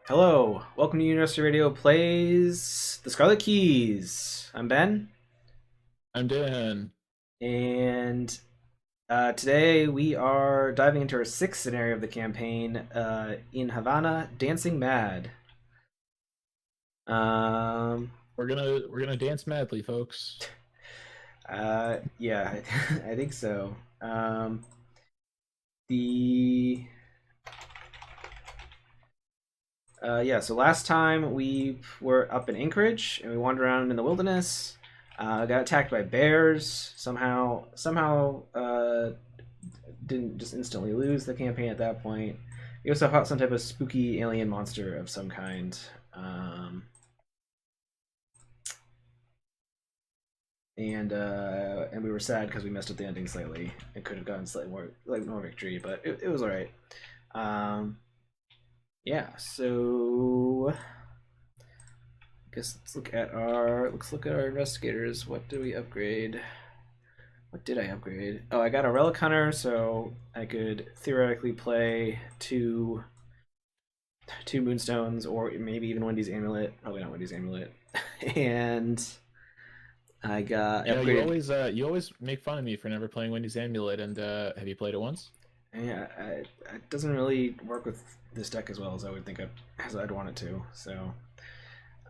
Hello, welcome to University Radio Plays The Scarlet Keys. I'm Ben, I'm Dan. and today we are diving into our sixth scenario of the campaign in Havana, Dancing Mad. Um, We're gonna dance madly, folks. yeah, I think so. The Yeah, so last time we were up in Anchorage and we wandered around in the wilderness. Got attacked by bears. Somehow, didn't just instantly lose the campaign at that point. We also fought some type of spooky alien monster of some kind. Um, and we were sad because we messed up the ending slightly and could have gotten slightly more victory, but it was all right. Um, yeah, so guess let's look at our investigators. What do we upgrade? What did I upgrade? Oh, I got a relic hunter, so I could theoretically play two moonstones, or maybe even Wendy's amulet. Probably not Wendy's amulet. And I upgraded. You always make fun of me for never playing Wendy's Amulet, and have you played it once? Yeah, it doesn't really work with this deck as well as I would think as I'd want it to. So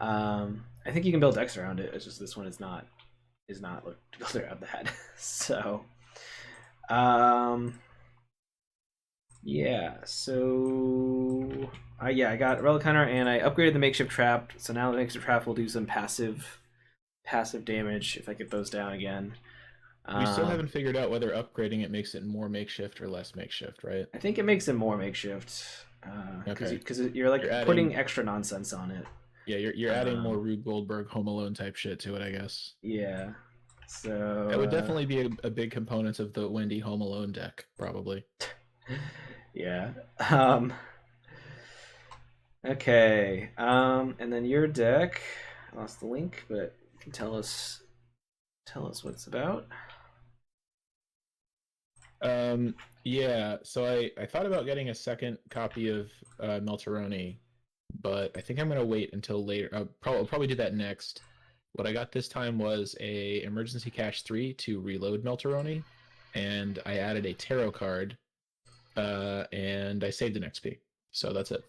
I think you can build decks around it. It's just this one is not built around that. So um, yeah. So I got Relic Hunter and I upgraded the makeshift trap. So now the makeshift trap will do some passive damage if I get those down again. We still Um, haven't figured out whether upgrading it makes it more makeshift or less makeshift, right? I think it makes it more makeshift because Okay. you're You're like putting adding extra nonsense on it. yeah, you're adding more Um, Rube Goldberg Home Alone type shit to it, I guess. yeah. So That would definitely be a big component of the Wendy Home Alone deck, probably. yeah. Um, okay. And then your deck. I lost the link, but you can tell us what it's about. Yeah, so I thought about getting a second copy of Melteroni, but I think I'm gonna wait until later. I'll probably do that next. What I got this time was a emergency cache 3 to reload Melteroni, and I added a tarot card, and I saved an XP. So that's it.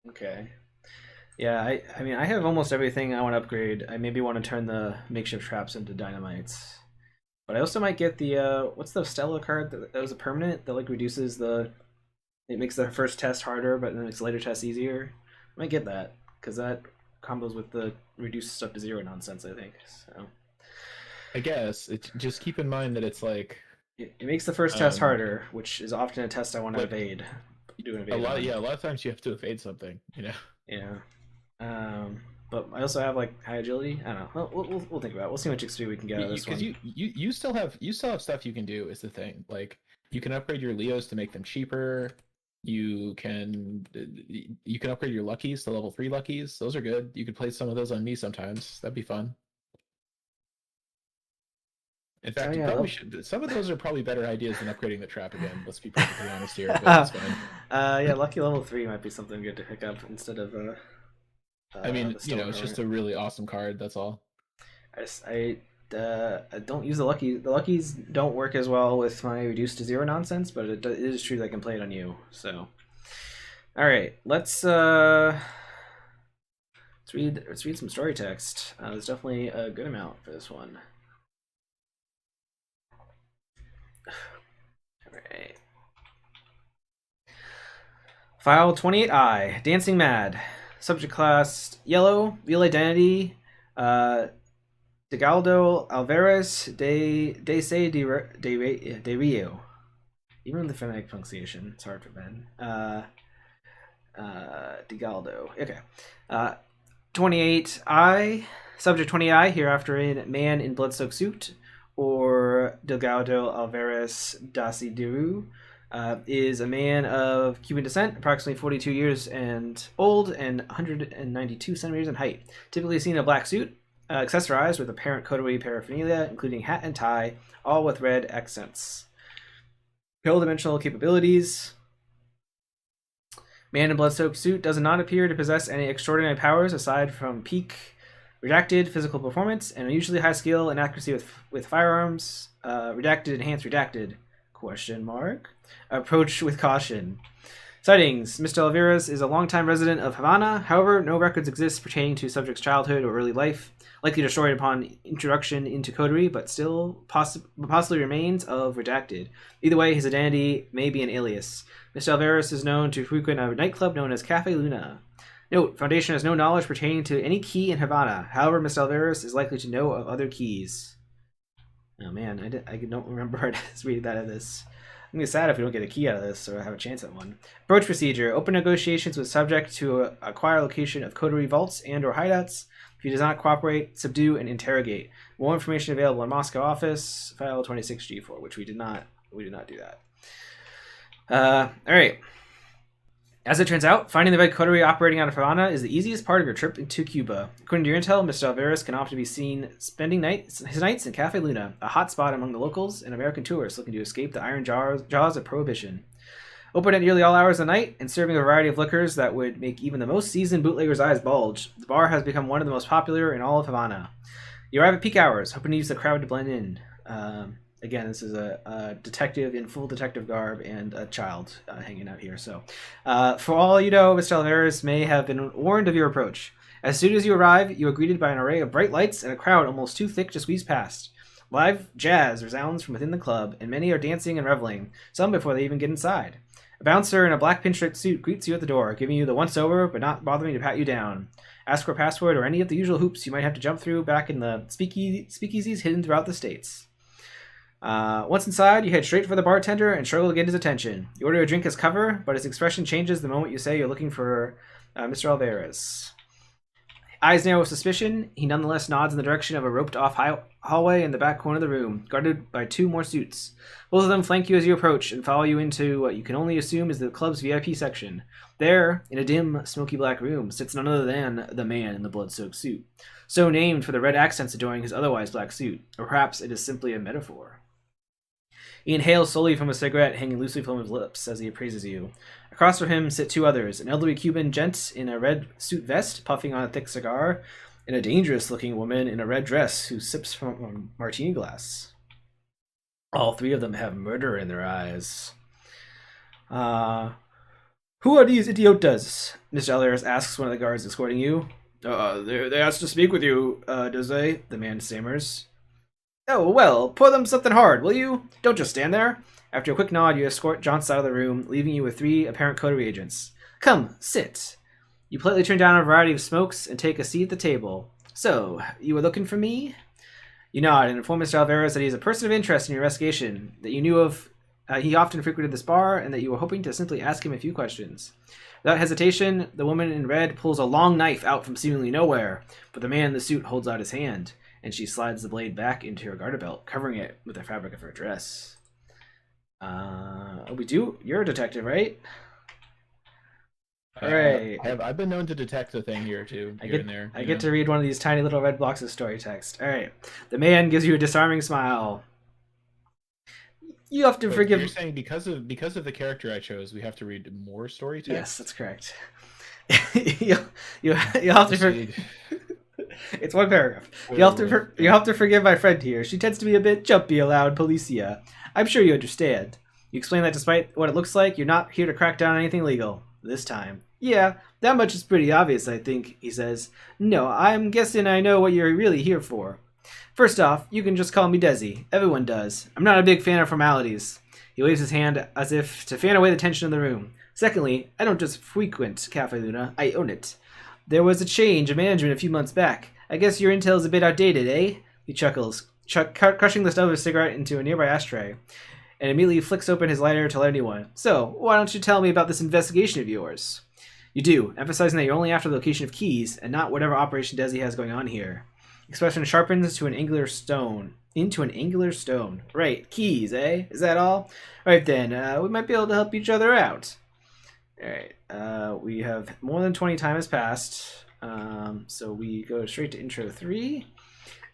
Okay. Yeah, I mean I have almost everything I want to upgrade. I maybe want to turn the makeshift traps into dynamites. But I also might get the what's the Stella card that was a permanent that like reduces the it makes the first test harder, but then makes later tests easier. I might get that because that combos with the reduce stuff to zero nonsense. I think so. I guess just keep in mind that it's It makes the first test um harder, which is often a test I want to like evade. Do an evade on. a lot of times you have to evade something, you know. Yeah. But I also have like high agility. I don't know. We'll think about it. We'll see how much XP we can get out of this Because one. you still have stuff you can do is the thing. Like you can upgrade your Leos to make them cheaper. You can upgrade your Luckies to level 3 Luckies. Those are good. You could play some of those on me sometimes. That'd be fun. In Oh fact, you yeah, probably they'll... should. Some of those are probably better ideas than upgrading the trap again. Let's be perfectly honest here, but that's fine. yeah, lucky level three might be something good to pick up instead of I mean, the stellar it's just card. a really awesome card. That's all. I don't use the lucky. The luckies don't work as well with my reduced to zero nonsense, but it is true that I can play it on you. So, all right, let's read some story text. There's definitely a good amount for this one. All right. File 28I, Dancing Mad. Subject class yellow. Real identity. Uh, Degaldo Alvarez de Se de Rio. Even the phonetic pronunciation, it's hard for Ben. Degaldo. Okay. Uh, 28I. Subject 28I, hereafter in man in bloodsoaked suit, or Delgado Alvarez Dasidiru, is a man of Cuban descent, approximately 42 years and old, and 192 centimeters in height. Typically seen in a black suit, accessorized with apparent coterie paraphernalia, including hat and tie, all with red accents. Pill dimensional capabilities. Man in blood-soaked suit does not appear to possess any extraordinary powers aside from peak redacted physical performance and unusually high skill and accuracy with firearms. Redacted, enhanced, redacted? Question mark. Approach with caution. Sightings. Mr. Oliveras is a longtime resident of Havana. However, no records exist pertaining to subject's childhood or early life. Likely destroyed upon introduction into coterie, but still possibly remains of redacted. Either way, his identity may be an alias. Mr. Oliveras is known to frequent a nightclub known as Cafe Luna. Note, Foundation has no knowledge pertaining to any key in Havana. However, Mr. Oliveras is likely to know of other keys. Oh man, I don't remember how to read that of this. I'm gonna be sad if we don't get a key out of this or have a chance at one. Approach procedure. Open negotiations with subject to acquire location of coterie vaults and or hideouts. If he does not cooperate, subdue and interrogate. More information available in Moscow office, file 26G4, which we did not do that. Alright. As it turns out, finding the red coterie operating out of Havana is the easiest part of your trip into Cuba. According to your intel, Mr. Alvarez can often be seen spending his nights in Cafe Luna, a hotspot among the locals and American tourists looking to escape the iron jaws of prohibition. Open at nearly all hours of the night and serving a variety of liquors that would make even the most seasoned bootlegger's eyes bulge, the bar has become one of the most popular in all of Havana. You arrive at peak hours, hoping to use the crowd to blend in. Again, this is a detective in full detective garb and a child hanging out here. So, for all you know, Mr. Alvarez may have been warned of your approach. As soon as you arrive, you are greeted by an array of bright lights and a crowd almost too thick to squeeze past. Live jazz resounds from within the club, and many are dancing and reveling, some before they even get inside. A bouncer in a black pinstripe suit greets you at the door, giving you the once-over, but not bothering to pat you down. Ask for a password or any of the usual hoops you might have to jump through back in the speakeasies hidden throughout the states. Once inside, you head straight for the bartender and struggle to get his attention. You order a drink as cover, but his expression changes the moment you say you're looking for Mr. Alvarez. Eyes narrow with suspicion, he nonetheless nods in the direction of a roped-off hallway in the back corner of the room, guarded by two more suits. Both of them flank you as you approach and follow you into what you can only assume is the club's VIP section. There, in a dim, smoky black room, sits none other than the man in the blood-soaked suit, so named for the red accents adorning his otherwise black suit, or perhaps it is simply a metaphor. He inhales slowly from a cigarette hanging loosely from his lips as he appraises you. Across from him sit two others, an elderly Cuban gent in a red suit vest puffing on a thick cigar, and a dangerous-looking woman in a red dress who sips from a martini glass. All three of them have murder in their eyes. Who are these idiotas? Mr. Alvarez asks one of the guards escorting you. They asked to speak with you, does they? The man stammers. Oh, well, pour them something hard, will you? Don't just stand there. After a quick nod, you escort Johnson out of the room, leaving you with three apparent coterie agents. Come, sit. You politely turn down a variety of smokes and take a seat at the table. So, you were looking for me? You nod and inform Mr. Alvarez that he is a person of interest in your investigation, that you knew of he often frequented this bar, and that you were hoping to simply ask him a few questions. Without hesitation, the woman in red pulls a long knife out from seemingly nowhere, but the man in the suit holds out his hand, and she slides the blade back into her garter belt, covering it with the fabric of her dress. You're a detective, right? Right. I've been known to detect a thing here or two. I get to read one of these tiny little red blocks of story text. All right. The man gives you a disarming smile. You have to forgive. You're saying because of the character I chose, we have to read more story text? Yes, that's correct. you have to forgive. It's one paragraph. You have to forgive my friend here. She tends to be a bit jumpy aloud, Policia. I'm sure you understand. You explain that despite what it looks like, you're not here to crack down on anything legal. This time. Yeah, that much is pretty obvious, I think, he says. No, I'm guessing I know what you're really here for. First off, you can just call me Desi. Everyone does. I'm not a big fan of formalities. He waves his hand as if to fan away the tension in the room. Secondly, I don't just frequent Cafe Luna, I own it. There was a change of management a few months back. I guess your intel's a bit outdated, eh? He chuckles, crushing the stub of his cigarette into a nearby ashtray, and immediately flicks open his lighter to light a new one. So, why don't you tell me about this investigation of yours? You do, emphasizing that you're only after the location of keys, and not whatever operation Desi has going on here. Expression sharpens into an angular stone. Right, keys, eh? Is that all? Right then, we might be able to help each other out. Alright, we have more than 20 time has passed, so we go straight to intro 3.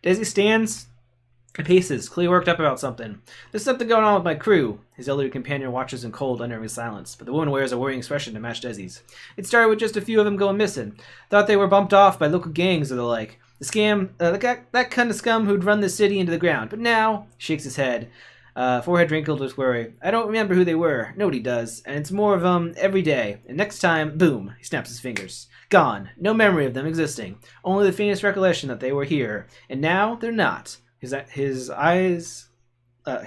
Desi stands He paces, clearly worked up about something. There's something going on with my crew. His elderly companion watches in cold, unnerving silence, but the woman wears a worrying expression to match Desi's. It started with just a few of them going missing. Thought they were bumped off by local gangs or the like. The scam, that kind of scum who'd run the city into the ground. But now, shakes his head, forehead wrinkled with worry. I don't remember who they were. Nobody does, and it's more of them every day. And next time, boom, he snaps his fingers. Gone. No memory of them existing. Only the faintest recollection that they were here. And now, they're not. His eyes,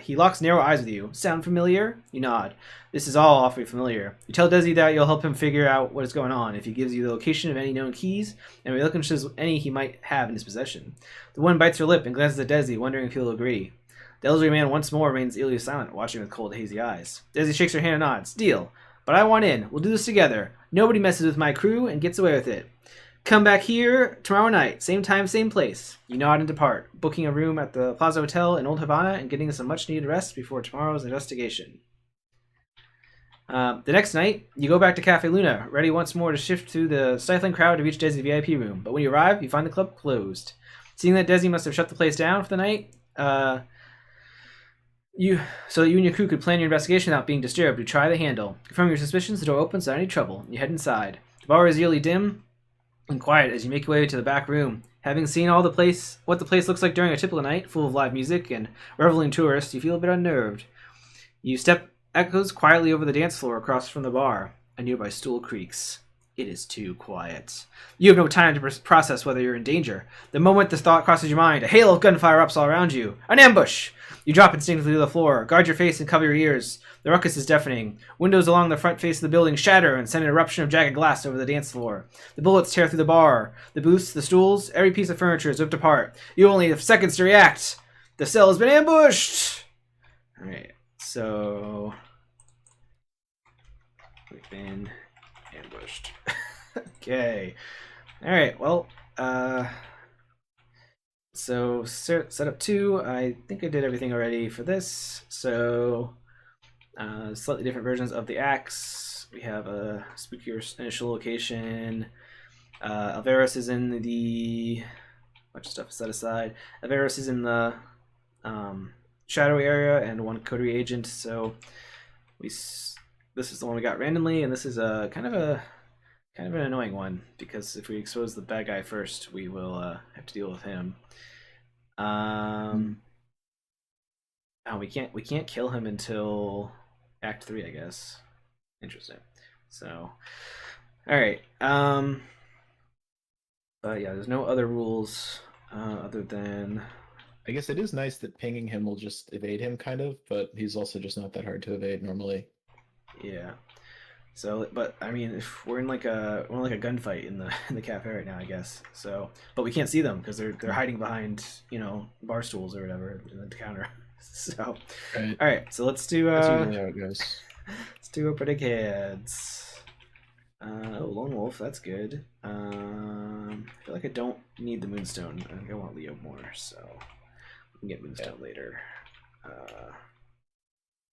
he locks narrow eyes with you. Sound familiar? You nod. This is all awfully familiar. You tell Desi that you'll help him figure out what is going on if he gives you the location of any known keys and relinquishes any he might have in his possession. The woman bites her lip and glances at Desi, wondering if he'll agree. The elderly man once more remains eerily silent, watching with cold, hazy eyes. Desi shakes her hand and nods. Deal. But I want in. We'll do this together. Nobody messes with my crew and gets away with it. Come back here tomorrow night, same time, same place. You nod and depart, booking a room at the Plaza Hotel in Old Havana and getting some much-needed rest before tomorrow's investigation. The next night, you go back to Cafe Luna, ready once more to shift through the stifling crowd to reach Desi's VIP room. But when you arrive, you find the club closed. Seeing that Desi must have shut the place down for the night, you and your crew could plan your investigation without being disturbed, you try the handle. Confirm your suspicions, the door opens without any trouble. You head inside. The bar is eerily dim and quiet as you make your way to the back room. Having seen what the place looks like during a typical night, full of live music and reveling tourists, you feel a bit unnerved. You step echoes quietly over the dance floor across from the bar. A nearby stool creaks. It is too quiet. You have no time to process whether you're in danger. The moment this thought crosses your mind, a hail of gunfire erupts all around you. An ambush! You drop instinctively to the floor. Guard your face and cover your ears. The ruckus is deafening. Windows along the front face of the building shatter and send an eruption of jagged glass over the dance floor. The bullets tear through the bar. The booths, the stools, every piece of furniture is ripped apart. You only have seconds to react. The cell has been ambushed! Alright, so... We've been ambushed. Okay. Alright, well, so setup 2, I think I did everything already for this. So slightly different versions of the axe. We have a spookier initial location. Alvarez is in the bunch of stuff set aside. Alvarez is in the shadowy area and one coterie agent. So this is the one we got randomly, and this is a kind of an annoying one because if we expose the bad guy first, we will have to deal with him. Oh, we can't kill him until Act 3, I guess. Interesting. So, all right. But yeah, there's no other rules other than. I guess it is nice that pinging him will just evade him, kind of, but he's also just not that hard to evade normally. Yeah. So, but I mean, if we're in like a gunfight in the cafe right now, I guess. So, but we can't see them because they're hiding behind bar stools or whatever in the counter. So, right. All right. So let's do. That's usually how it goes. Let's do opening heads. Lone Wolf. That's good. I feel like I don't need the Moonstone. I think I want Leo more, so we can get Moonstone later.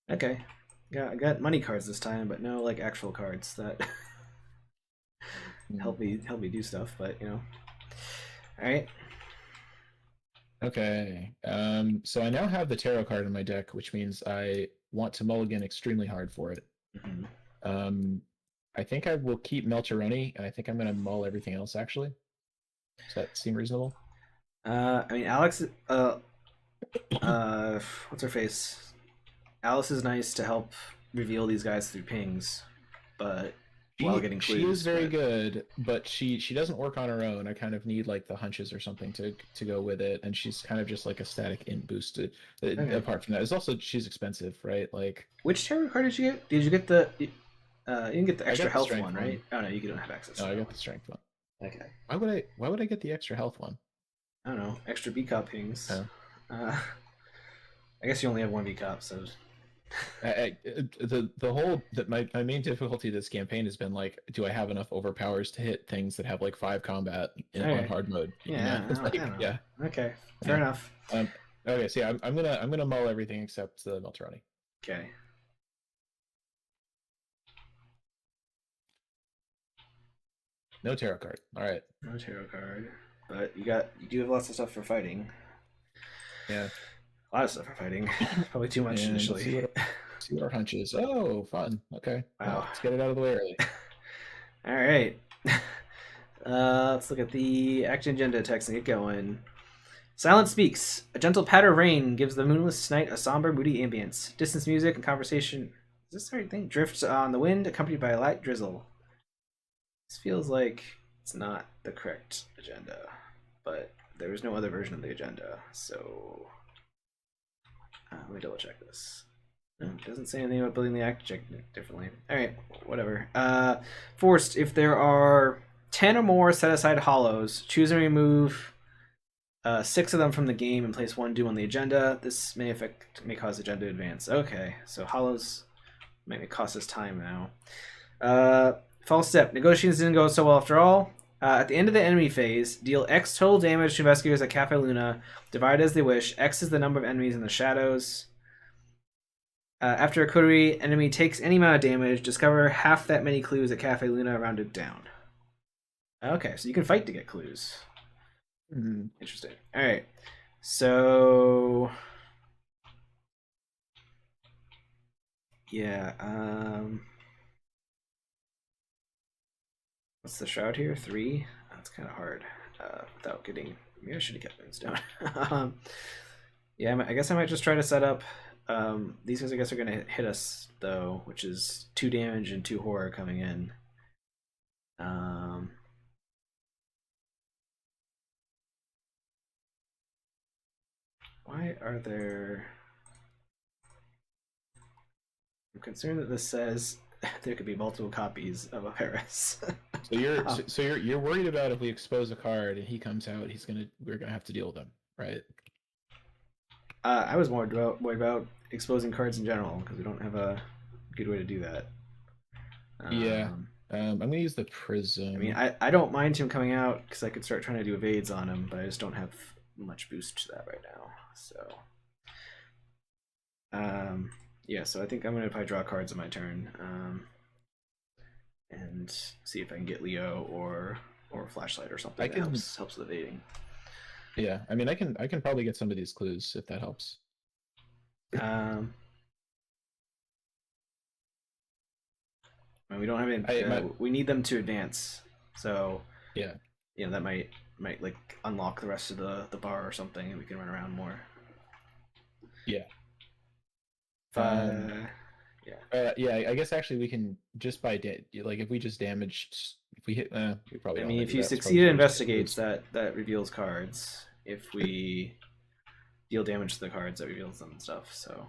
Okay. Yeah, I got money cards this time, but no like actual cards that help me do stuff. But all right. Okay. So I now have the tarot card in my deck, which means I want to mulligan extremely hard for it. Mm-hmm. I think I will keep Melcheroni, and I think I'm going to mull everything else. Actually, does that seem reasonable? I mean, Alex. What's her face? Alice is nice to help reveal these guys through pings, but while getting clues. She is very good, but she doesn't work on her own. I kind of need like the hunches or something to go with it, and she's kind of just like a static int boost. Okay. Apart from that, it's also she's expensive, right? Like which tarot card did you get? Did you get the? You didn't get the extra health one, right? Oh no, you don't have access. No, I got the strength one. Okay. Why would I get the extra health one? I don't know. Extra B cop pings. Oh. I guess you only have one B cop, so. The whole that my main difficulty of this campaign has been like, do I have enough overpowers to hit things that have like 5 combat on hard mode? Yeah, yeah. Okay, fair enough. Okay, so yeah, I'm gonna mull everything except the Melteroni. Okay. No tarot card. All right. No tarot card, but you do have lots of stuff for fighting. Yeah. A lot of stuff for fighting. Probably too much And let's initially. see what our hunch is. Oh, fun. Okay, Wow. let's get it out of the way early. All right. Let's look at the action agenda text and get going. Silence speaks. A gentle patter of rain gives the moonless night a somber, moody ambience. Distance music and conversation. Is this the right thing? Drifts on the wind, accompanied by a light drizzle. This feels like it's not the correct agenda, but there is no other version of the agenda, so let me double check this. No, it doesn't say anything about building the act differently. All right, whatever. Forced. If there are 10 or more set aside hollows, choose and remove 6 of them from the game and place 1 doom on the agenda. This may cause agenda to advance. Okay, so hollows may cost us time now. False step. Negotiations didn't go so well after all. At the end of the enemy phase, deal X total damage to investigators at Cafe Luna, divide as they wish. X is the number of enemies in the shadows. After a coterie enemy takes any amount of damage, discover half that many clues at Cafe Luna rounded down. Okay, so you can fight to get clues. Interesting. All right, so yeah. What's the shroud here? 3. That's kind of hard. Without getting, maybe I should have kept things down. Yeah, I guess I might just try to set up. These guys, I guess, are gonna hit us though, which is 2 damage and 2 horror coming in. Why are there? I'm concerned that this says there could be multiple copies of a Paris. So you're worried about if we expose a card and he comes out, we're gonna have to deal with him, right? I was more worried about exposing cards in general because we don't have a good way to do that. Yeah. I'm gonna use the prism. I mean, I don't mind him coming out because I could start trying to do evades on him, but I just don't have much boost to that right now. So, yeah. So I think I'm gonna probably draw cards on my turn, and see if I can get Leo or flashlight or something that helps with evading. Yeah, I mean, I can probably get some of these clues if that helps. We don't have any. We need them to advance, so yeah, that might like unlock the rest of the bar or something, and we can run around more. Yeah. Yeah. Yeah. I guess actually we can just by like if we just damaged, if we hit, we probably. I mean, if you succeed at investigates, that reveals cards. If we deal damage to the cards, that reveals them and stuff. So.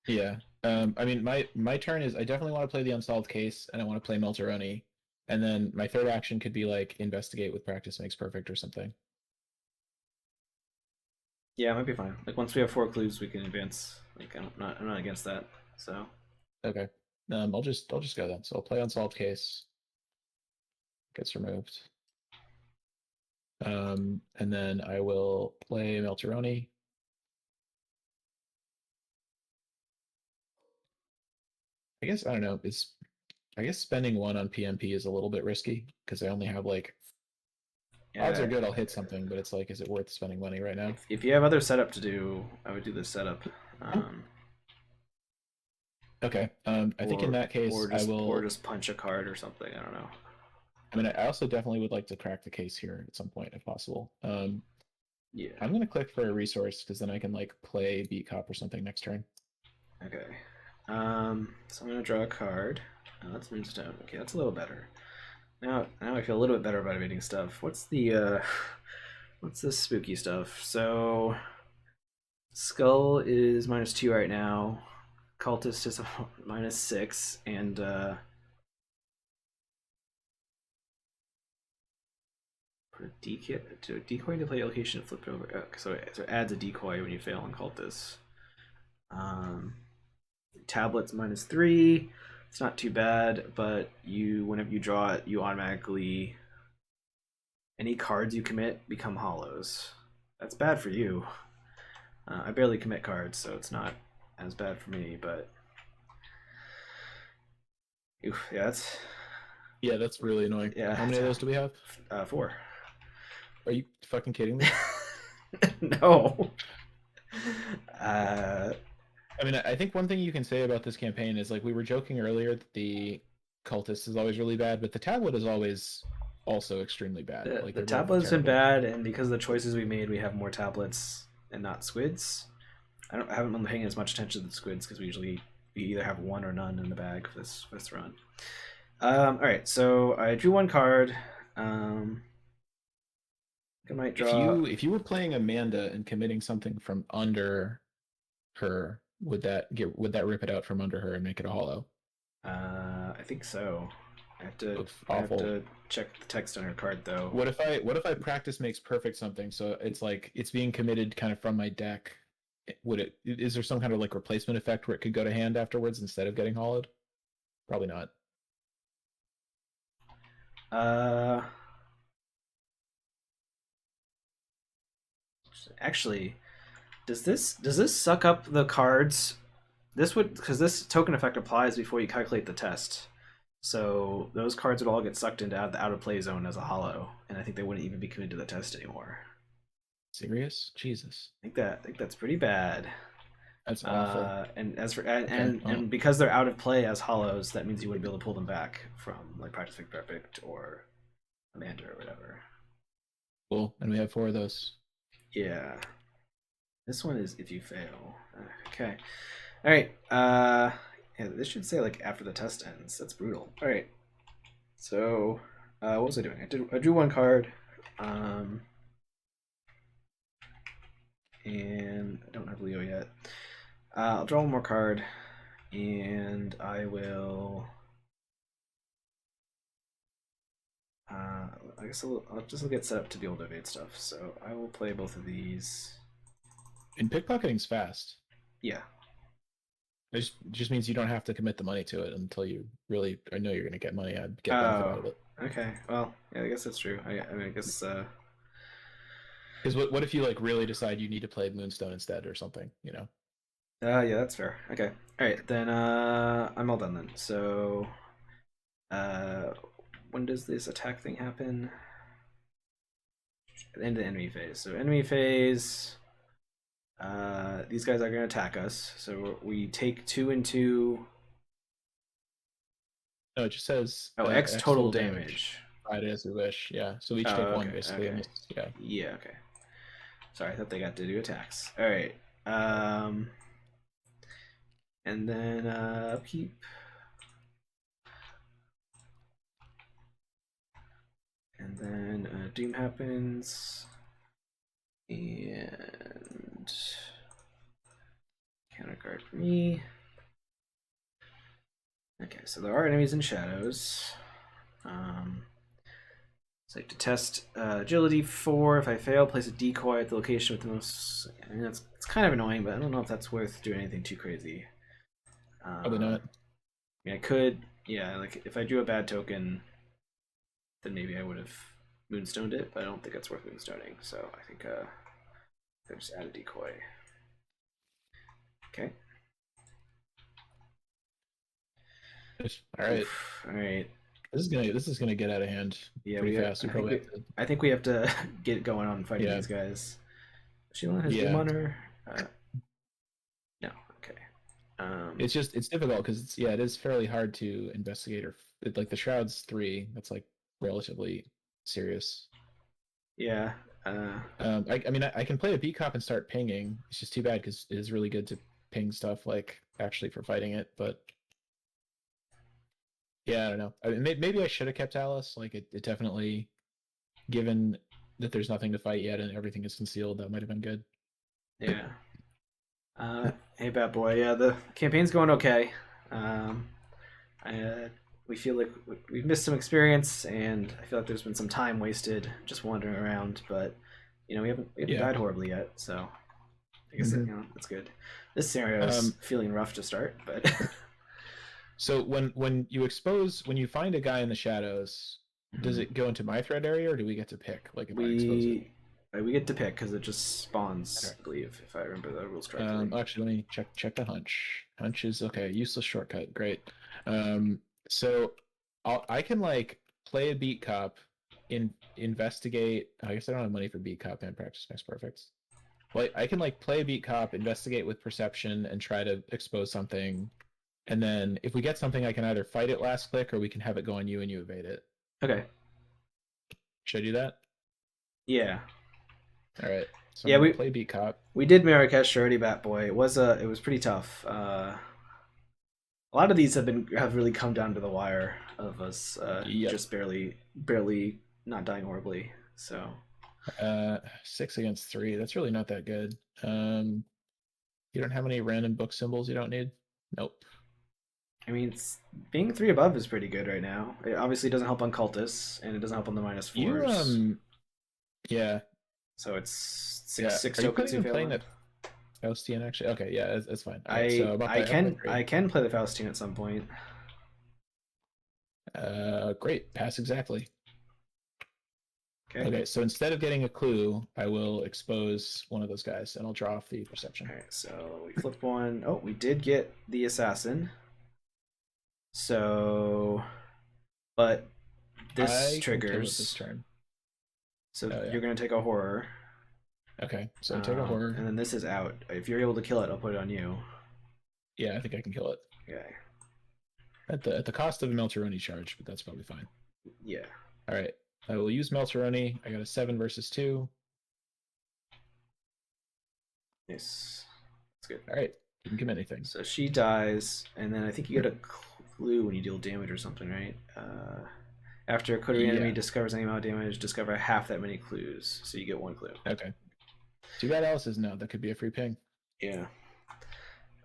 Yeah. I mean, my turn is I definitely want to play the unsolved case, and I want to play Melteroni, and then my third action could be like investigate with practice makes perfect or something. Yeah, it might be fine. Like once we have 4 clues, we can advance. Like I'm not against that. So. Okay. I'll just go then. So I'll play unsolved case. Gets removed. And then I will play Melteroni. I guess I don't know. I guess spending 1 on PMP is a little bit risky because I only have like odds are good I'll hit something, but it's like, is it worth spending money right now? If you have other setup to do, I would do this setup. Okay. I think in that case, or just punch a card or something. I don't know. I mean, I also definitely would like to crack the case here at some point if possible. Yeah. I'm gonna click for a resource because then I can like play beat cop or something next turn. Okay. So I'm gonna draw a card. That's Moonstone. Okay, that's a little better. Now I feel a little bit better about evading stuff. What's the what's this spooky stuff? So Skull is -2 right now. Cultist is -6, and put a decoy into play location and flip it over. So it adds a decoy when you fail on Cultist. Tablets -3. It's not too bad, but whenever you draw it, you automatically any cards you commit become hollows. That's bad for you. I barely commit cards, so it's not as bad for me, but oof, yeah, that's really annoying. Yeah. How many of those do we have? 4. Are you fucking kidding me? No. uh, I mean, I think one thing you can say about this campaign is like we were joking earlier that the cultist is always really bad, but the tablet is always also extremely bad. Like the they're both tablet's been terrible. bad, and because of the choices we made, we have more tablets and not squids. I haven't been paying as much attention to the squids because we either have one or none in the bag for this run. All right, so I drew one card. Um, I might draw. If you were playing Amanda and committing something from under her, would that rip it out from under her and make it a hollow? I think so. Oof, I have awful. to check the text on her card though. What if I practice makes perfect something, so it's like it's being committed kind of from my deck? Would it is there some kind of like replacement effect where it could go to hand afterwards instead of getting hollowed? Probably not. Uh, Actually, does this suck up the cards? This would because this token effect applies before you calculate the test. So those cards would all get sucked into the out of play zone as a hollow, and I think they wouldn't even be committed to the test anymore. Serious? Jesus. I think that's pretty bad. That's awful. And as for Okay. Well, and because they're out of play as hollows, that means you wouldn't be able to pull them back from like Practice Make Perfect or Amanda or whatever. cool. And we have four of those. Yeah, this one is if you fail. Okay. All right. Yeah, this should say like after the test ends. That's brutal. All right. So, what was I doing? I drew one card. Um, and I don't have Leo yet. I'll draw one more card, and I will. I guess I'll just get set up to be able to evade stuff. So I will play both of these. And pickpocketing's fast. Yeah. Just means you don't have to commit the money to it until you really I know you're going to get money. I'd get benefit out Oh. of it. Okay. Well, yeah. I guess that's true. I mean, I guess. Because what if you like really decide you need to play Moonstone instead or something? You know. Yeah, that's fair. Okay. All right. Then I'm all done then. So, uh, when does this attack thing happen? At the end of the enemy phase. So enemy phase. These guys are going to attack us. So we take 2 and 2. No, it just says Oh, X X total total damage. damage. Divide it as we wish. Yeah. So we each take Oh, one okay, basically. And okay. this, yeah. Yeah, okay. Sorry, I thought they got to do attacks. All right. Um, and then upkeep. And then Doom happens. And counter card for me. Okay, so there are enemies in shadows. It's like to test agility 4. If I fail, place a decoy at the location with the most. I mean, it's kind of annoying, but I don't know if that's worth doing anything too crazy. Probably not. I mean, I could, yeah, like if I drew a bad token, then maybe I would have moonstoned it, but I don't think it's worth moonstoning. So I think I just add a decoy. Okay. All right. Oof. All right. This is gonna get out of hand Yeah, pretty fast. We probably have to. I think we have to get going on fighting Yeah. these guys. Sheila has Doom Yeah. on her. No. Okay. It's difficult because it is fairly hard to investigate or like the shroud's 3. That's like relatively serious. Yeah. I mean I can play a beat cop and start pinging. It's just too bad because it is really good to ping stuff like actually for fighting it. But yeah, I don't know. I mean, maybe I should have kept Alice. Like it definitely, given that there's nothing to fight yet and everything is concealed, that might have been good. Yeah. Hey, bad boy. Yeah, the campaign's going okay. Um, we feel like we've missed some experience, and I feel like there's been some time wasted just wandering around. But you know, we haven't Yeah. died horribly yet, so I guess Mhm. you know that's good. This scenario is Um, feeling rough to start, but so when you find a guy in the shadows, does it go into my threat area or do we get to pick like if I expose it? we we get to pick because it just Okay. spawns. I believe if I remember the rules correctly. Actually, let me check the hunch. Hunch is okay. Useless shortcut. Great. Um, so I can like play a beat cop, investigate. I guess I don't have money for beat cop and practice makes perfect. Well, I can like play a beat cop, investigate with perception, and try to expose something. And then if we get something, I can either fight it last click, or we can have it go on you and you evade it. Okay. Should I do that? Yeah. All right. So I'm Yeah, gonna we play beat cop. we did Marrakesh already, Bat Boy. It was pretty tough. A lot of these have really come down to the wire of us Yep. just barely not dying horribly. So 6 against 3. That's really not that good. You don't have any random book symbols you don't need? Nope. I mean, being 3 above is pretty good right now. It obviously doesn't help on cultists, and it doesn't help on the minus You fours. yeah. So it's Yeah. six Are you tokens planning you on fail playing on. that Faustian actually? Okay, yeah, that's fine. All right, so up by 3. I can play the Faustine at some point. Great. Pass exactly. Okay. Okay, so instead of getting a clue, I will expose one of those guys, and I'll draw off the perception. All right. So we flip one. Oh, we did get the assassin. So, but this I can kill it this triggers. turn. So Oh yeah. you're gonna take a horror. Okay, so take a horror. And then this is out. If you're able to kill it, I'll put it on you. Yeah, I think I can kill it. Okay. At the cost of a Melteroni charge, but that's probably fine. Yeah. All right, I will use Melteroni. I got a 7 versus 2. Nice. That's good. All right, you can commit anything. So she dies, and then I think you get a clue when you deal damage or something, right? After a coterie enemy discovers any amount of damage, discover half that many clues. So you get 1 clue. Okay. Too bad Alice is no. That could be a free ping. Yeah.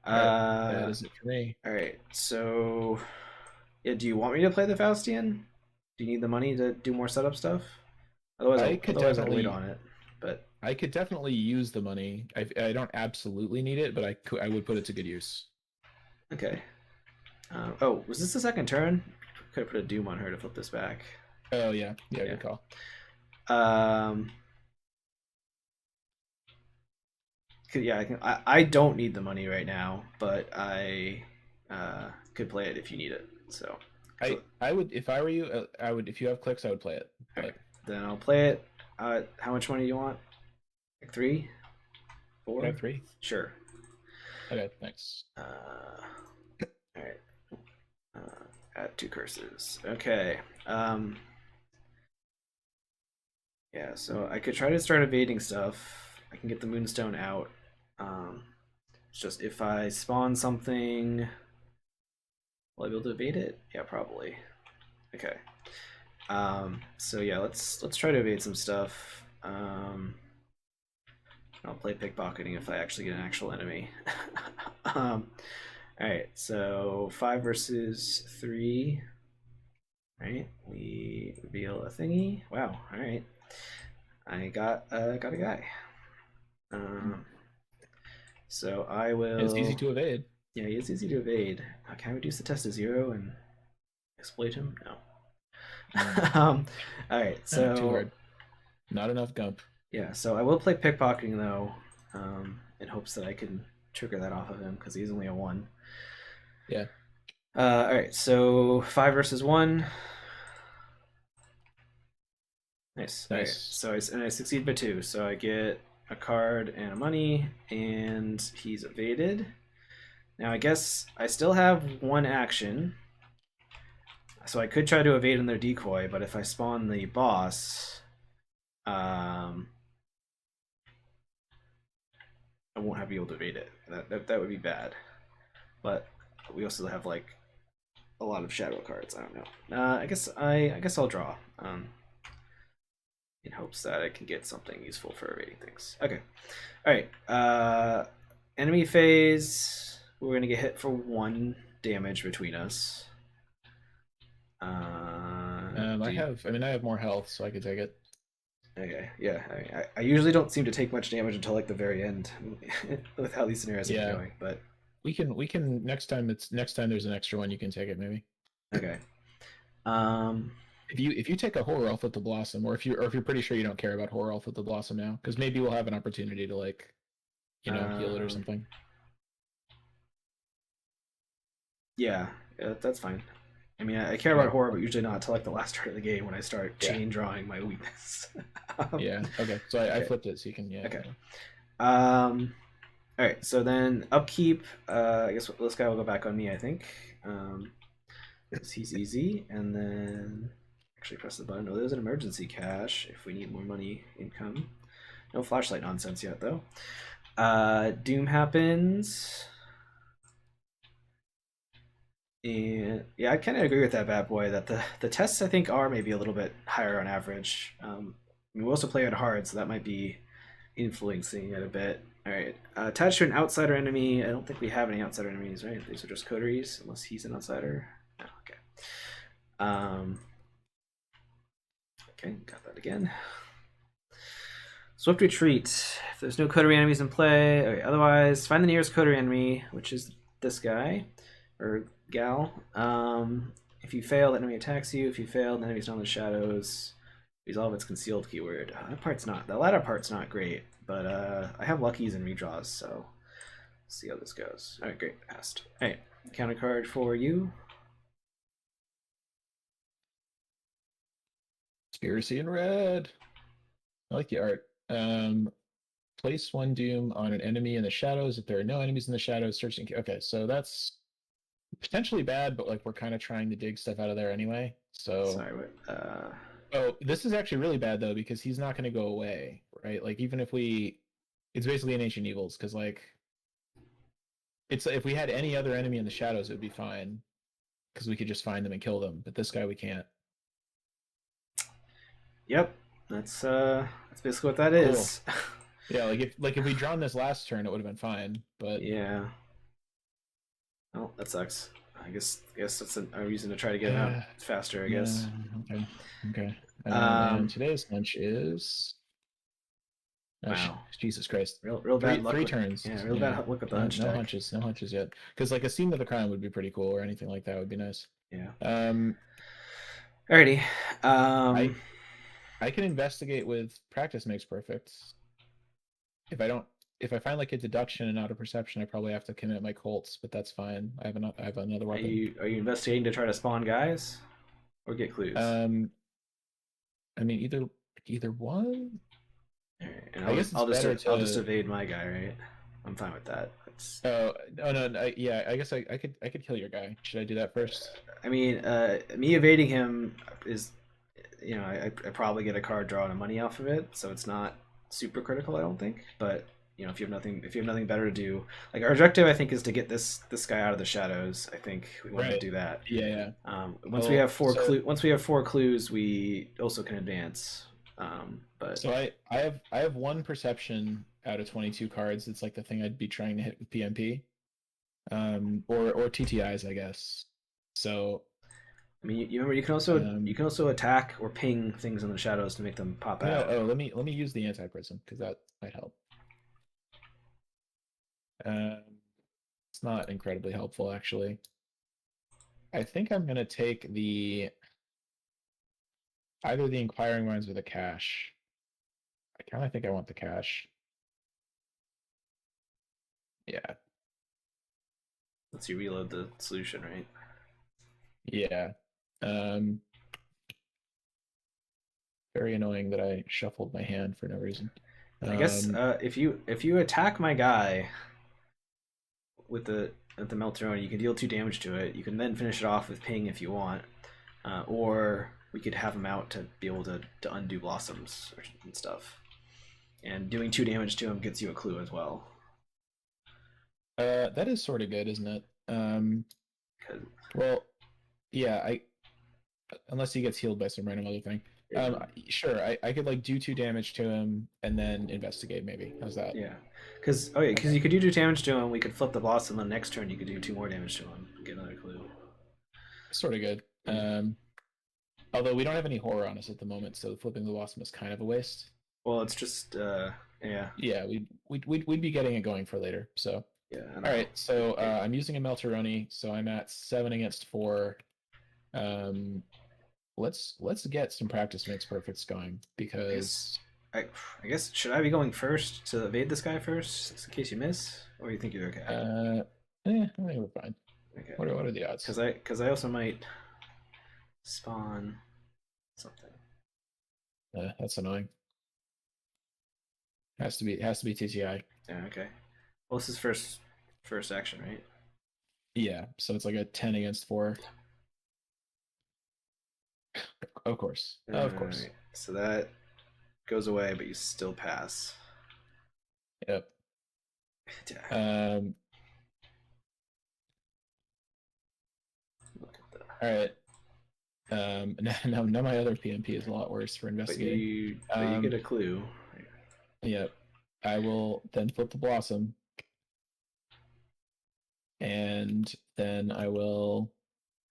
That is it for me. All right. So, yeah. Do you want me to play the Faustian? Do you need the money to do more setup stuff? Otherwise, I'll wait on it. But I could definitely use the money. I don't absolutely need it, but I would put it to good use. Okay. Oh, was this the second turn? Could have put a doom on her to flip this back. Oh yeah, good call. Yeah, I don't need the money right now, but I could play it if you need it. So I would, if I were you, I would, if you have clicks, I would play it. But... Right. Then I'll play it. How much money do you want? Like 3, 4? I have 3. Sure. Okay, thanks. All right. Add 2 curses. Okay. Yeah. So I could try to start evading stuff. I can get the Moonstone out. It's just if I spawn something, will I be able to evade it? Yeah, probably. Okay. So yeah, let's try to evade some stuff. I'll play pickpocketing if I actually get an actual enemy. All right, so 5 versus 3. Right, we reveal a thingy. Wow. All right, I got a guy. So I will. It's easy to evade. Yeah, he is easy to evade. Can I reduce the test to 0 and exploit him? No. All right, so too hard. Not enough gump. Yeah, so I will play pickpocketing though, in hopes that I can trigger that off of him because he's only a 1. Yeah. All right, so 5 versus 1. Nice. All right, so I succeed by 2, so I get a card and a money, and he's evaded. Now I guess I still have 1 action, so I could try to evade in their decoy, but if I spawn the boss, I won't have to be able to evade it. That would be bad. But we also have like a lot of shadow cards. I don't know. I guess I'll draw. In hopes that I can get something useful for evading things. Okay. All right. Enemy phase. We're gonna get hit for 1 damage between us. I have more health, so I could take it. Okay, yeah. I usually don't seem to take much damage until like the very end with how these scenarios are going, but we can next time there's an extra one, you can take it maybe. Okay. If you take a horror elf with the blossom, or if you're pretty sure you don't care about horror elf with the blossom now, because maybe we'll have an opportunity to like, heal it or something. Yeah, that's fine. I mean, I care about horror, but usually not until like the last turn of the game when I start chain drawing my weakness. Yeah. Okay. So I flipped it, so you can. Yeah. Okay. All right. So then upkeep. I guess this guy will go back on me. I think. Um, 'Cause he's easy, and then actually press the button. Oh, there's an emergency cache if we need more money income. No flashlight nonsense yet though. Doom happens. And yeah, I kind of agree with that bad boy that the tests I think are maybe a little bit higher on average. We also play it hard, so that might be influencing it a bit. All right, attached to an outsider enemy. I don't think we have any outsider enemies, right? These are just coteries, unless he's an outsider. Oh, okay. Okay, got that again. Swift retreat. If there's no coterie enemies in play, okay, otherwise find the nearest coterie enemy, which is this guy or gal. If you fail, the enemy attacks you. If you fail, the enemy's not in the shadows. Resolve its concealed keyword. That part's not. The latter part's not great, but I have luckies and redraws, so let's see how this goes. All right, great, passed. All right, counter card for you. Conspiracy in red. I like the art. Place one doom on an enemy in the shadows. If there are no enemies in the shadows, searching. Okay, so that's potentially bad, but like we're kind of trying to dig stuff out of there anyway. So Sorry, what? oh, this is actually really bad though because he's not going to go away, right? Like even if we, it's basically an ancient evils because like it's if we had any other enemy in the shadows, it would be fine because we could just find them and kill them. But this guy we can't. Yep, that's basically what that Cool. is. Yeah, like if we drawn this last turn, it would have been fine. But Yeah. Oh, that sucks. I guess that's a reason to try to get him out yeah, faster. I yeah, guess. okay, okay. And Um. today's lunch is Wow. Jesus Christ. Real bad luck Three with. turns. Yeah, real Yeah. bad luck with the No, hunch no deck. hunches. No hunches yet. Because like a scene of the crime would be pretty cool, or anything like that would be nice. Yeah. Um, Alrighty. I I can investigate with practice makes perfect. If I don't, if I find like a deduction and not a perception, I probably have to commit my Colts, but that's fine. I have another Are weapon. you investigating to try to spawn guys or get clues? Um, I mean either one. Alright, and I guess it's better I'll just to. evade my guy, right? I'm fine with that. It's, Oh no, yeah. I guess I could kill your guy. Should I do that first? I mean, me evading him is, I probably get a card draw and a money off of it, so it's not super critical, I don't think. But if you have nothing better to do, like our objective, I think, is to get this guy out of the shadows. I think we want to Right. do that. Yeah, yeah. Well, So once we have four clues, we also can advance. But so I have one perception out of 22 cards. It's like the thing I'd be trying to hit with PMP. Or TTIs, I guess. So I mean, you remember you um can also attack or ping things in the shadows to make them pop out. let me use the anti-prism because that might help. Um, it's not incredibly helpful actually. I think I'm gonna take the either the inquiring minds or the cache. I kind of think I want the cache. Yeah, Lets you reload the solution, right? yeah. Um, very annoying that I shuffled my hand for no reason. I guess Um, if you attack my guy with the Melteroni, you can deal 2 damage to it. You can then finish it off with ping if you want, or we could have him out to be able to undo blossoms and stuff. And doing 2 damage to him gets you a clue as well. that is sort of good, isn't it? 'Cause, Well, yeah, I unless he gets healed by some random other thing. Sure, I could like do 2 damage to him and then investigate maybe. How's that? yeah, because Okay, you could do 2 damage to him. We could flip the blossom. The next turn, you could do 2 more damage to him. Get another clue. sort of good. Yeah. Although we don't have any horror on us at the moment, so flipping the Blossom is kind of a waste. Well, it's just yeah, Yeah, we'd be getting it going for later. So yeah. I don't all know. right, so Okay. I'm using a Melteroni, so I'm at 7 against 4. Um, let's get some practice makes perfects going I guess because I, I guess should I be going first to evade this guy first, just in case you miss, or you think you're okay? I think we're fine. Okay, What are the odds? because I also might spawn something. That's annoying. Has to be TTI. Yeah, okay. Well, this is first action, right? Yeah, so it's like a 10 against 4. Of course. Of course. Alright. So that goes away, but you still pass. Yep. Yeah. Um, Look at that. all right. Now my other PMP is a lot worse for But investigating. you get a clue. Yep. I will then flip the blossom, and then I will.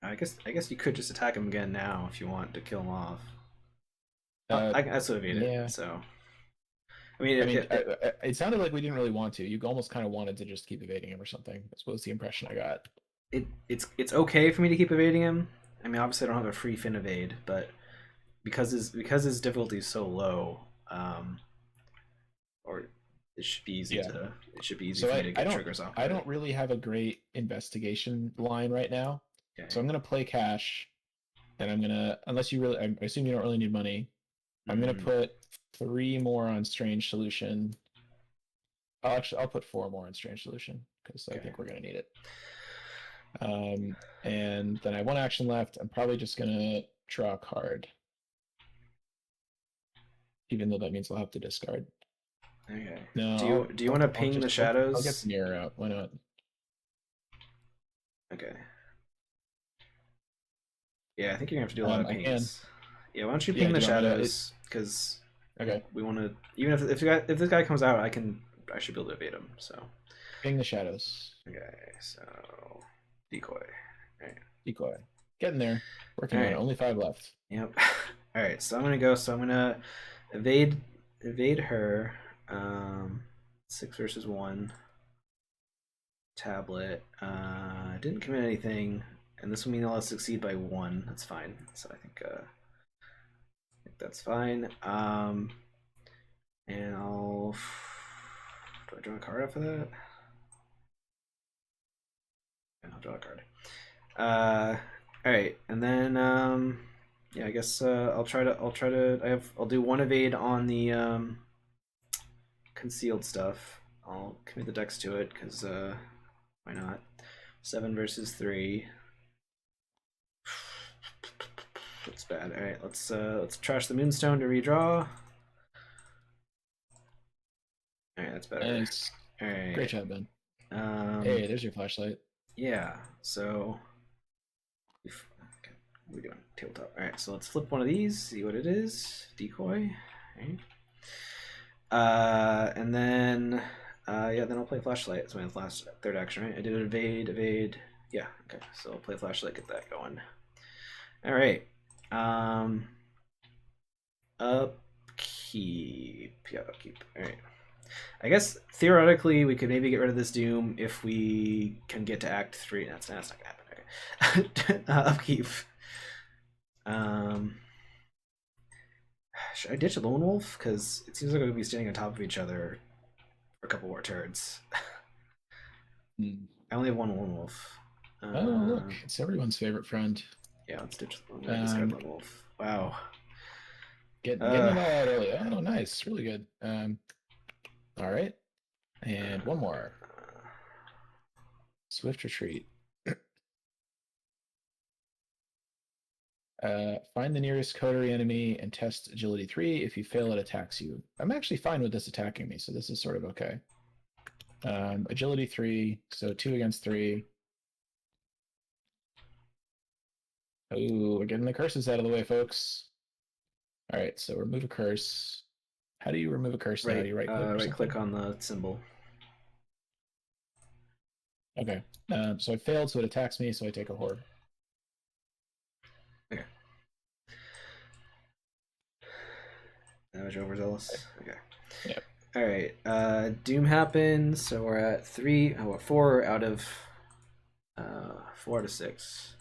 I guess you could just attack him again now if you want to kill him off. Uh, I can also evade it. yeah. So I mean, I mean, it sounded like we didn't really want to. You almost kind of wanted to just keep evading him or something. That was the impression I got. it's okay for me to keep evading him. I mean, obviously, I don't have a free fin evade, but because his difficulty is so low, or it should be easy Yeah. to it should be easy So for me I, to I get don't triggers off I of it. don't really have a great investigation line right now. So Okay. I'm gonna play cash, and I'm gonna unless you really I assume you don't really need money. I'm gonna Mm, put 3 more on strange solution. I'll put 4 more on strange solution because I okay. think we're gonna need it. And then I have 1 action left. I'm probably just gonna draw a card, even though that means I'll have to discard. Okay. No, Do you want to ping the I'll get shadows? the mirror out. Why not? Okay. Yeah, I think you're gonna have to do a lot of I can. pings. Yeah, why don't you Yeah. ping Do the you want me to? shadows? Because Okay. we want to. Even if this guy comes out, I should be able to evade him. So Ping the shadows. okay, so decoy. Right. Decoy. Getting there. All Working on it. right. Only 5 left. Yep. All right. So I'm gonna go. So I'm gonna evade her. 6 versus 1 tablet. Didn't commit anything, and this will mean I'll succeed by 1. That's fine. So I think that's fine. And do I draw a card after that? And I'll draw a card. All right, and then yeah, I guess I'll do 1 evade on the concealed stuff. I'll commit the dex to it because why not? 7 versus 3. That's bad. All right, let's trash the Moonstone to redraw. All right, that's better. Nice. All right. Great job, Ben. Um, Hey, there's your flashlight. yeah. So, okay, what are we doing? Tabletop. All right. So let's flip one of these. See what it is. Decoy. All right. And then, yeah, then I'll play flashlight. It's my last third action, right? I did evade. Yeah. Okay. So I'll play flashlight. Get that going. All right. Upkeep. Yeah, upkeep. All right. I guess theoretically we could maybe get rid of this doom if we can get to Act 3. That's not gonna happen. Okay. Upkeep. Um, should I ditch a lone wolf? Because it seems like we're gonna be standing on top of each other for a couple more turns. I only have 1 lone wolf. Oh, look, it's everyone's favorite friend. Yeah, let's ditch. I'm gonna discard lone wolf. Wow. Getting it all out early. Oh, nice, really good. All right, and 1 more. Swift retreat. Find the nearest coterie enemy and test agility 3. If you fail, it attacks you. I'm actually fine with this attacking me, so this is sort of okay. Agility 3, so 2 against 3. Oh, we're getting the curses out of the way, folks. All right, so remove a curse. How do you remove a curse now? Do you right click or right something? click on the symbol. Okay. So I failed, so it attacks me, so I take a horror. Okay. Damage overzealous. Okay. Yep. All right. Doom happens. So we're at 3. Oh, 4 out of 6.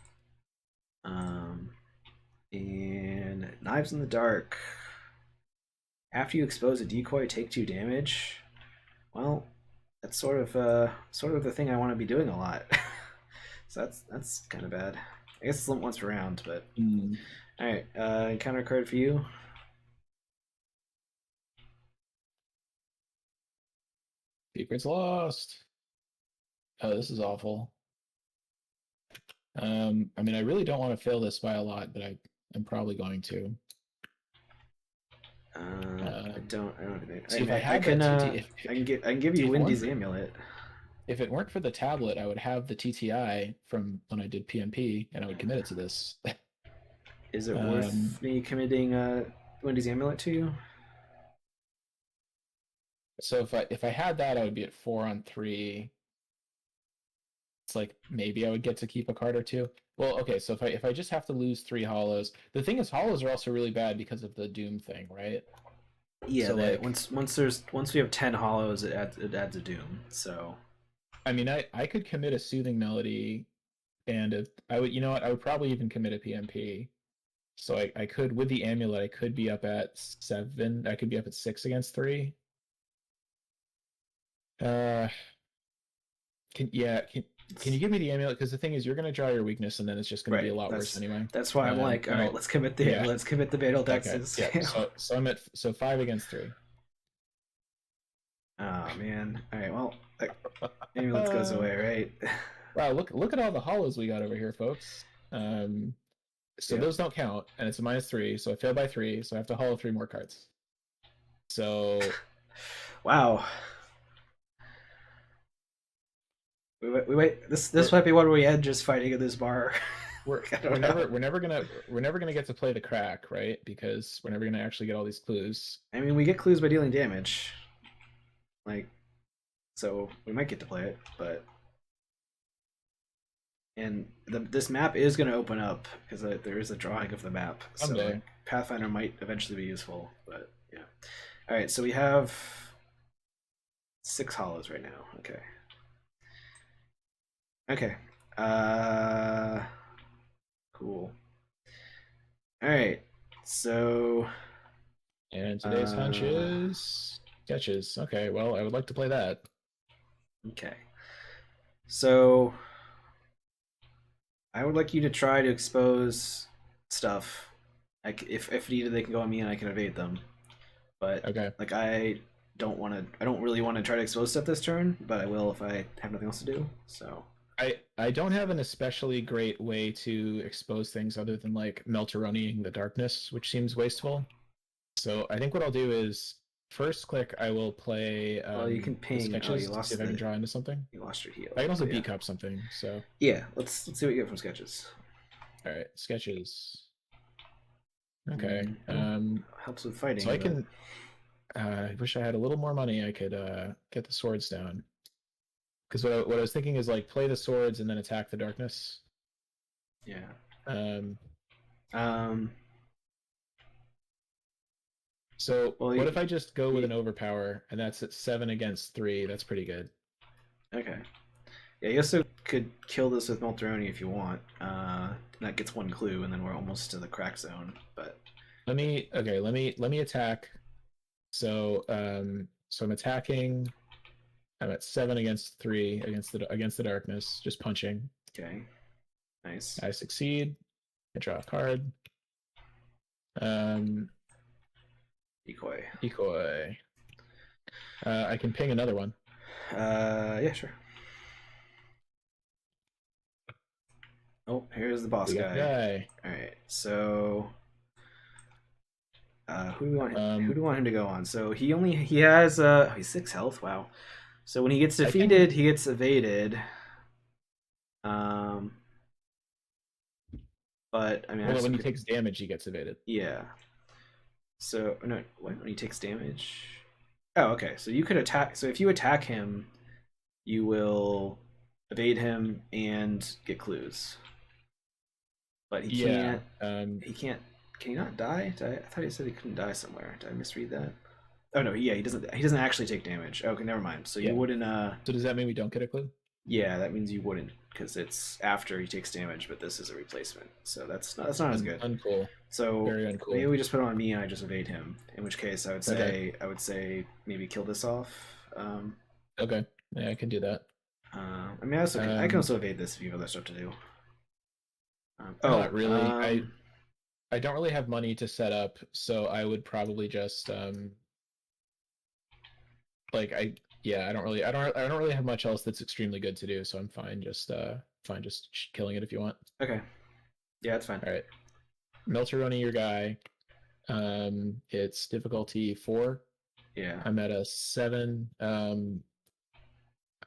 And Knives in the Dark. After you expose a decoy, take 2 damage. Well, that's sort of the thing I want to be doing a lot. So that's kind of bad. I guess it's once per round, but all right. Encounter card for you. Secret's lost. Oh, this is awful. I mean, I really don't want to fail this by a lot, but I'm probably going to. I don't. I don't think. I See, if mean, I I had can. that TT, I can give you if it weren't Wendy's for amulet. if it weren't for the tablet, I would have the TTI from when I did PMP, and I would commit it to this. Is it um, worth me committing Wendy's amulet to you? so if I had that, I would be at 4 on 3. It's like maybe I would get to keep a card or two. Well, okay, so if I just have to lose 3 hollows, the thing is hollows are also really bad because of the doom thing, right? Yeah. So That like, once we have 10 hollows, it adds a doom. So I mean, I could commit a soothing melody, and I would, you know what, I would probably even commit a PMP. So I could, with the amulet, I could be up at 7. I could be up at 6 against 3. Uh, can you give me the amulet? Because the thing is, you're gonna draw your weakness, and then it's just gonna be right. a lot worse anyway. That's why I'm like, all And right, I'll, let's commit the yeah, Beetle okay, Dex's yeah. fail. So I'm at 5 against 3. Oh man. All right. Well, amulet goes away, right? Wow, look at all the hollows we got over here, folks. So Yep. those don't count, and it's a -3, so I fail by 3, so I have to hollow 3 more cards. So Wow. We wait. This we're might be one we end just fighting in this bar. we're I we're don't know. never gonna get to play the crack, right? Because we're never gonna actually get all these clues. I mean, we get clues by dealing damage. Like, so we might get to play it, but this map is going to open up because there is a drawing of the map. So Someday. like, Pathfinder might eventually be useful, but yeah. All right, so we have 6 hollows right now. Okay. Okay. Cool. All right. So And today's hunch is sketches. Okay, well, I would like to play that. okay. So I would like you to try to expose stuff. Like if needed, they can go on me and I can evade them. But Okay. like I don't really want to try to expose stuff this turn, but I will if I have nothing else to do. So I don't have an especially great way to expose things other than like Melteroniing the darkness, which seems wasteful. So I think what I'll do is first click I will play well, you can the ping. Oh, sketches to see if I can draw into something. you lost your heal. I can also But yeah. beat cup something. So Yeah, let's see what you get from sketches. all right, sketches. Okay. Helps with fighting. So I but... can. I wish I had a little more money. I could get the swords down. Because what I was thinking is like play the swords and then attack the darkness. Yeah. So well, what if I just go with an overpower and that's at 7 against 3? That's pretty good. Okay. Yeah, you also could kill this with Melteroni if you want. That gets 1 clue, and then we're almost to the crack zone. But let me attack. So so I'm attacking. I'm at 7 against 3 against the darkness, just punching. okay, nice. I succeed. I draw a card. Decoy. Decoy. I can ping another one. Yeah, sure. Oh, here's the boss guy. All right, so who do we want? Who do we want him to go on? So he has he's 6 health. Wow. So when he gets defeated, he gets evaded. But I mean, well, when he takes damage, he gets evaded. Yeah. So no, when he takes damage. Oh, okay. So you could attack. So if you attack him, you will evade him and get clues. But he can't. He can't. Can he not die? I thought he said he couldn't die somewhere. Did I misread that? Oh no, yeah, he doesn't. He doesn't actually take damage. Okay, never mind. So you wouldn't. So does that mean we don't get a clue? Yeah, that means you wouldn't, because it's after he takes damage, but this is a replacement. So that's not as good. Uncool. So very uncool. Maybe we just put it on me and I just evade him. In which case, I would say maybe kill this off. Okay, yeah, I can do that. I mean, I can also evade this if you have other stuff to do. Not really. I don't really have money to set up, so I would probably just like yeah, I don't really have much else that's extremely good to do, so I'm fine just killing it if you want. Okay. Yeah, it's fine. All right, Melteroni, your guy. It's difficulty 4. Yeah. I'm at a 7. I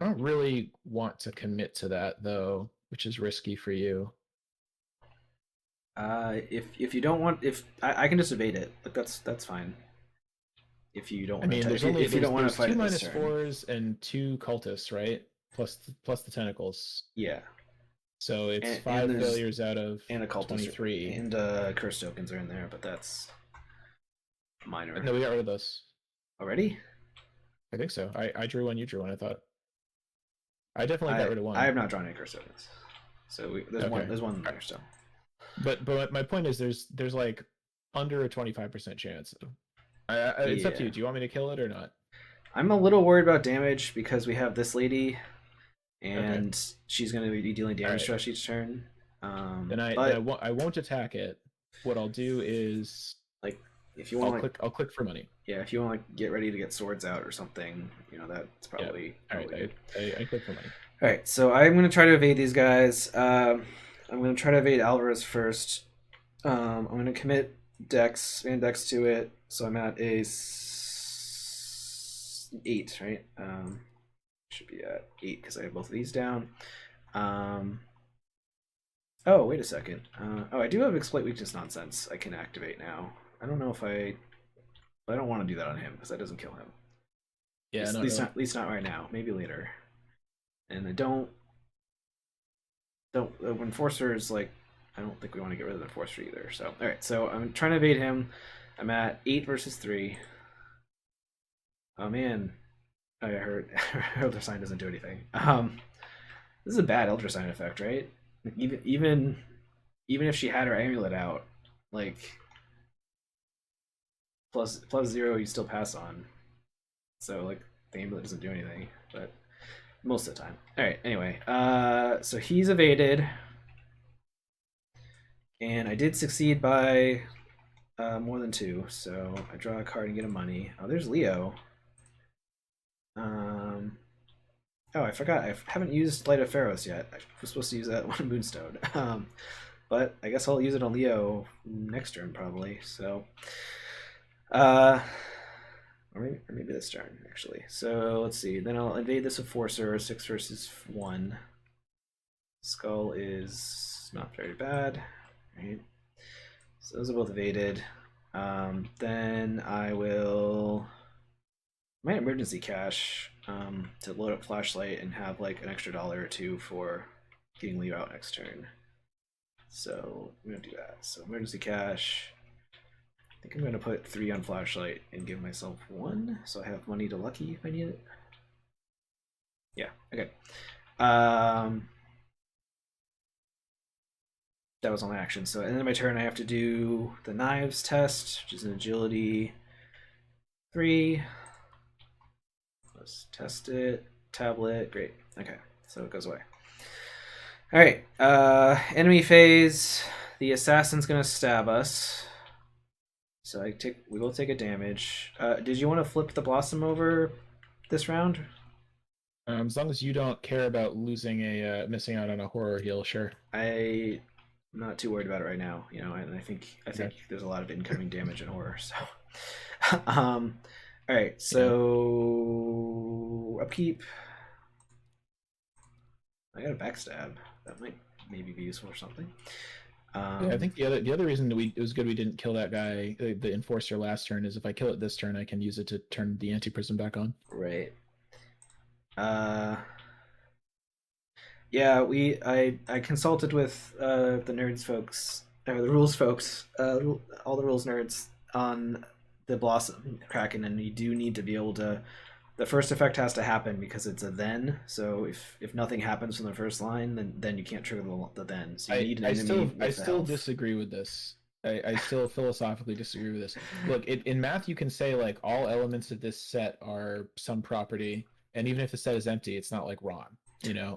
don't really want to commit to that though, which is risky for you. If you don't want, if I can just evade it, but that's fine. If you don't I want mean, to, there's only if you don't want to there's fight two it this minus turn. fours and 2 cultists, right? Plus the tentacles. Yeah. So it's And 5 there's failures out of and a cultist 23. and curse tokens are in there, but that's minor. No, we got rid of those. Already? I think so. I drew one, you drew one. I thought I definitely got I rid of I one. have not drawn any curse tokens, so Okay. there's one there still. But my point is there's like under a 25% chance. It's up to Yeah, you. Do you want me to kill it or not? I'm a little worried about damage because we have this lady, Okay. and she's going to be dealing All damage right. to us each turn. Then But I won't attack it. What I'll do is like, if you want to like, I'll click for money. yeah, if you want to like get ready to get swords out or something, that's Yeah. All right. probably good. I click for money. All right, so I'm going to try to evade these guys. I'm going to try to evade Alvarez first. I'm going to commit Dex and Dex to it, so I'm at a 8, right? Should be at 8 because I have both of these down. Oh, wait a second. I do have exploit weakness nonsense I can activate now. I don't know if I don't want to do that on him because that doesn't kill him. Yeah, At not least really. not at least not right now. Maybe later. And I don't enforcers like I don't think we want to get rid of the enforcer either. So all right, so I'm trying to evade him. I'm at 8 versus 3. Oh man, I heard Elder Sign doesn't do anything. This is a bad Elder Sign effect, right? Like, even if she had her amulet out, like plus 0, you still pass on. So like the amulet doesn't do anything, but most of the time. All right. Anyway, so he's evaded, and I did succeed by more than 2. So I draw a card and get a money. Oh, there's Leo. Um, oh, I forgot. I haven't used Light of Pharaohs yet. I was supposed to use that one Moonstone. But I guess I'll use it on Leo next turn probably. So, uh, or maybe this turn actually. So let's see. Then I'll invade this with Forcer 6 versus 1. Skull is not very bad, right? So those are both evaded. Then I will my emergency cash to load up flashlight and have like an extra dollar or two for getting Leo out next turn. So I'm gonna do that. So emergency cash. I think I'm gonna put 3 on flashlight and give myself 1, so I have money to lucky if I need it. Yeah. Okay. Um, that was all my action. So and then my turn, I have to do the knives test, which is an agility 3. Let's test it. Tablet. Great. Okay. So it goes away. All right. Enemy phase. The assassin's gonna stab us. So we both take a damage. Did you want to flip the blossom over this round? As long as you don't care about losing missing out on a horror heal, sure. I'm not too worried about it right now, and I Okay. think there's a lot of incoming damage in horror. So, all right. Yeah. So upkeep. I got a backstab. That might maybe be useful or something. Yeah, I think the other reason that it was good we didn't kill that guy, the enforcer last turn, is if I kill it this turn, I can use it to turn the anti-prism back on. Right. Uh, yeah, I consulted with the nerds folks or the rules folks, all the rules nerds on the Blossom Kraken, and you do need to be able to. The first effect has to happen because it's a then. So if nothing happens from the first line, then you can't trigger the then. So you need an enemy with I the still health. disagree with this. I still philosophically disagree with this. Look, in math, you can say like all elements of this set are some property, and even if the set is empty, it's not like wrong.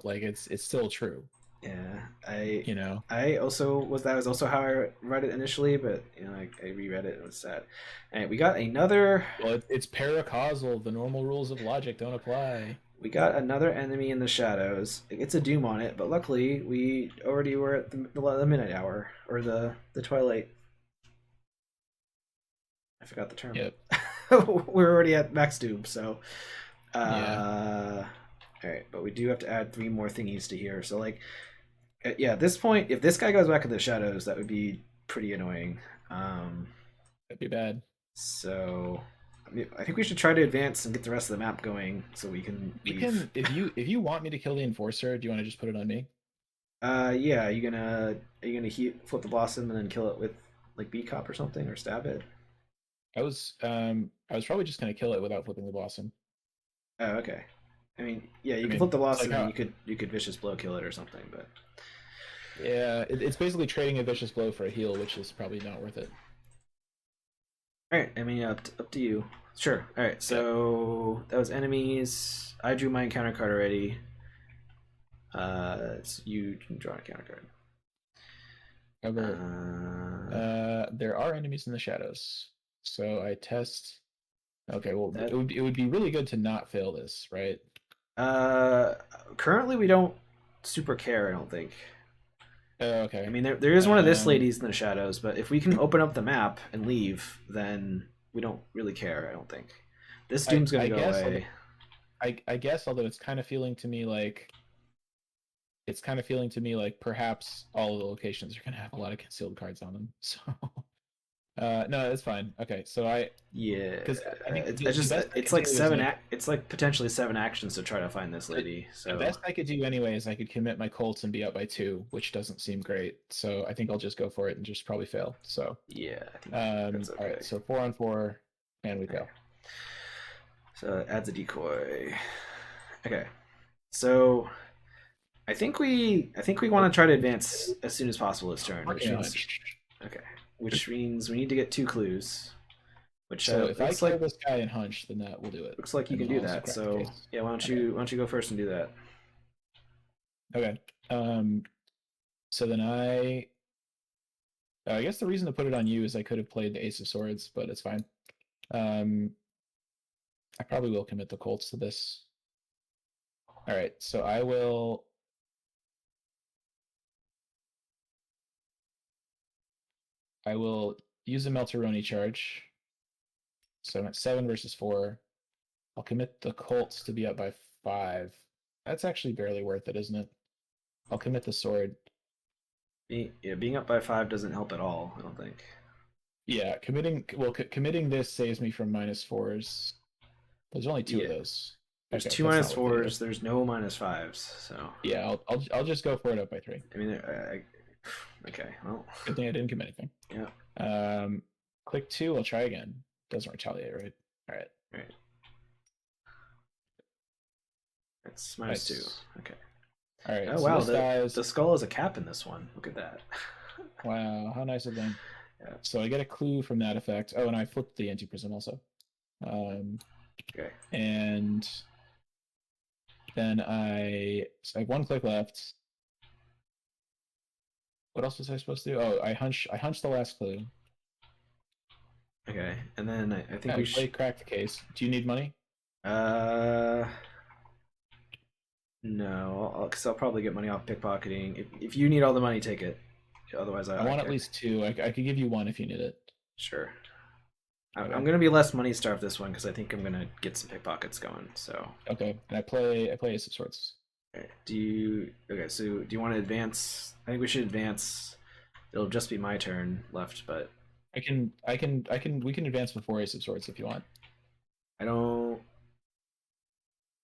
Like it's still true. Yeah, I You know, I also was also how I read it initially, but I reread it and it was sad. And we got another well, it's paracausal. The normal rules of logic don't apply. enemy in the shadows. It's a doom on it, but luckily we already were at the midnight hour or the twilight. I forgot the term. Yep. We're already at max doom, so Yeah. all right, but we do have to add three more thingies to here. So like, yeah, at this point, if this guy goes back in the shadows, that would be pretty annoying. Um, That'd be bad. so I think we should try to advance and get the rest of the map going so we can We leave. can, if you want me to kill the enforcer, do you want to just put it on me? Yeah, are you gonna flip the blossom and then kill it with like B cop or something or stab it? I was probably just gonna kill it without flipping the blossom. Oh, okay. I mean, yeah, you I can flip mean, the it's like blossom and how, you could vicious blow kill it or something, but yeah, it's basically trading a vicious blow for a heal, which is probably not worth it. all right. I mean, up to you. Sure. All right. Yep. So that was enemies. I drew my encounter card already. So you can draw an encounter card. However, Uh, there are enemies in the shadows, so I test. Okay, well, that it would be really good to not fail this, right? uh, currently we don't super care. I don't think. I Okay. mean, there is one of this Um, ladies in the shadows, but if we can open up the map and leave, then we don't really care. I don't think. This doom's gonna I go guess away. I guess although it's kind of feeling to me like perhaps all of the locations are gonna have a lot of concealed cards on them. So no, it's fine. Okay, so Yeah, because I think the best I it's could like do is like it's like potentially seven actions to try to find this the, lady. the So best I could do anyway is I could commit my Colts and be up by 2, which doesn't seem great. So I think I'll just go for it and just probably fail. So yeah, I think that's all right, okay. so 4 on 4, and we All right. fail. So it adds a decoy. Okay. So I think we want to try to advance as soon as possible this turn, which Working a means hunch. okay, which means we need to get two clues. Which So if I looks kill like this guy and hunch, then that will do it, you and can then do I'll also that. crack the So case. yeah, Okay. why don't you go first and do that? Okay. Um. So then I guess the reason to put it on you is I could have played the Ace of Swords, but it's fine. Um. I probably will commit the Colts to this. All right. So I will use a Melteroni charge. So I'm at 7 versus 4. I'll commit the Colts to be up by 5. That's actually barely worth it, isn't it? I'll commit the sword. Being up by five doesn't help at all. I don't think. Yeah, committing this saves me from -4s. There's only 2 of Yeah, those. there's Okay, two that's minus not worth it either. fours. There's no minus fives. So Yeah, I'll just go for it up by 3. I mean, okay. Well, Good thing I didn't commit anything. yeah. Um, click 2. I'll try again. Doesn't retaliate, right? All right. All right. It's minus two. Nice. Okay. All right. Oh So wow, this dies. the skull is a cap in this one. Look at that. Wow, how nice of them. Yeah. So I get a clue from that effect. Oh, and I flipped the anti-prism also. Okay. And then so I have 1 click left. What else was I supposed to do? Oh, I hunch the last clue. Okay. And then I think I we should. play crack the case. Do you need money? Uh, no, because I'll probably get money off pickpocketing. If you need all the money, take it. Otherwise, I I want at can. least 2. I could give you 1 if you need it. Sure. I'm Okay. gonna be less money starved this one because I think I'm gonna get some pickpockets going. So. Okay. And I play Ace of Swords. Okay. Do you? Okay. So do you want to advance? I think we should advance. It'll just be my turn left, but We can advance before Ace of Swords if you want. I don't.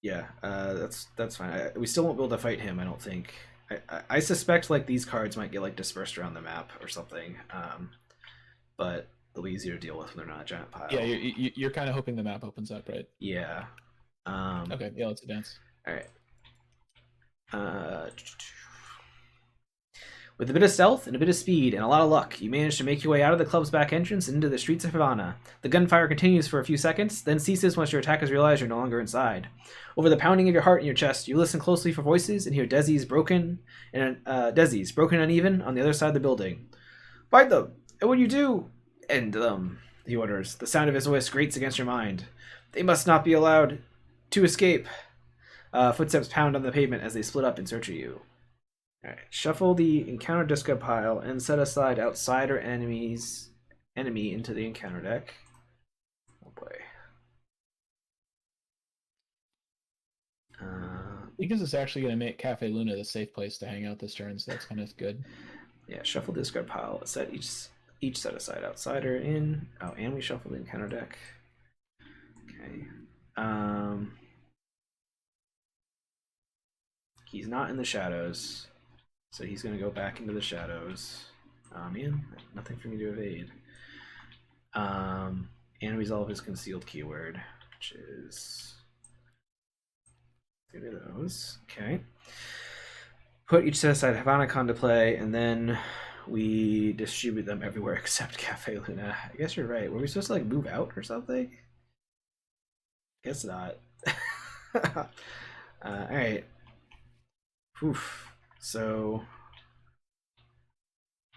Yeah, that's fine. We still won't be able to fight him. I don't think. I suspect like these cards might get like dispersed around the map or something. But they'll be easier to deal with when they're not a giant pile. Yeah, you're kind of hoping the map opens up, right? Yeah. Okay. Yeah, let's advance. All right. Uh, With a bit of stealth and a bit of speed and a lot of luck, you manage to make your way out of the club's back entrance and into the streets of Havana. The gunfire continues for a few seconds, then ceases once your attackers realize you're no longer inside. Over the pounding of your heart in your chest, you listen closely for voices and hear Desi's broken and uneven on the other side of the building. Fight them! And when you do, end them, he orders. The sound of his voice grates against your mind. They must not be allowed to escape. Footsteps pound on the pavement as they split up in search of you. All right. Shuffle the encounter discard pile and set aside outsider enemy into the encounter deck. Oh boy. Because it's actually going to make Cafe Luna the safe place to hang out this turn, so that's kind of good. Yeah, shuffle discard pile. Set each set aside outsider in. Oh, and we shuffle the encounter deck. Okay. He's not in the shadows. So he's going to go back into the shadows. Man, nothing for me to evade. And resolve his concealed keyword, which is... Get rid of those. Okay. Put each set aside Havana to play, and then we distribute them everywhere except Cafe Luna. I guess you're right. Were we supposed to like move out or something? Guess not. Alright. Oof. So,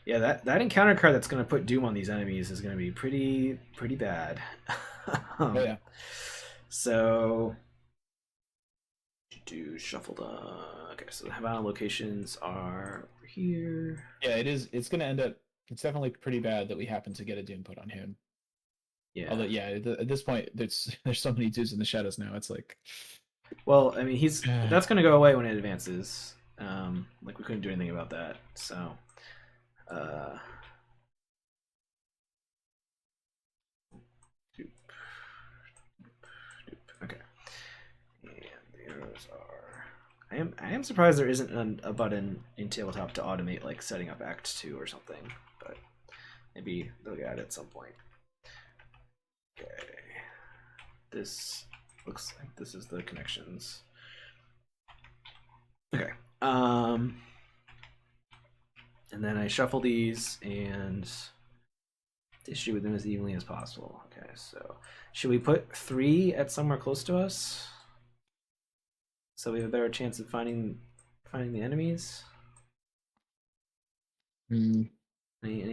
yeah, that encounter card that's going to put Doom on these enemies is going to be pretty bad. Oh, yeah. So, do shuffle the... Okay, so the Havana locations are over here. Yeah, it is. It's going to end up... It's definitely pretty bad that we happen to get a Doom put on him. Yeah. Although, yeah, at this point, there's so many dudes in the shadows now. It's like... Well, I mean, that's going to go away when it advances. Like we couldn't do anything about that. So, okay. And the arrows are. I am surprised there isn't a button in tabletop to automate like setting up Act 2 or something, but maybe they'll get it at some point. Okay. This looks like this is the connections. Okay. And then I shuffle these and distribute them as evenly as possible. Okay, so should we put 3 at somewhere close to us so we have a better chance of finding the enemies? Any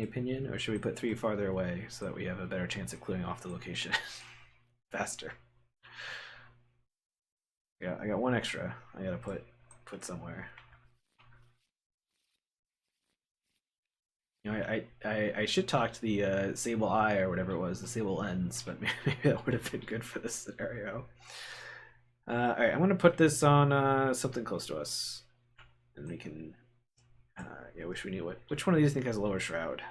opinion, or should we put 3 farther away so that we have a better chance of clearing off the location faster? Yeah, I got 1 extra. I gotta put somewhere. You know, I should talk to the Sable Eye or whatever it was, the Sable Lens, but maybe that would have been good for this scenario. All right, I'm gonna put this on something close to us, and we can. Yeah, wish we knew which one of these I think has a lower shroud.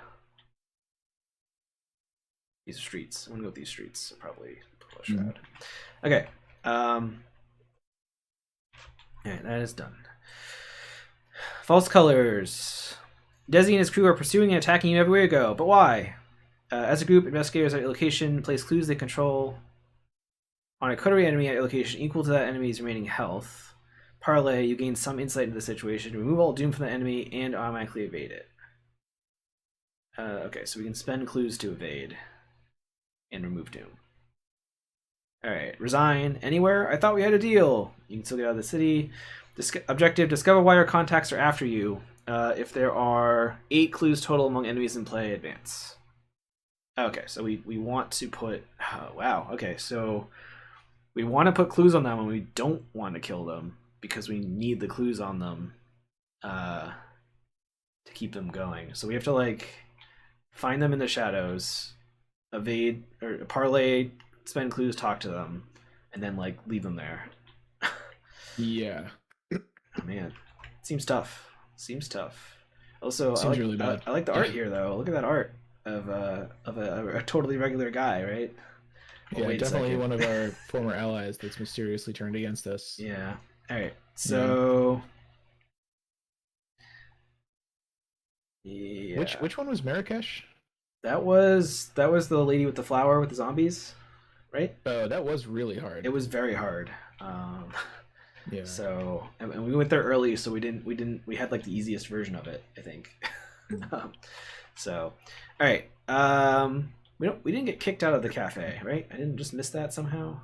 These are streets. I'm gonna go with these streets. Probably lower shroud. Okay. All right, that is done. False colors. Desi and his crew are pursuing and attacking you everywhere you go, but why? As a group, investigators at your location place clues they control on a coterie enemy at your location equal to that enemy's remaining health. Parlay, you gain some insight into the situation, remove all doom from the enemy, and automatically evade it. Okay, so we can spend clues to evade and remove doom. Alright, resign. Anywhere? I thought we had a deal. You can still get out of the city. Objective, discover why your contacts are after you. If there are 8 clues total among enemies in play, advance. Okay, so we want to put... Oh, wow, okay, so we want to put clues on them and we don't want to kill them because we need the clues on them to keep them going. So we have to, like, find them in the shadows, evade, or parlay, spend clues, talk to them, and then, like, leave them there. Yeah. Oh, man. Seems tough. Seems tough. Also, Seems really bad. I like the art here, though. Look at that art of a totally regular guy, right? Yeah, definitely one of our former allies that's mysteriously turned against us. Yeah. All right. So. Yeah. Which one was Marrakesh? That was the lady with the flower with the zombies, right? Oh, that was really hard. It was very hard. Yeah. So and we went there early, so we had like the easiest version of it, I think. Mm. um, so, all right. We didn't get kicked out of the cafe, right? I didn't just miss that somehow.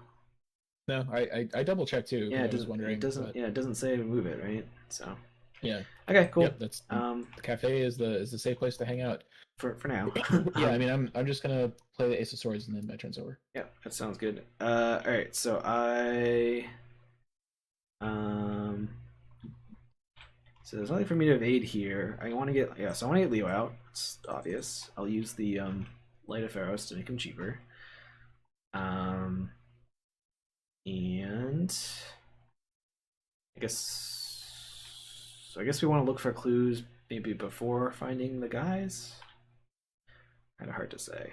No, I double checked too Yeah, because I was wondering, but it doesn't say move it, right? So yeah. okay, cool. Yep, that's Um, the cafe is the safe place to hang out. for now. Yeah, I mean, I'm just gonna play the Ace of Swords and then my turn's over. Yeah, that sounds good. All right, so um, so there's nothing for me to evade here. I want to get so I want to get Leo out. It's obvious. I'll use the Light of Pharaohs to make him cheaper. Um, and I guess we want to look for clues maybe before finding the guys. Kind of hard to say.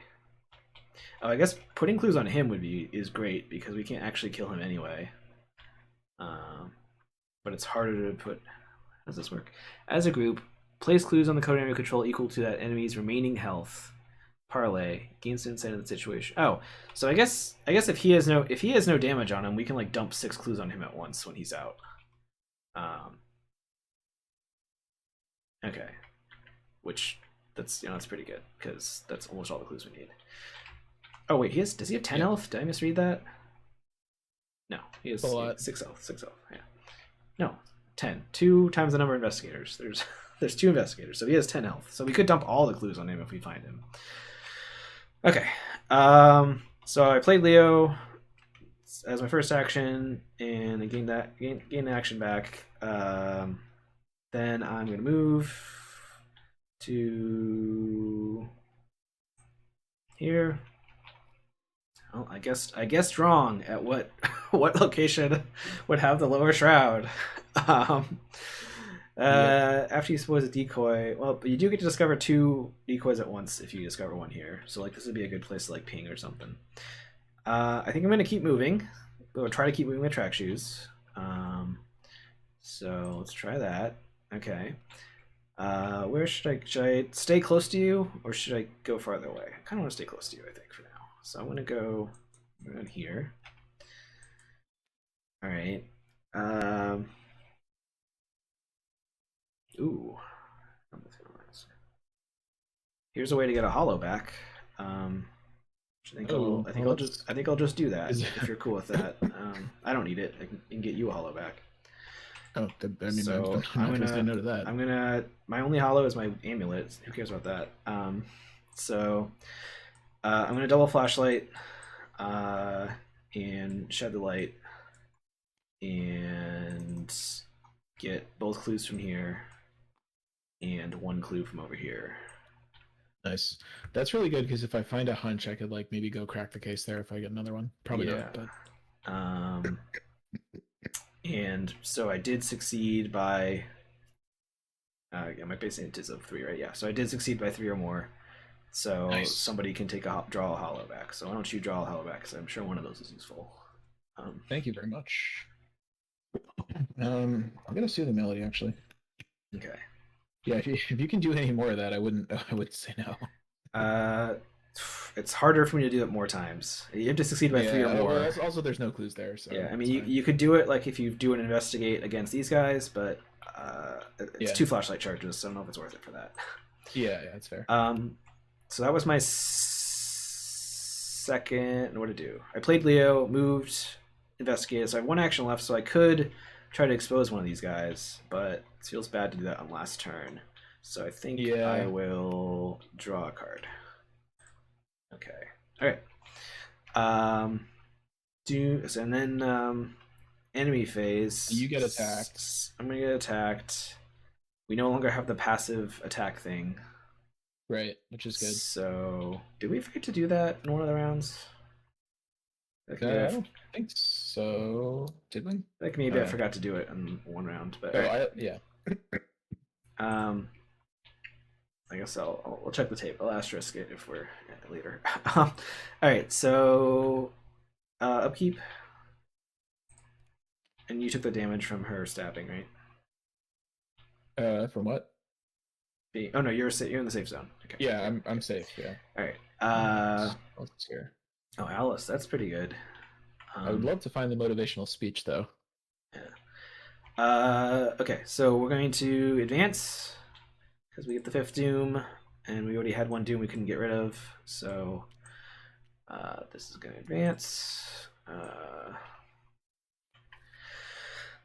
Oh, I guess putting clues on him is great because we can't actually kill him anyway. Um, but it's harder to put. How does this work? As a group, place clues on the code area control equal to that enemy's remaining health. Parlay gains insight into the situation. Oh, so I guess if he has no damage on him, we can like dump 6 clues on him at once when he's out. Um, okay, which that's pretty good because that's almost all the clues we need. Oh wait, does he have 10 Yeah, health? Did I misread that? No, he has a lot. 6 health. 6 health. Yeah. No, 10. 2 times the number of investigators. There's 2 investigators, so he has 10 health. So we could dump all the clues on him if we find him. Okay. So I played Leo as my first action, and I gained the action back. Then I'm gonna move to here. Oh, I guessed wrong at what what location would have the lower shroud. Um, Yep. After you suppose a decoy, well, but you do get to discover 2 decoys at once if you discover one here. So like this would be a good place to like ping or something. I think I'm gonna keep moving. We'll try to keep moving with track shoes. So let's try that. Okay. Where should I stay close to you or should I go farther away? I kind of want to stay close to you, I think, for now. So I'm gonna go around here. All right. Um. Ooh. Here's a way to get a hollow back. Oh, well, that's I think I'll just do that is. if you're cool with that. I don't need it. I can get you a hollow back. Oh, I mean, So I'm not gonna say no to that. my only hollow is my amulet. Who cares about that? So I'm gonna double flashlight, uh, and shed the light, and get both clues from here, and 1 clue from over here. Nice. That's really good because if I find a hunch, I could like maybe go crack the case there if I get another one. Probably Yeah. not, but Um, and so I did succeed by. Yeah, my base int is of 3, right? Yeah, so I did succeed by 3 or more. So nice. somebody can draw a hollow back. So why don't you draw a hollow back? Because I'm sure one of those is useful. Thank you very much. I'm gonna see the melody actually. Okay. Yeah, if you can do any more of that, I wouldn't say no. Uh, it's harder for me to do it more times. You have to succeed by 3 or Yeah. Well, more. also there's no clues there, so Yeah, I mean it's fine. you could do it like if you do an investigate against these guys, but it's Yeah. 2 flashlight charges, so I don't know if it's worth it for that. Yeah, that's fair. So that was my second. What to do? I played Leo, moved, investigated. So I have 1 action left, so I could try to expose one of these guys, but it feels bad to do that on last turn. So I think I Yeah. will draw a card. Okay. All right. Um, and then enemy phase. You get attacked. I'm gonna get attacked. We no longer have the passive attack thing. Right, which is good. So, did we forget to do that in one of the rounds? Like maybe I don't think so. Did we? I forgot to do it in one round. But Oh, all right. yeah. Um, I guess I'll check the tape. I'll asterisk it if we're later. All right. So, upkeep, and you took the damage from her stabbing, right? From what? Oh no, you're in the safe zone. Okay. Yeah, I'm safe. Yeah. All right. What's here? Oh, Alice, that's pretty good. I would love to find the motivational speech though. Yeah. Okay, so we're going to advance because we get the fifth doom, and we already had one doom we couldn't get rid of. So this is going to advance.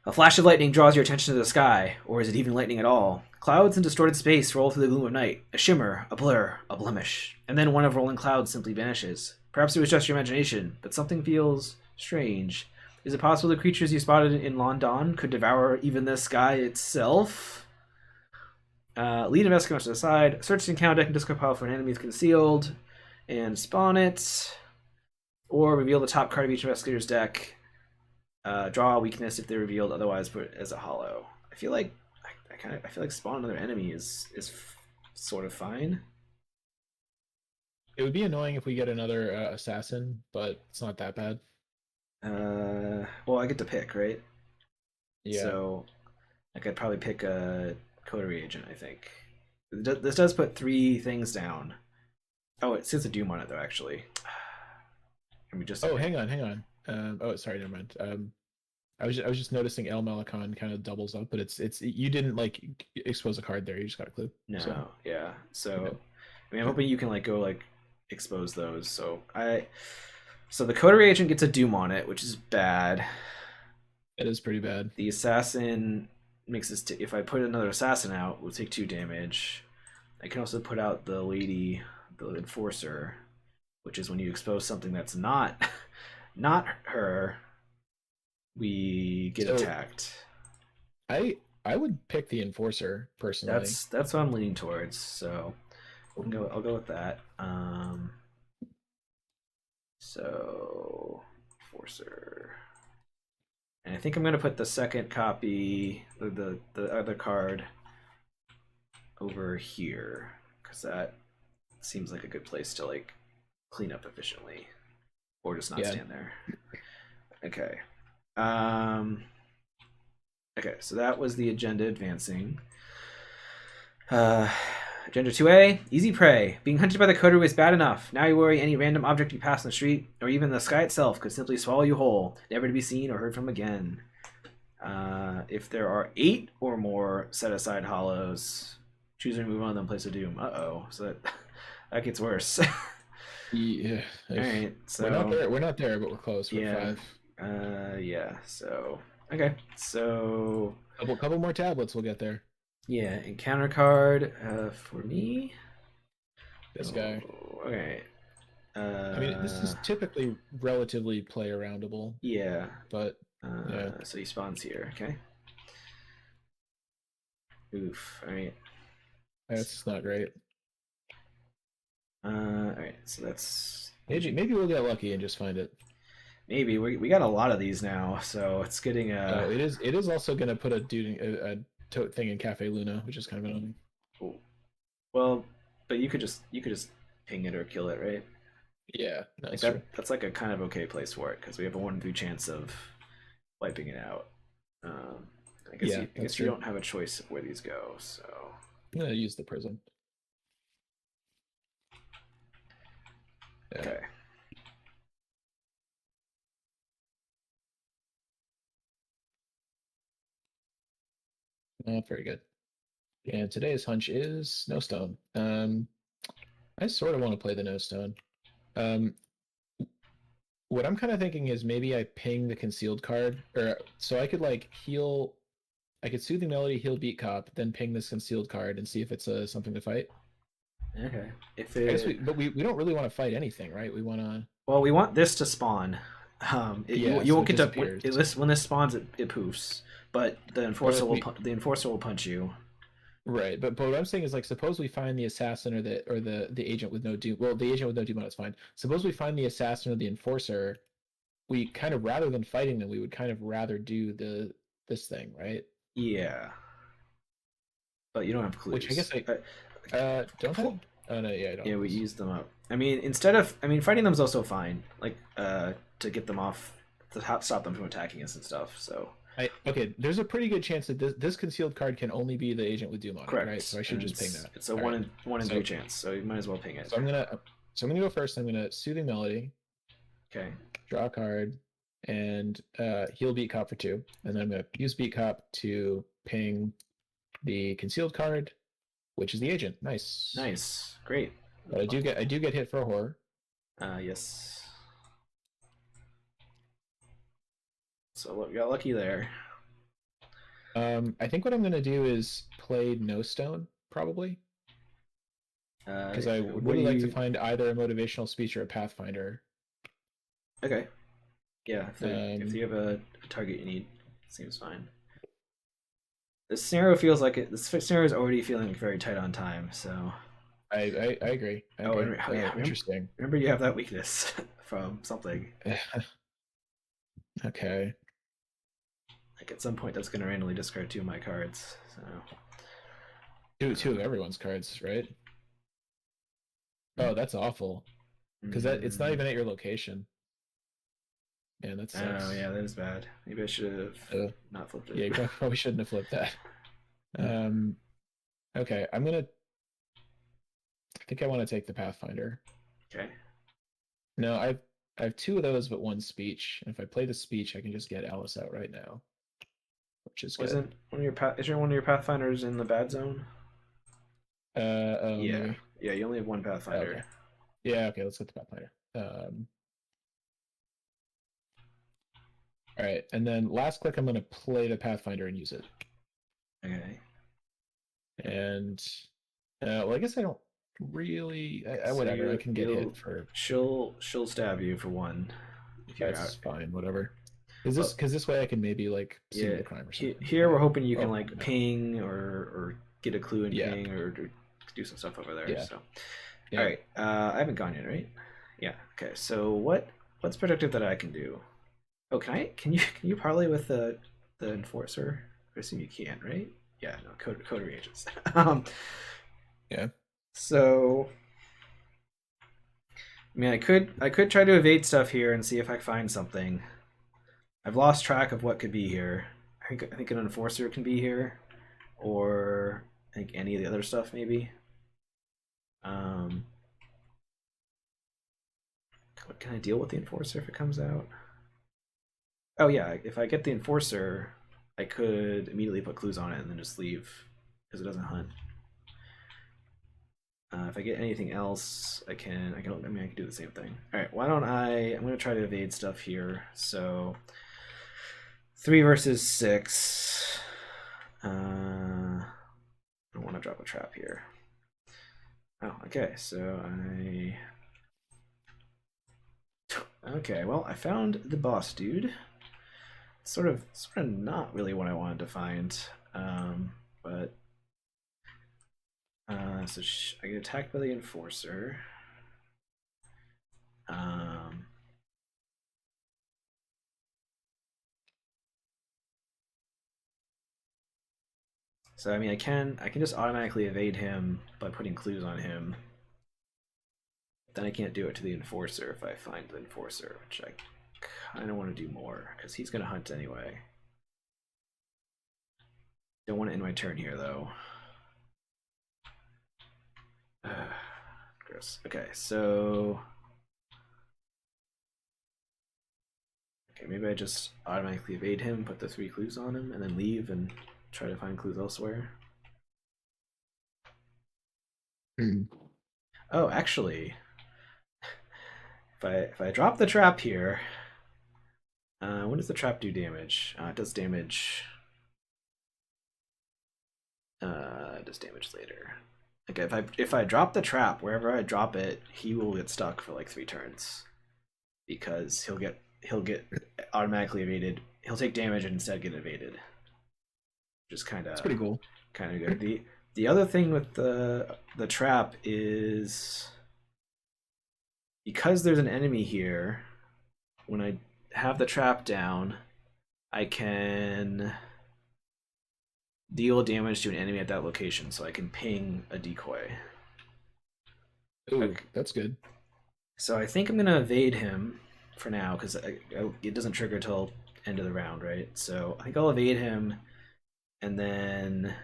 A flash of lightning draws your attention to the sky, or is it even lightning at all? Clouds in distorted space roll through the gloom of night, a shimmer, a blur, a blemish, and then one of rolling clouds simply vanishes. Perhaps it was just your imagination, but something feels strange. Is it possible the creatures you spotted in London could devour even the sky itself? Lead investigator to the side. Search the encounter deck and discard pile for an enemy is concealed, and spawn it. Or reveal the top card of each investigator's deck. Draw a weakness if they're revealed. Otherwise, put it as a hollow. I feel like I feel like spawn another enemy is sort of fine. It would be annoying if we get another assassin, but it's not that bad. Well, I get to pick, right? Yeah. So I could probably pick a coterie agent. I think this does put 3 things down. Oh, it says a doom on it though. Actually, can we just? Oh, hang on. Oh, sorry, never mind. I was just noticing El Malicon kind of doubles up, but it's you didn't like expose a card there. You just got a clue. No, So yeah. So okay. I mean, I'm hoping you can like go like expose those. So the coterie agent gets a doom on it, which is bad. It is pretty bad. The assassin makes this. If I put another assassin out, we'll take 2 damage. I can also put out the lady, the enforcer, which is when you expose something that's not not her, we get So attacked. I would pick the enforcer personally. That's what I'm leaning towards. So I'll go with that. So enforcer. And I think I'm gonna put the second copy, the other card, over here because that seems like a good place to like clean up efficiently, or just not Yeah. stand there. Okay. Um. Okay, so that was the agenda advancing. Uh, Agenda 2A, easy prey. Being hunted by the coterie was bad enough. Now you worry any random object you pass on the street, or even the sky itself, could simply swallow you whole, never to be seen or heard from again. If there are 8 or more set-aside hollows, choose to remove one of them, place a doom. Uh-oh, so that gets worse. Yeah. All right, so We're not there. We're not there, but we're close. We're yeah, 5. yeah. So okay, so Couple more tablets, we'll get there. yeah, encounter card for me. This guy. Okay. I mean, this is typically relatively play aroundable, Yeah. but yeah. So he spawns here. Okay. Oof. All right. That's not great. All right. So that's Maybe we'll get lucky and just find it. maybe we got a lot of these now, so it's getting It is also gonna put a dude a tote thing in Cafe Luna, which is kind of annoying. well, but you could just ping it or kill it, right? Yeah, Like that's true. that's like a kind of okay place for it because we have a 1 in 3 chance of wiping it out. Um, Yeah, I guess you don't have a choice of where these go. So I'm gonna use the prism. Yeah. okay. Very good. And today's hunch is Snowstone. I sort of want to play the No Stone. Um, what I'm kind of thinking is maybe I ping the concealed card, or so I could like heal. I could Soothing Melody, heal Beat Cop, then ping this concealed card and see if it's something to fight. Okay. If I guess it we don't really want to fight anything, right? We want to. Well, we want this to spawn. Yeah, You so won't it get to disappears. when this spawns. It poofs, but the enforcer will punch you. Right, but what I'm saying is like suppose we find the assassin or the agent with no doom. Well, the agent with no doom on it's fine. Suppose we find the assassin or the enforcer. We kind of rather than fighting them, we would kind of rather do this thing, right? Yeah, but you don't have clues. Which I guess don't I? Oh no, yeah, I don't. Yeah, we use them up. I mean, fighting them is also fine. Like to get them off, to stop them from attacking us and stuff. So Okay, there's a pretty good chance that this concealed card can only be the agent with doom on correct. it, right? So I should just ping that. It's a one in 3 chance, so you might as well ping it. So I'm gonna go first. I'm gonna Soothing Melody. Okay. Draw a card. and he'll beat cop for 2, and then I'm going to use beat cop to ping the concealed card, which is the agent. Nice. Nice. Great. But I do get hit for a horror. Yes. So we got lucky there. I think what I'm going to do is play No Stone, probably, because I would What do really like to you? find either a motivational speech or a Pathfinder. Okay. Yeah. If Um, you have a target you need, seems fine. This scenario feels like it. This scenario is already feeling very tight on time. So. I agree. I Oh, agree. yeah. Interesting. Remember you have that weakness from something. Okay. Like at some point, that's going to randomly discard 2 of my cards. So. Two of everyone's cards, right? Oh, that's awful. Because it's not Mm, even at your location. Man, that oh sucks. yeah, that is bad. Maybe I should have Uh, not flipped yeah, it. you probably shouldn't have flipped that. Um, okay, I think I want to take the Pathfinder. Okay. No, I have 2 of those, but 1 speech. And if I play the speech, I can just get Alice out right now, which is good. Wasn't one of your is there one of your pathfinders in the bad zone? Oh, Yeah. maybe. Yeah, you only have one Oh, pathfinder. okay. Yeah, okay, let's get the Pathfinder. All right, and then last click, I'm going to play the Pathfinder and use it. Okay. And well, I guess I don't really. So Whatever. I can get hit you'll for. she'll stab you for 1 if you're out. That's fine. Whatever. Is this Well, because this way I can maybe like scene of yeah. the crime or something? Here Yeah. we're hoping you can Oh like no. ping or get a clue and Yeah. ping or do some stuff over there. Yeah. So, all Yeah. right. I haven't gone yet, right? Yeah. Okay. So what's productive that I can do? Oh, can you parlay with the enforcer? I assume you can, right? Yeah, no, code reagents. Yeah. So I mean, I could try to evade stuff here and see if I can find something. I've lost track of what could be here. I think an enforcer can be here, or I think any of the other stuff maybe. Um, can I deal with the enforcer if it comes out? Oh yeah, if I get the enforcer, I could immediately put clues on it and then just leave because it doesn't hunt. If I get anything else, I can. I mean, I can do the same thing. All right. Why don't I? I'm gonna try to evade stuff here. So 3 versus 6. I don't want to drop a trap here. Oh, okay. So I. Okay. Well, I found the boss dude. Sort of not really what I wanted to find. But so I get attacked by the enforcer. Um, so I mean, I can just automatically evade him by putting clues on him. Then I can't do it to the enforcer if I find the enforcer, which I kind of want to do more because he's gonna hunt anyway. Don't want to end my turn here though. Gross. Okay, so maybe I just automatically evade him, put the 3 clues on him, and then leave and try to find clues elsewhere. Mm. Oh, actually, if I drop the trap here, when does the trap do damage? It does damage. It does damage later. Okay, if I drop the trap wherever I drop it, he will get stuck for like 3 turns because he'll get automatically evaded. He'll take damage and instead get evaded. Just It's pretty cool. kind of good. The other thing with the trap is because there's an enemy here. When I have the trap down, I can deal damage to an enemy at that location, so I can ping a decoy. Ooh, Okay. that's good. So I think I'm gonna evade him for now because it doesn't trigger till end of the round, right? So I think I'll evade him, and then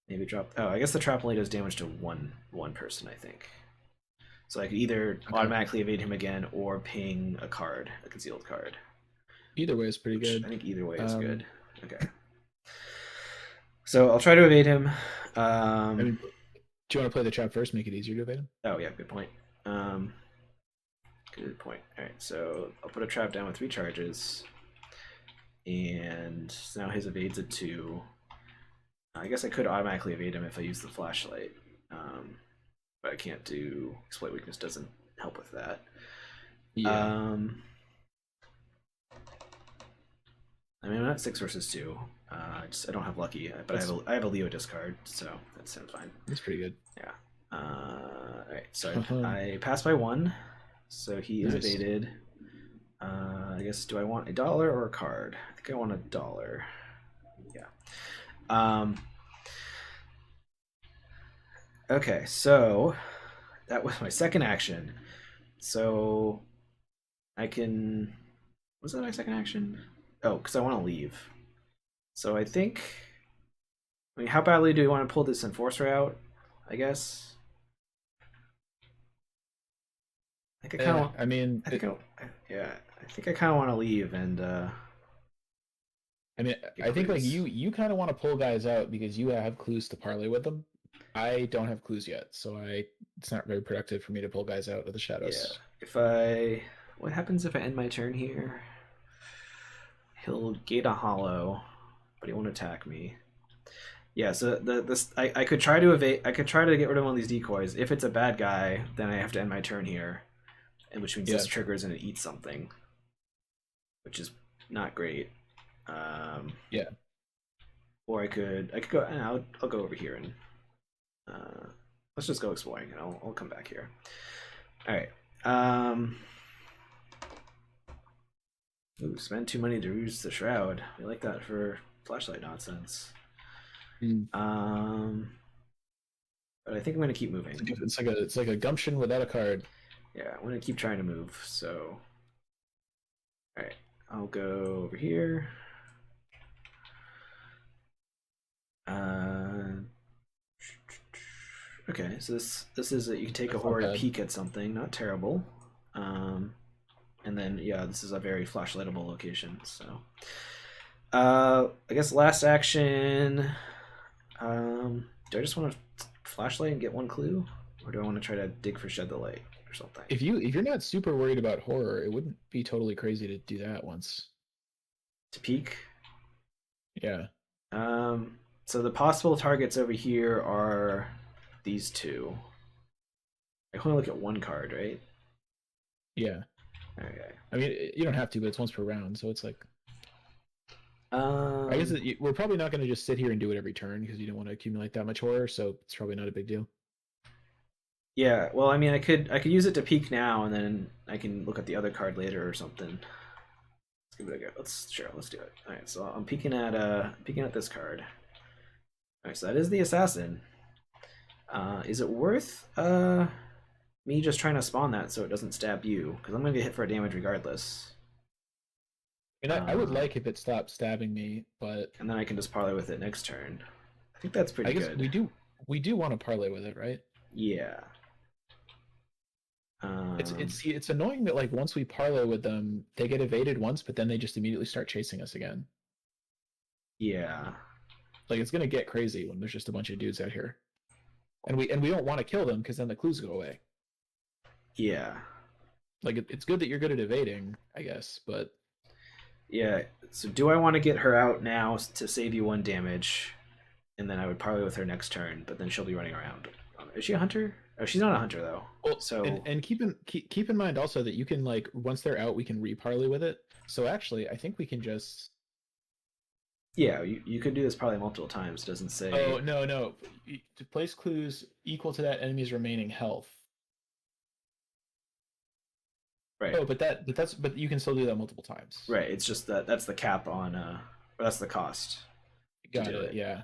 maybe drop. Oh, I guess the trap only does damage to one person. I think. So I could either Okay. automatically evade him again or ping a card, a concealed card. Either way is pretty Which good. I think either way is Um, good. Okay. So I'll try to evade him. I mean, do you want to play the trap first? Make it easier to evade him. Oh yeah, good point. Um, good point. All right, so I'll put a trap down with 3 charges, and now his evade's a 2. I guess I could automatically evade him if I use the flashlight, but I can't do exploit weakness. Doesn't help with that. Yeah. Um, I mean, I'm at 6 versus 2. I don't have lucky, but I have a Leo discard, so that sounds fine. That's pretty good. Yeah. All right. So I pass by 1, so he is Nice. evaded. I guess, do I want a dollar or a card? I think I want a dollar. Yeah. Okay, so that was my second action. So I can. Was that my second action? Oh, because I want to leave. So I think. I mean, how badly do we want to pull this enforcer out? I guess. I think I kind of. I mean, I think yeah. I think I kind of want to leave and. I mean, Get I think like clues. you kind of want to pull guys out because you have clues to parlay with them. I don't have clues yet, so it's not very productive for me to pull guys out of the Yeah. shadows. If I. What happens if I end my turn here? He'll gate a hollow, but he won't attack me. Yeah, so I could try to evade. I could try to get rid of one of these decoys. If it's a bad guy, then I have to end my turn here, and which means Yeah. this triggers and it eats something, which is not great. Yeah. Or I could go. I'll go over here and let's just go exploring, and I'll come back here. All right. Ooh, spend 2 money to use the shroud. We like that for flashlight nonsense. Mm. But I think I'm gonna keep moving. It's like a gumption without a card. Yeah, I'm gonna keep trying to move. So, all right, I'll go over here. Okay, so this is that you can take That's a not horrid bad. peek at something, not terrible. And then yeah, this is a very flashlightable location. So, I guess last action. Do I just want to flashlight and get 1 clue, or do I want to try to dig for shed the light or something? If you're not super worried about horror, it wouldn't be totally crazy to do that once. To peek. Yeah. So the possible targets over here are these 2. I can only look at 1 card, right? Yeah. Okay. I mean, you don't have to, but it's once per round, so it's like. Um, I guess we're probably not going to just sit here and do it every turn because you don't want to accumulate that much horror, so it's probably not a big deal. yeah. Well, I mean, I could use it to peek now, and then I can look at the other card later or something. Let's give it a go. Let's do it. All right. So I'm peeking at this card. All right. So that is the assassin. Is it worth me just trying to spawn that so it doesn't stab you? Because I'm gonna get hit for a damage regardless. I mean, I would like if it stopped stabbing me, but And then I can just parlay with it next turn. I think that's pretty I guess good. we do want to parlay with it, right? Yeah. It's annoying that like once we parlay with them, they get evaded once, but then they just immediately start chasing us again. Yeah. Like it's gonna get crazy when there's just a bunch of dudes out here, and we don't want to kill them because then the clues go away. Yeah. Like it's good that you're good at evading, I guess, but Yeah. So do I want to get her out now to save you 1 damage, and then I would parlay with her next turn, but then she'll be running around. Is she a hunter? Oh, she's not a hunter though. well, So and keep in mind also that you can like once they're out, we can reparlay with it. So actually, I think we can just. yeah, you could do this probably multiple times. It doesn't say. Oh no! To place clues equal to that enemy's remaining health. Right. Oh, but you can still do that multiple times. Right. It's just that's the cap on or that's the cost. Got it. Yeah.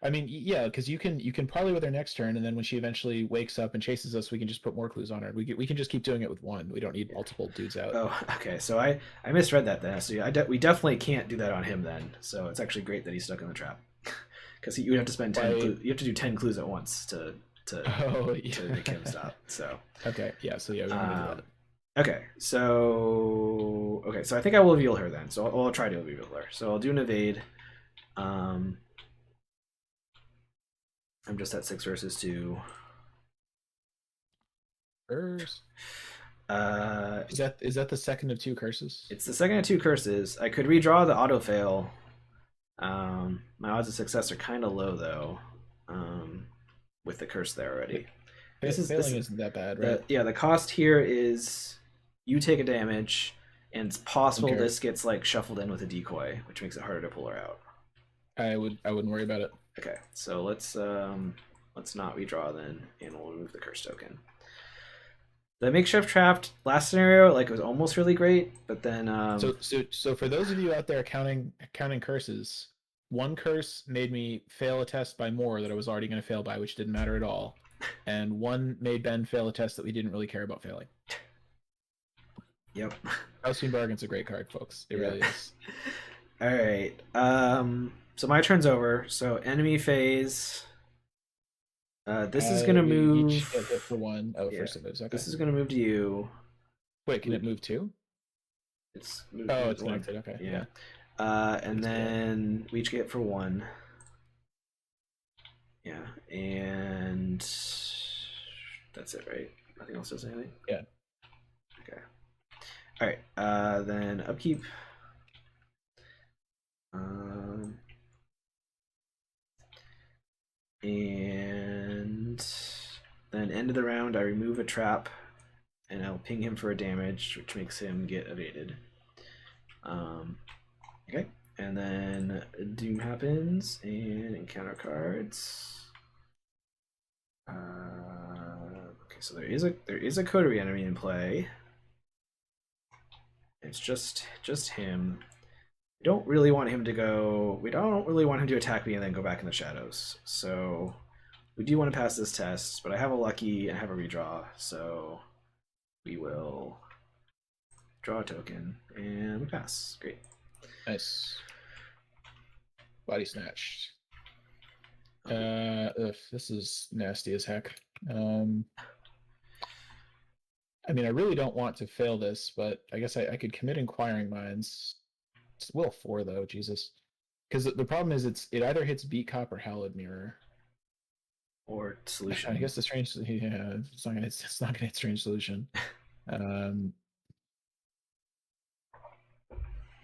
I mean, yeah, because you can parlay with her next turn, and then when she eventually wakes up and chases us, we can just put more clues on her. We can just keep doing it with 1. We don't need multiple dudes out. Oh, okay. So I misread that then. So we definitely can't do that on him then. So it's actually great that he's stuck in the trap, because you have to spend 10. You have to do 10 clues at once to Oh yeah. to make him stop. So Okay, yeah. So yeah, we want to do um, that. so I think I will reveal her then. So I'll try to reveal her. So I'll do an evade. Um, I'm just at 6 versus 2. Curse. Uh, Is that the second of two curses? it's the second of 2 curses. I could redraw the auto fail. My odds of success are kind of low though, with the curse there already. This Failing isn't that bad, right? the cost here is you take a damage, and it's possible Okay. this gets like shuffled in with a decoy, which makes it harder to pull her out. I wouldn't worry about it. Okay, so let's not redraw then, and we'll remove the curse token. The makeshift trapped last scenario, like, it was almost really great, but then So for those of you out there counting curses, one curse made me fail a test by more that I was already going to fail by, which didn't matter at all, and one made Ben fail a test that we didn't really care about failing. yep. House Bargain's a great card, folks. It really is. All right. So my turn's over. So enemy phase. This is gonna We move. each get hit for one. Oh, Yeah. first it moves. Okay. This is gonna move to you. Wait, can it move too? It's Oh, it's connected. Okay. Yeah. Yeah. And then we each get hit for 1. Yeah, and that's it, right? Nothing else does anything. Yeah. Okay. All right. Then upkeep. And then end of the round, I remove a trap, and I'll ping him for a damage, which makes him get evaded. Okay, and then Doom happens, and encounter cards. Okay, so there is a coterie enemy in play. It's just him. We don't really want him to go. We don't really want him to attack me and then go back in the shadows. So we do want to pass this test, but I have a lucky and I have a redraw, so we will draw a token and we pass. Great. Nice. Body snatched. This is nasty as heck. I mean, I really don't want to fail this, but I guess I could commit Inquiring Minds. It's Will 4 though, Jesus. Because the problem is it either hits Beat Cop or Hallowed Mirror. Or solution. I guess the strange, yeah, it's not gonna hit Strange Solution. I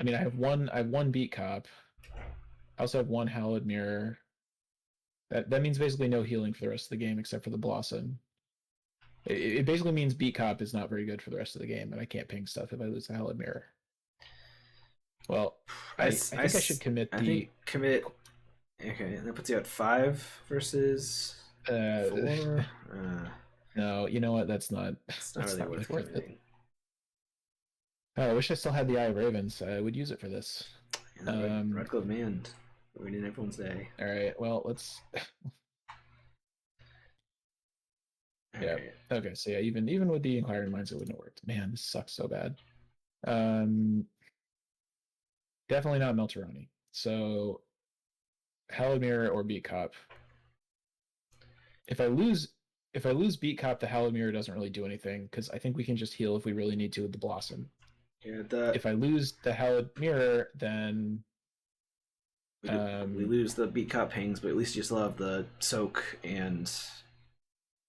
mean, I have one Beat Cop. I also have one Hallowed Mirror. That means basically no healing for the rest of the game except for the Blossom. It basically means Beat Cop is not very good for the rest of the game, and I can't ping stuff if I lose the Hallowed Mirror. Well, I think I should commit I think commit. Okay, that puts you at 5 versus 4. No, you know what? That's not really worth worth it. Oh, I wish I still had the Eye of Ravens. I would use it for this. Red Glove Man, ruining everyone's day. All right, well, let's. Yeah. Right. Okay. So yeah, even with the Inquiring Minds, it wouldn't have worked. Man, this sucks so bad. Definitely not Melteroni. So Hallowed Mirror or Beat Cop. If I lose Beat Cop, the Hallowed Mirror doesn't really do anything because I think we can just heal if we really need to with the Blossom. Yeah. If I lose the Hallowed Mirror, then we lose the Beat Cop pings, but at least you still have the soak and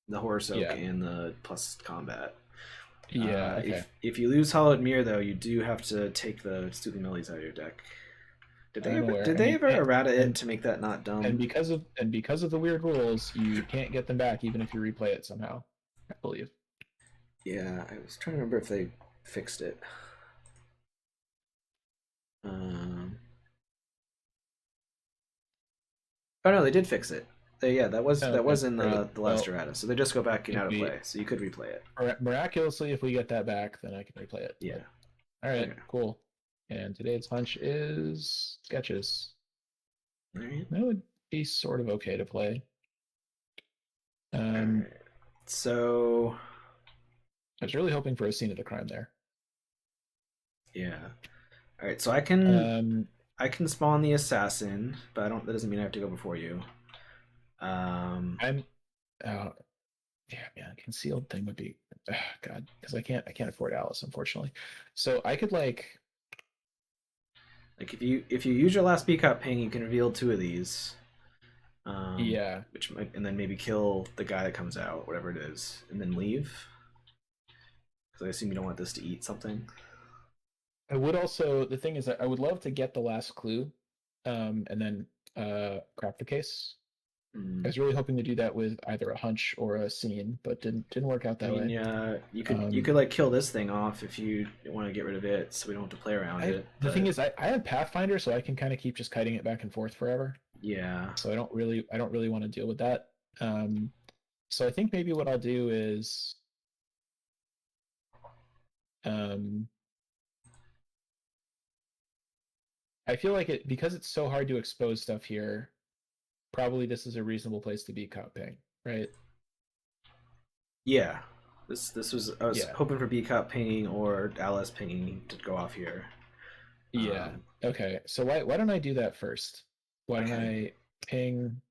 the horror soak and the plus combat. Yeah. Okay. If you lose Hallowed Mirror, though, you do have to take the Soothing Melodies out of your deck. Did they ever errata it to make that not dumb? And because of the weird rules, you can't get them back even if you replay it somehow, I believe. Yeah, I was trying to remember if they fixed it. Oh no, they did fix it. That was in the last errata. So they just go back and out of play. So you could replay it. Miraculously, if we get that back, then I can replay it. Yeah. All right. Okay. Cool. And today's hunch is sketches. All right. That would be sort of okay to play. Right. So I was really hoping for a scene of the crime there. Yeah. All right. So I can spawn the assassin, but that doesn't mean I have to go before you. Yeah, man, concealed thing would be God, because I can't afford Alice, unfortunately. So I could like Like if you use your last B cup ping, you can reveal two of these. yeah. Which might, and then maybe kill the guy that comes out, whatever it is, and then leave. Because I assume you don't want this to eat something. I would also the thing is that I would love to get the last clue, and then crack the case. I Mm. was really hoping to do that with either a hunch or a scene, but didn't work out I that mean, way. yeah, you could Um, like kill this thing off if you want to get rid of it, so we don't have to play around I it. the thing But is I have Pathfinder, so I can kind of keep just kiting it back and forth forever. yeah, So I don't really want to deal with that. So I think maybe what I'll do is um, I feel like it because it's so hard to expose stuff here. Probably this is a reasonable place to be copying, right? yeah. This was I was Yeah, hoping for B cup pinging or Alice pinging to go off here. yeah. Um, Okay, so why don't I do that first? Why don't okay, I ping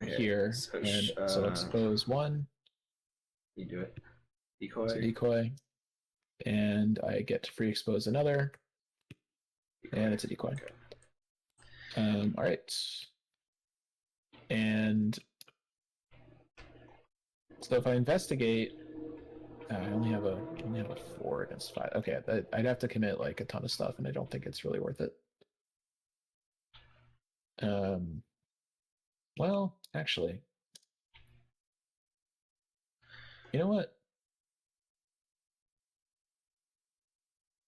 okay. here and so expose one, You do it. it's a Decoy, decoy, and I get to free expose another, and decoy. it's a decoy. Okay. All right, and so if I investigate, I only have a 4 against 5. Okay, I'd have to commit like a ton of stuff, and I don't think it's really worth it. Um, well, actually, you know what?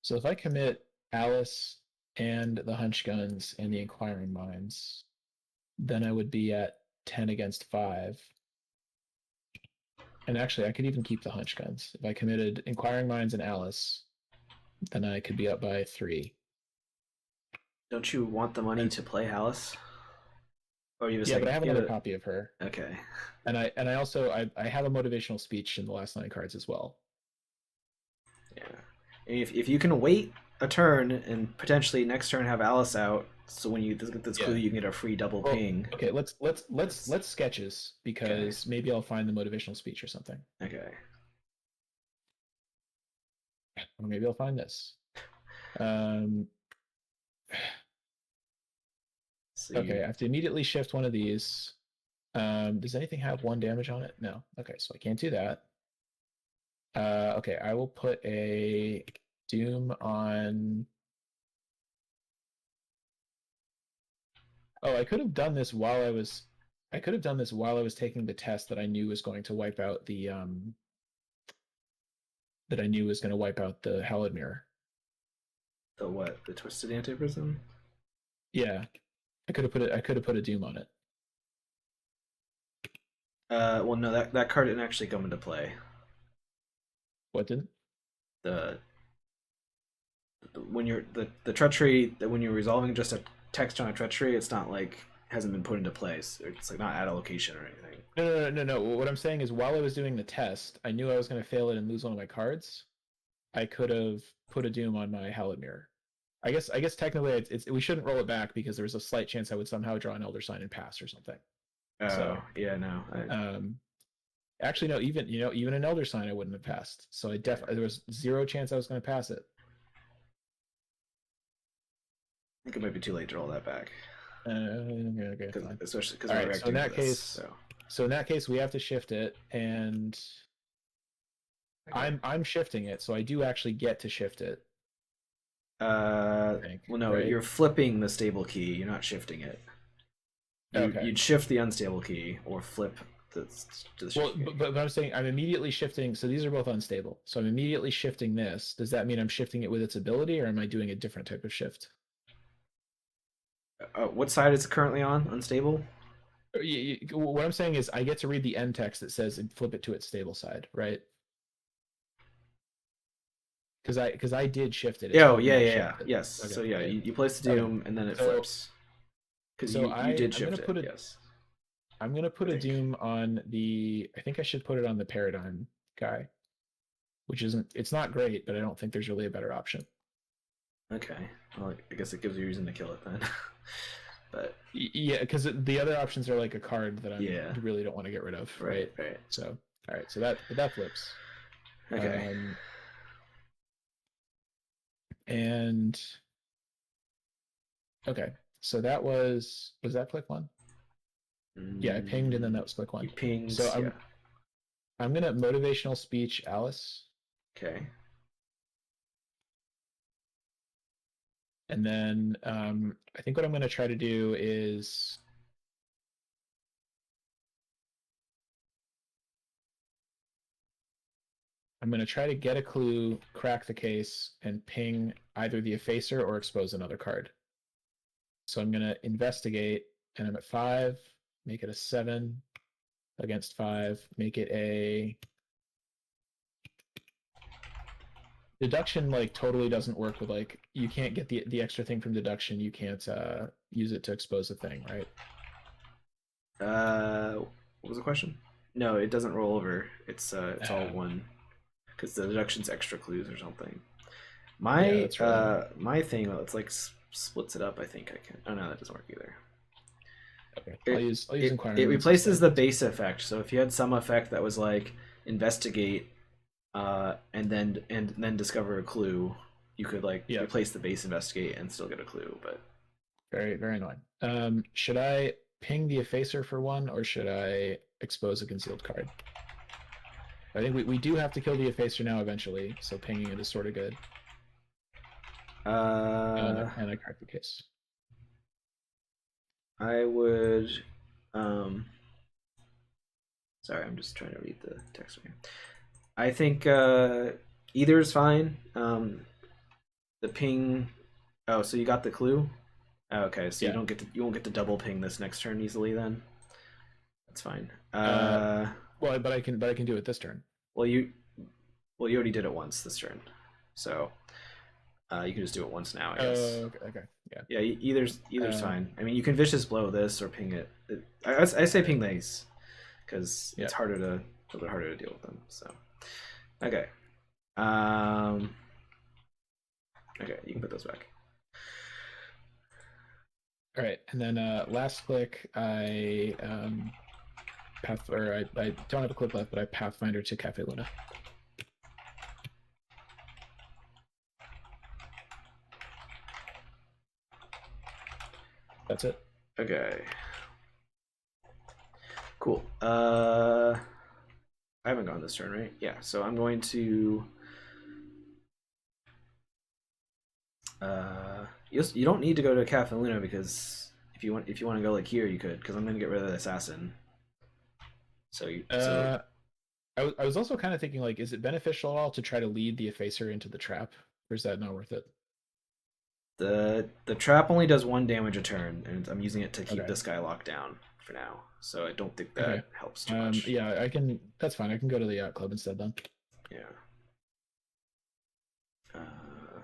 So if I commit Alice and the hunch guns and the inquiring minds, then I would be at 10 against 5. And actually, I could even keep the hunch guns. If I committed inquiring minds and Alice, then I could be up by 3. Don't you want the money And to play Alice? Or you have a yeah, but I second? have You have another copy of her, okay. and I also I have a motivational speech in the last 9 cards as well. Yeah. And if you can wait a turn and potentially next turn have Alice out, so when you get this clue, Yeah. you can get a free double Well, ping. okay. Let's That's let's sketches okay. because maybe I'll find the motivational speech or something, Okay. or maybe I'll find this. Um, So you okay, I have to immediately shift one of these. Does anything have 1 damage on it? No. Okay, so I can't do that. Okay, I will put a Doom on. Oh, I could have done this while I was. I could have done this while I was taking the test that I knew was going to wipe out the that I knew was going to wipe out the Hallowed Mirror. the what? The twisted antiprism? Yeah, I could have put it. I could have put a Doom on it. Well, no, that card didn't actually come into play. What didn't? The when you're the treachery that when you're resolving just a text on a treachery, it's not like hasn't been put into place. It's like not at a location or anything. No. What I'm saying is, while I was doing the test, I knew I was going to fail it and lose one of my cards. I could have put a Doom on my Hallowed Mirror. I guess technically we shouldn't roll it back because there was a slight chance I would somehow draw an Elder Sign and pass or something. Oh So yeah, no. um, actually no, even an Elder Sign I wouldn't have passed. So Okay. there was zero chance I was going to pass it. I think it might be too late to roll that back, Okay, cause, fine. especially because All we're right. reacting to this. So So in that case, we have to shift it, and okay. I'm shifting it, so I do actually get to shift it. I think, Well, no, right? you're flipping the stable key. You're not shifting it. Okay. You'd shift the unstable key or flip the to the Well, shift key. but I'm saying I'm immediately shifting. So these are both unstable. So I'm immediately shifting this. Does that mean I'm shifting it with its ability, or am I doing a different type of shift? What side is it currently on? Unstable. What I'm saying is I get to read the end text that says and flip it to its stable side, right? Because I did shift it. It's Oh told me yeah, I yeah, yeah. shifted it. Yes. Okay, So yeah, right. you place the Okay. doom and then it So flips because so you did I'm shift gonna it. put a Yes, I'm gonna I put a think. doom on the. I think I should put it on the paradigm guy, which isn't. It's not great, but I don't think there's really a better option. Okay. Well, I guess it gives you a reason to kill it then. But Yeah, because the other options are like a card that yeah, I really don't want to get rid of, right, right? right. So, all right, so that flips. Okay. And okay, so that was that click one? Yeah, I pinged and then that was click You one. pinged, So yeah. I'm gonna motivational speech Alice, Okay. and then I think what I'm gonna try to do is I'm gonna try to get a clue, crack the case, and ping either the effacer or expose another card. So I'm gonna investigate, and I'm at 5. Make it a 7 against 5. Make it a deduction. Like totally doesn't work with like you can't get the extra thing from deduction. You can't use it to expose a thing, right? What was the question? No, it doesn't roll over. It's all Uh, one because the deduction's extra clues or something. yeah, My that's really annoying. my thing, it's like splits it up. I think I can. Oh no, that doesn't work either. Okay, It I'll use it inquiring minds replaces instead. the base effect. So if you had some effect that was like investigate, and then discover a clue, you could like Yeah, replace the base investigate and still get a clue. But very annoying. Should I ping the effacer for one, or should I expose a concealed card? I think we do have to kill the effacer now eventually, so pinging it is sort of good. uh, And I cracked the case. I would. Um, Sorry, I'm just trying to read the text here. I think either is fine. The ping. Oh, so you got the clue? Oh, okay, so Yeah. you won't get to double ping this next turn easily then. That's fine. Uh, well, but I can do it this turn. Well you already did it once this turn, so you can just do it once now, I guess. Okay, yeah. Yeah, either's Um, fine. I mean, you can vicious blow this or ping it. I say ping these because yeah. it's harder to a little bit harder to deal with them. So okay, um, okay, you can put those back. All right, and then last click, I I don't have a click left, but I Pathfinder to Cafe Luna. That's it. Okay, cool. I haven't gone this turn, right? Yeah, so I'm going to. You don't need to go to Cafe Luna because if you want to go like here, you could because I'm going to get rid of the assassin. So Uh, I was also kind of thinking like, is it beneficial at all to try to lead the effacer into the trap, or is that not worth it? the trap only does 1 damage a turn, and I'm using it to keep Okay. this guy locked down for now. So I don't think Okay. that helps too much. Yeah, I can. That's fine. I can go to the yacht club instead then. Yeah. Uh,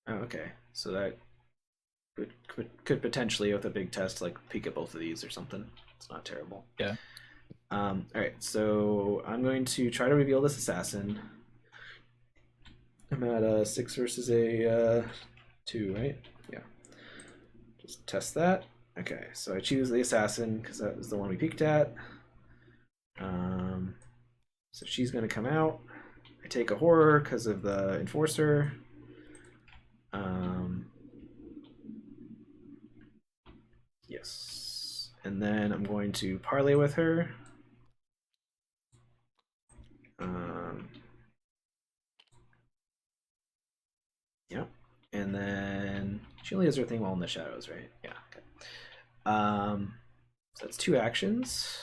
oh, okay. So that could potentially, with a big test, like peek at both of these or something. It's not terrible. Yeah. All right. So I'm going to try to reveal this assassin. I'm at a 6 versus a 2, right? Yeah. Just test that. Okay. So I choose the assassin because that was the one we peeked at. So she's going to come out. I take a horror because of the enforcer. Um, yes. And then I'm going to parlay with her. Um, yeah. And then she only does her thing while in the shadows, right? Yeah. Okay. So that's 2 actions.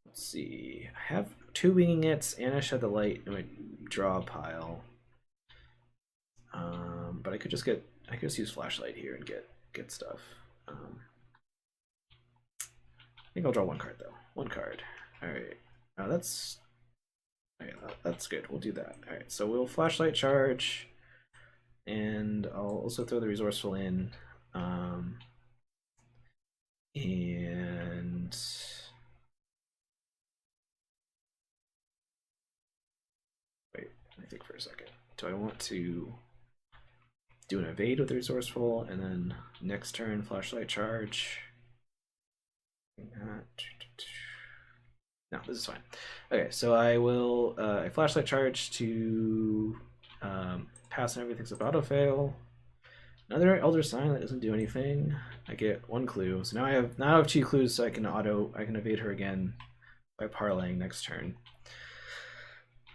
Let's see. I have 2 winging its and I shed the light in my draw pile. But I could just use flashlight here and get stuff. I think I'll draw 1 card though. 1 card. All right. That's okay, that's good. We'll do that. All right. So we'll flashlight charge, and I'll also throw the resourceful in. And wait, let me think for a second. Do I want to? do an evade with resourceful, and then next turn flashlight charge. No, this is fine. Okay, so I will a flashlight charge to pass and everything's about auto fail. Another Elder Sign that doesn't do anything. I get one clue. So now I have two clues, so I can evade her again by parlaying next turn.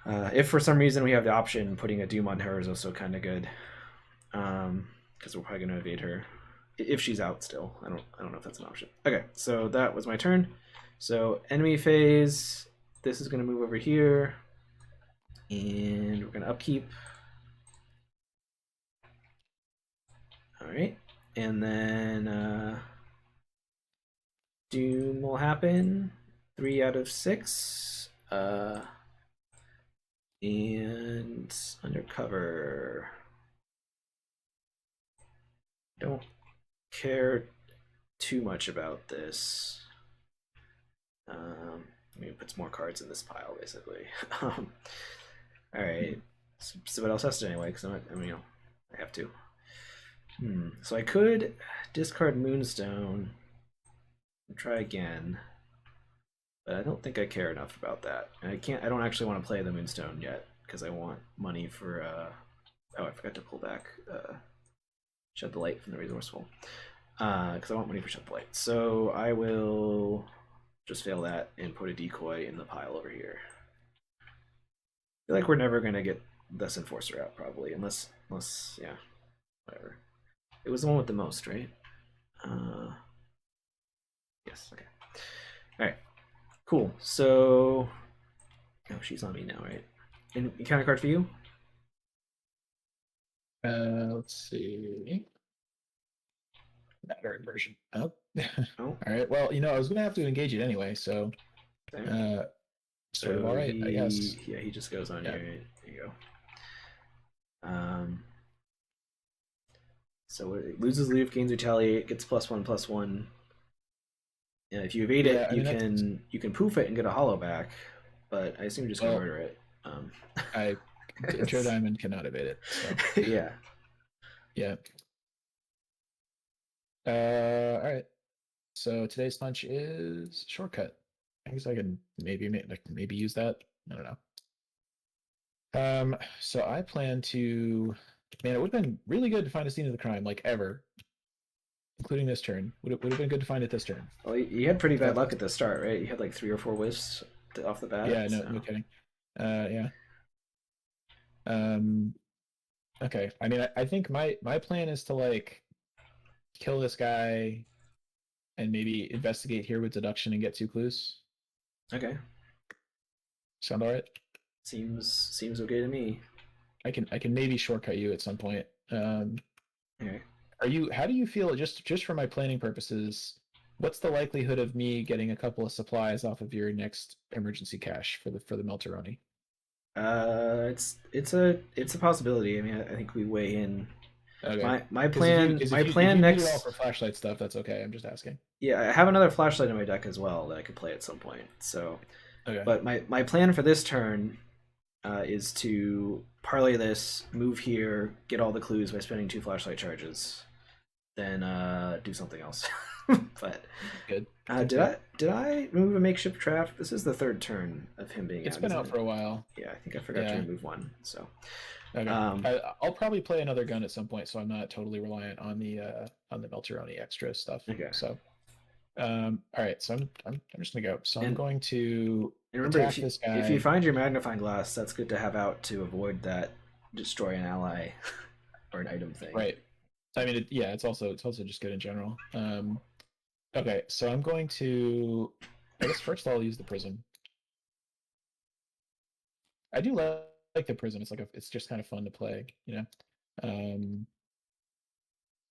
If for some reason we have the option, putting a Doom on her is also kind of good, because we're probably going to evade her if she's out still. I don't know if that's an option. Okay, so that was my turn. So enemy phase. This is going to move over here, and we're going to upkeep. All right, and then Doom will happen. 3 out of 6. And undercover. Don't care too much about this. I mean, it puts more cards in this pile, basically. All right. So what else has to anyway? Because I have to. So I could discard Moonstone and try again, but I don't think I care enough about that. And I don't actually want to play the Moonstone yet because I want money for. Oh, I forgot to pull back. Shed the Light from the Resourceful. Because I want money for Shed the Light. So I will just fail that and put a decoy in the pile over here. I feel like we're never going to get this Enforcer out, probably. Unless, yeah, whatever. It was the one with the most, right? Yes, okay. Alright, cool. So, oh, she's on me now, right? And counter card for you? Let's see. Matter inversion. Oh. Oh. All right. Well, I was gonna have to engage it anyway, so sort of all right, I guess. Yeah, he just goes on here. Right? There you go. So it loses leave, gains retaliate, gets +1/+1. Yeah, if you evade it, you can poof it and get a hollow back, but I assume you're just gonna murder it. Joe Diamond cannot evade it. So. Yeah. Yeah. All right. So today's punch is shortcut. I guess I can maybe use that. I don't know. So I plan to. Man, it would have been really good to find a scene of the crime, like ever, including this turn. Would have been good to find it this turn. Well, you had pretty bad luck at the start, right? You had like 3 or 4 whiffs off the bat. Yeah, no kidding. Yeah. Okay. I mean, I think my plan is to like kill this guy and maybe investigate here with deduction and get 2 clues. Okay. Sound all right? Seems okay to me. I can maybe shortcut you at some point. Okay. How do you feel just for my planning purposes? What's the likelihood of me getting a couple of supplies off of your next emergency cache for the Melteroni? It's a possibility. I mean, I think we weigh in. Okay. My plan if you next. Need it all for flashlight stuff. That's okay. I'm just asking. Yeah, I have another flashlight in my deck as well that I could play at some point. So, okay. But my plan for this turn is to parlay this, move here, get all the clues by spending 2 flashlight charges, then do something else. But good. Did I remove a makeshift trap? This is the 3rd turn of him being out. It's been out for a while. Yeah, I think I forgot to remove one. So okay. I'll probably play another gun at some point, so I'm not totally reliant on the Melteroni extra stuff. Okay. So all right, so I'm just gonna go. So I'm going to remember, attack this guy. If you find your magnifying glass, that's good to have out to avoid that destroy an ally or an item thing. Right. I mean, it's also just good in general. Okay, so I'm going to. I guess first I'll use the prism. I do like the prism. It's just kind of fun to play, Yeah,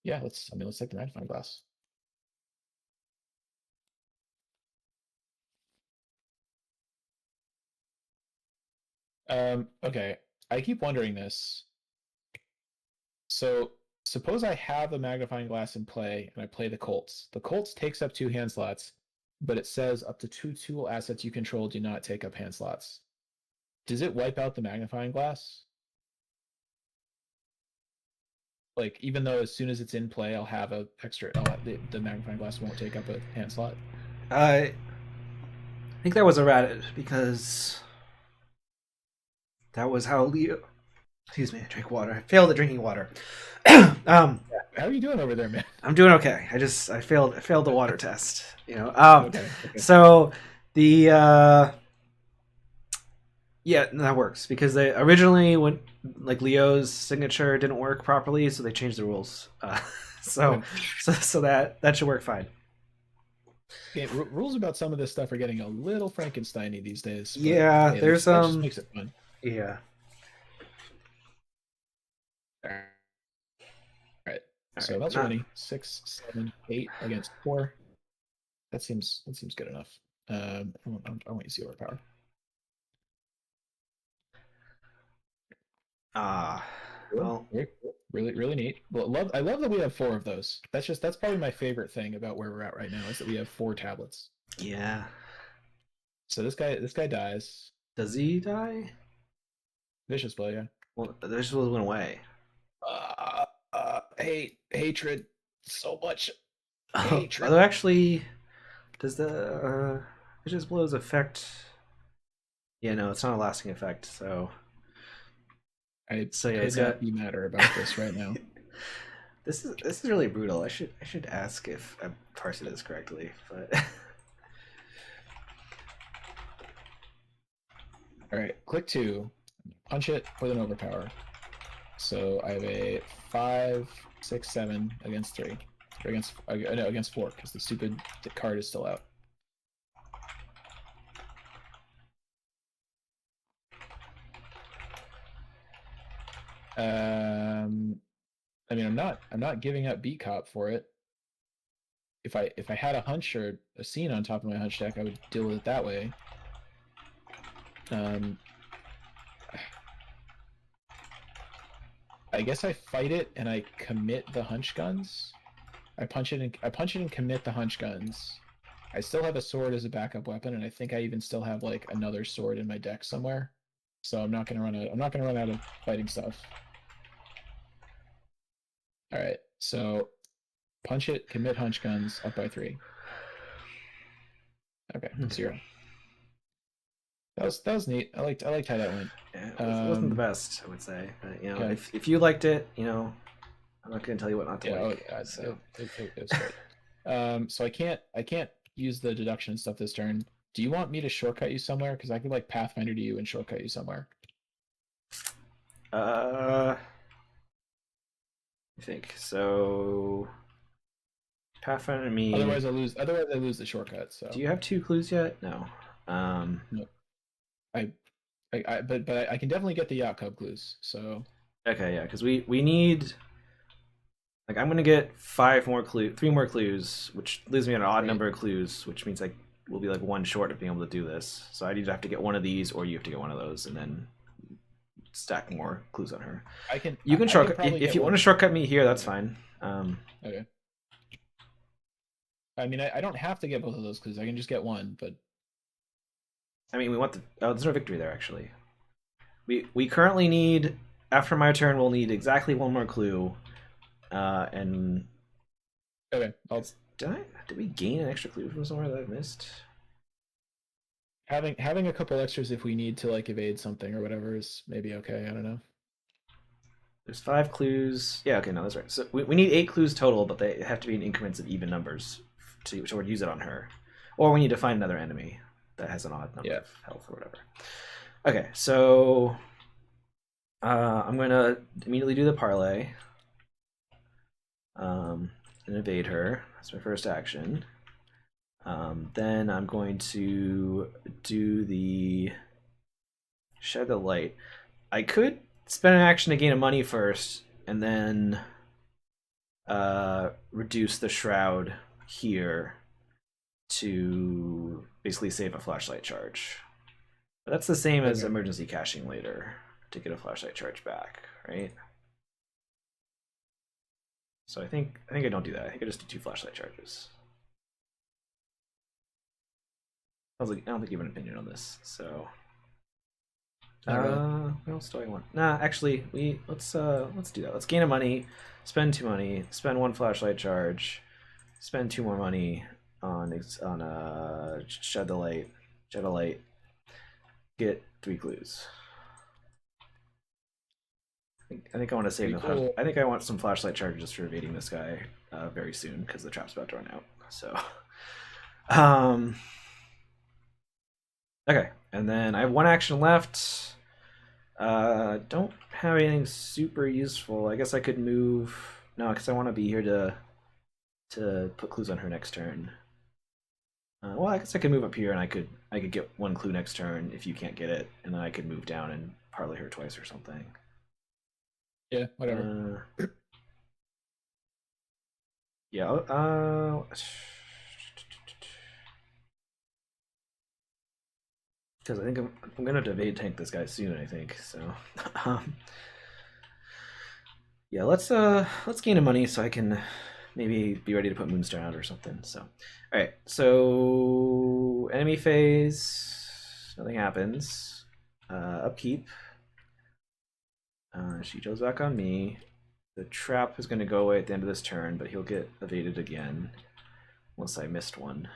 let's take the magnifying glass. Okay, I keep wondering this. So suppose I have a magnifying glass in play and I play the Colts. The Colts takes up 2 hand slots, but it says up to 2 tool assets you control do not take up hand slots. Does it wipe out the magnifying glass? Like even though as soon as it's in play, I'll have a extra. The magnifying glass won't take up a hand slot. I think that was errated because that was how Leo. Excuse me, I drank water. I failed at drinking water. um, How are you doing over there, man? I'm doing okay. I failed the water test. Okay. So the yeah, that works because they originally when like Leo's signature didn't work properly, so they changed the rules. So Okay. so that should work fine. Okay, rules about some of this stuff are getting a little Frankensteiny these days, but Yeah, hey, there's that just makes it fun. yeah. All right. All So right, that's not running 6, 7, 8 against 4. That seems good enough. I want you to see overpower. well, Very cool. Really, really neat. Well, I love that we have 4 of those. That's probably my favorite thing about where we're at right now is that we have 4 tablets. yeah. So this guy dies. Does he die? Vicious blow, yeah. Well, this just went away. Hate, hatred, so much Although hatred. actually, does the vicious blows affect? Yeah, no, it's not a lasting effect. I Yeah, could it's got. not be madder about this right now. This is really brutal. I should ask if I'm parsing this correctly, but All right, click 2, punch it with an overpower. So I have a 5, 6, 7 against 3, or against no, against 4 because the stupid card is still out. I mean, I'm not giving up beat cop for it. If I had a hunch or a scene on top of my hunch deck, I would deal with it that way. I guess I fight it and I commit the hunch guns. I punch it and commit the hunch guns. I still have a sword as a backup weapon, and I think I even still have like another sword in my deck somewhere. So I'm not gonna run out. I'm not gonna run out of fighting stuff. All right. So punch it, commit hunch guns, up by 3. Okay, 0. That was neat. I liked how that went. yeah, it wasn't the best, I would say. But Yeah. if you liked it, I'm not going to tell you what not to Yeah. like. So It's great. So I can't use the deduction stuff this turn. Do you want me to shortcut you somewhere? Because I could like Pathfinder to you and shortcut you somewhere. I think so. Pathfinder me. Otherwise, I lose. Otherwise, I lose the shortcut. So Do you have 2 clues yet? No. no, I, but I can definitely get the yacht cub clues. So Okay, yeah, because we need like I'm gonna get 3 more clues, which leaves me an odd right. number of clues, which means like we'll be like one short of being able to do this. So I either have to get one of these, or you have to get one of those, and then stack more clues on her. I can. You can I can shortcut probably if get you want one. to shortcut me here. That's fine. Okay. I mean, I don't have to get both of those clues. I can just get one. But I mean, we want the. Oh, there's no victory there actually. We currently need after my turn. We'll need exactly one more clue, and okay, did we gain an extra clue from somewhere that I've missed? having a couple extras if we need to like evade something or whatever is maybe okay. I don't know. There's 5 clues. Yeah, okay, no, that's right. So we need 8 clues total, but they have to be in increments of even numbers to use it on her. Or we need to find another enemy that has an odd number of health or whatever. Okay, so I'm going to immediately do the parlay and evade her. That's my first action. Then I'm going to do the shed the light. I could spend an action to gain a money first, and then reduce the shroud here to basically save a flashlight charge. But that's the same as emergency caching later to get a flashlight charge back, right? So I think I don't do that. I think I just do 2 flashlight charges. I don't think you have an opinion on this, so. What else do I want? Nah, actually, let's do that. Let's gain a money. spend 2 money, spend 1 flashlight charge, spend 2 more money on shed the light, shed a light, get 3 clues. I think I want to save Pretty them. cool. I think I want some flashlight charges for evading this guy very soon because the trap's about to run out. So, um, okay, and then I have 1 action left. Don't have anything super useful. I guess I could move. No, because I want to be here to put clues on her next turn. Well, I guess I could move up here and I could get 1 clue next turn if you can't get it, and then I could move down and parlay her twice or something. Yeah, whatever. Yeah. Because I think I'm gonna evade tank this guy soon. I think so. um, yeah, let's gain a money so I can maybe be ready to put Moonstone out or something. So, all right. So enemy phase, nothing happens. Upkeep. She goes back on me. The trap is going to go away at the end of this turn, but he'll get evaded again, unless I missed one.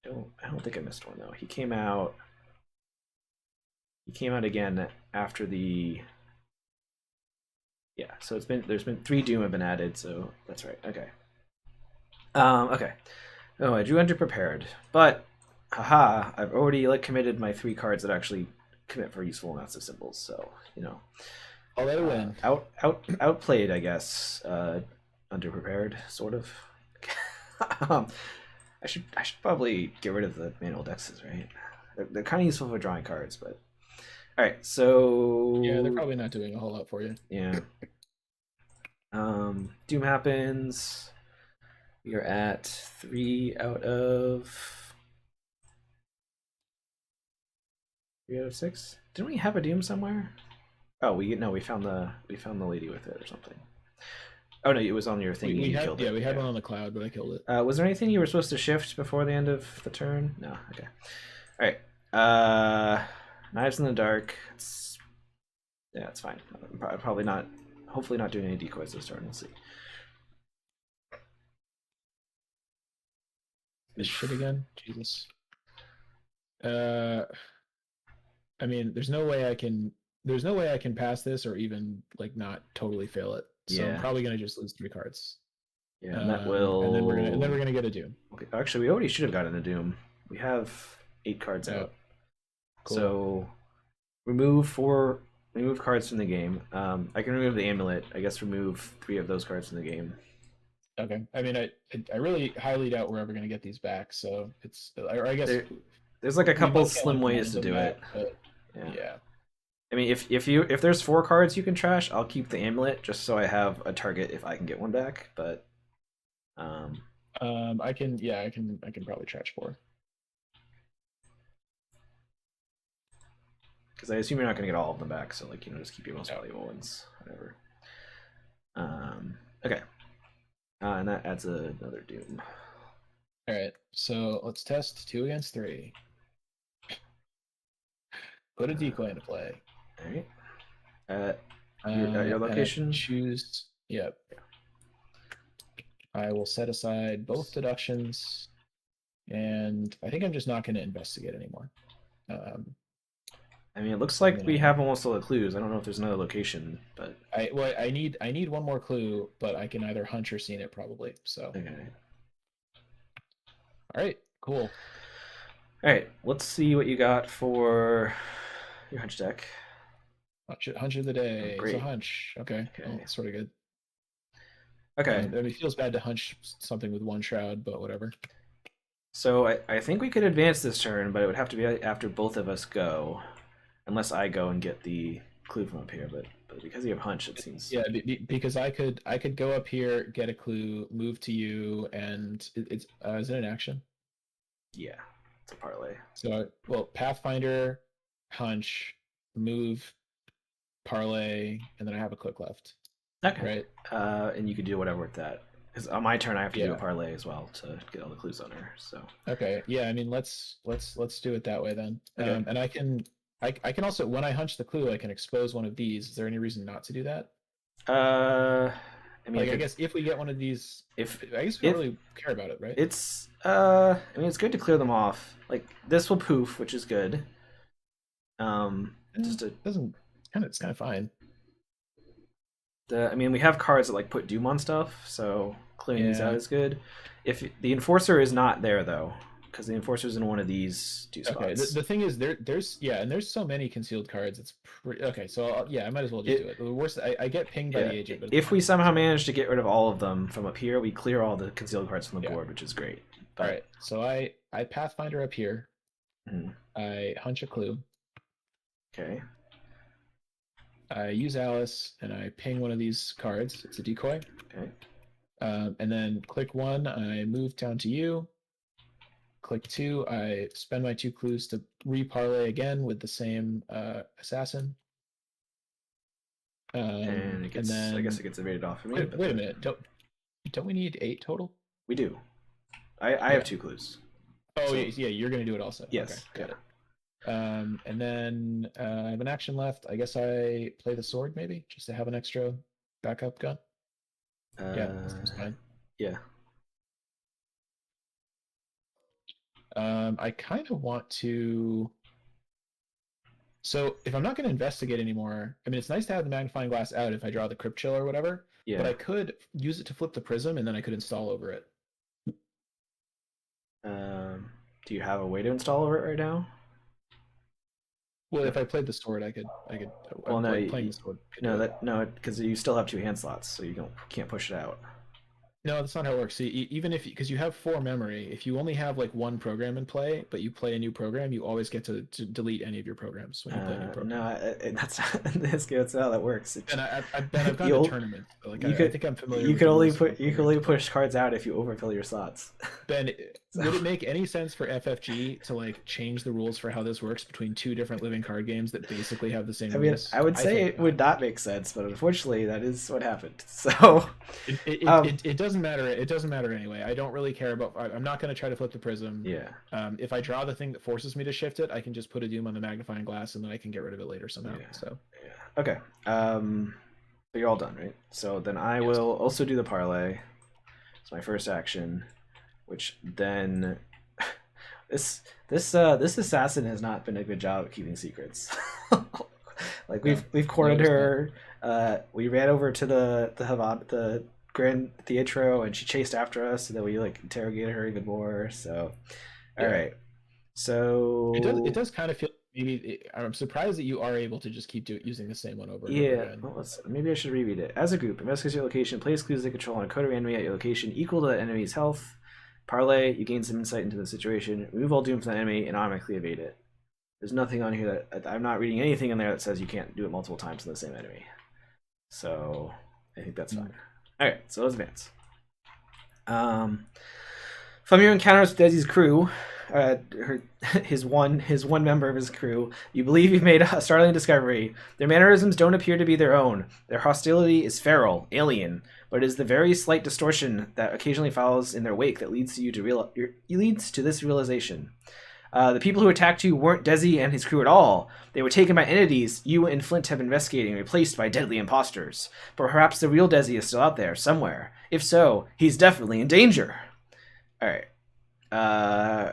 I don't think I missed one though. He came out. He came out again after the. Yeah, so there's been 3 doom have been added, so that's right. Okay. Okay. Oh, I drew underprepared, but haha, I've already committed my 3 cards that actually commit for useful amounts of symbols. So I'll let it win. Outplayed, I guess. Underprepared, sort of. I should probably get rid of the manual dexes, right? They're kind of useful for drawing cards, but all right. So yeah, they're probably not doing a whole lot for you. Yeah. Doom happens. We are at 3 out of 6. Didn't we have a Doom somewhere? Oh, we found the lady with it or something. Oh no, it was on your thing. We had killed it. we had one on the cloud, but I killed it. Was there anything you were supposed to shift before the end of the turn? No. Okay. All right. Knives in the dark. Yeah, it's fine. I'm probably not. Hopefully, not doing any decoys this turn. We'll see. This shit again? Jesus. I mean, there's no way I can pass this or even like not totally fail it. So I'm probably gonna just lose 3 cards. Yeah, and that will. And then we're gonna get a Doom. Okay. Actually, we already should have gotten a Doom. We have 8 cards out. Cool. So remove cards from the game. I can remove the amulet. I guess remove 3 of those cards from the game. Okay. I mean, I really highly doubt we're ever gonna get these back. So it's, I guess there's like a couple slim ways to do it. But yeah. I mean, if there's 4 cards you can trash, I'll keep the amulet just so I have a target if I can get one back. But I can probably trash 4. Because I assume you're not going to get all of them back, so just keep your most valuable ones, whatever. Okay, and that adds another Doom. All right, so let's test 2 against 3. Put a decoy into play. All right. At your location. Choose. Yep. Yeah. I will set aside both deductions, and I think I'm just not going to investigate anymore. I mean, it looks like we have almost all the clues. I don't know if there's another location, but I need 1 more clue, but I can either hunch or seen it probably. So okay. All right, cool. All right, let's see what you got for your hunch deck. Hunch of the day. Great. It's a hunch. Okay. Oh, that's sort of good. Okay. I mean, it feels bad to hunch something with 1 shroud, but whatever. So I think we could advance this turn, but it would have to be after both of us go, unless I go and get the clue from up here. But because you have hunch, it seems. Yeah, because I could go up here, get a clue, move to you, and it's is it an action? Yeah, it's a parlay. So Pathfinder, hunch, move, parlay, and then I have a click left. Okay. Right. And you could do whatever with that. Because on my turn, I have to do a parlay as well to get all the clues on her. So. Okay. Yeah. I mean, let's do it that way then. Okay. And I can also, when I hunch the clue, I can expose one of these. Is there any reason not to do that? I mean, Like, I guess if we get one of these, if I guess we don't if really care about it, right? it's I mean, it's good to clear them off. Like this will poof, which is good. Eh, Just a doesn't it's kind of fine. I mean, we have cards that like put doom on stuff, so clearing these out Yeah. is good. If the enforcer is not there though, because the enforcer's in one of these two Okay. The, spots. the thing is, there's yeah, and there's so many concealed cards. It's okay. So yeah, I might as well just do It it. The worst, I get pinged by yeah. the agent, but it's If we fine. somehow So manage to get rid of all of them from up here, we clear all the concealed cards from the yeah. board, which is great. All But right. So I Pathfinder up here. mm, I hunch a clue. okay, I use Alice and I ping one of these cards. It's a decoy. okay, And then click 1. I move down to you. Click 2. I spend my 2 clues to reparlay again with the same assassin. and it And gets. I guess then it gets evaded off of me. wait, But wait a minute. Don't we need 8 total? we do. I have Yeah. 2 clues. Oh So yeah, you're gonna do it also. Okay, yes, yeah. got it. And then I have an action left. I guess I play the sword maybe just to have an extra backup gun. Yeah, that seems fine. Yeah. I kind of want to. So if I'm not going to investigate anymore, I mean, it's nice to have the magnifying glass out if I draw the crypt chill or whatever. But Yeah. I could use it to flip the prism, and then I could install over it. Do you have a way to install it right now? Well, No. if I played the sword, I could. Well, no, Like playing the sword could do no, it. no, because you still have 2 hand slots, so you can't push it out. No, that's not how it works. See, even if because you have 4 memory, if you only have like one program in play, but you play a new program, you always get to delete any of your programs when you play a new No, program. that's that's how that works. And I've gone to You'll tournaments. So, like you I could think I'm familiar you with can the only rules of how put you can programs only play. push cards out if you overfill your slots. Ben, So, would it make any sense for FFG to like change the rules for how this works between 2 different living card games that basically have the same I mean, rules? I would I say think it not. would not make sense, but unfortunately, that is what happened. So, um, It doesn't matter. It doesn't matter anyway. I don't really care about. I'm not going to try to flip the prism. yeah, If I draw the thing that forces me to shift it, I can just put a doom on the magnifying glass and then I can get rid of it later somehow. yeah, So yeah. Okay. But you're all done, right? So then I yes. will also do the parlay. It's my first action, which then this assassin has not been a good job at keeping secrets. Like No, we've I cornered noticed that. her. We ran over to the Grand Theatro, and she chased after us, and then we like interrogated her even more. So, all Yeah, right. So it does kind of feel maybe. I'm surprised that you are able to just keep using the same one over and over yeah, again. well, maybe I should reread it. As a group, investigate your location, place clues they control on a code of enemy at your location equal to the enemy's health. Parlay, you gain some insight into the situation. Remove all doom from the enemy and automatically evade it. There's nothing on here that I'm not reading anything in there that says you can't do it multiple times to the same enemy. So I think that's fine. All right, so let's advance. From your encounters with Desi's crew, his one member of his crew, you believe you've made a startling discovery. Their mannerisms don't appear to be their own. Their hostility is feral, alien, but it is the very slight distortion that occasionally follows in their wake that leads to this realization. The people who attacked you weren't Desi and his crew at all. They were taken by entities you and Flint have been investigating, replaced by deadly imposters. But perhaps the real Desi is still out there, somewhere. If so, he's definitely in danger. All right.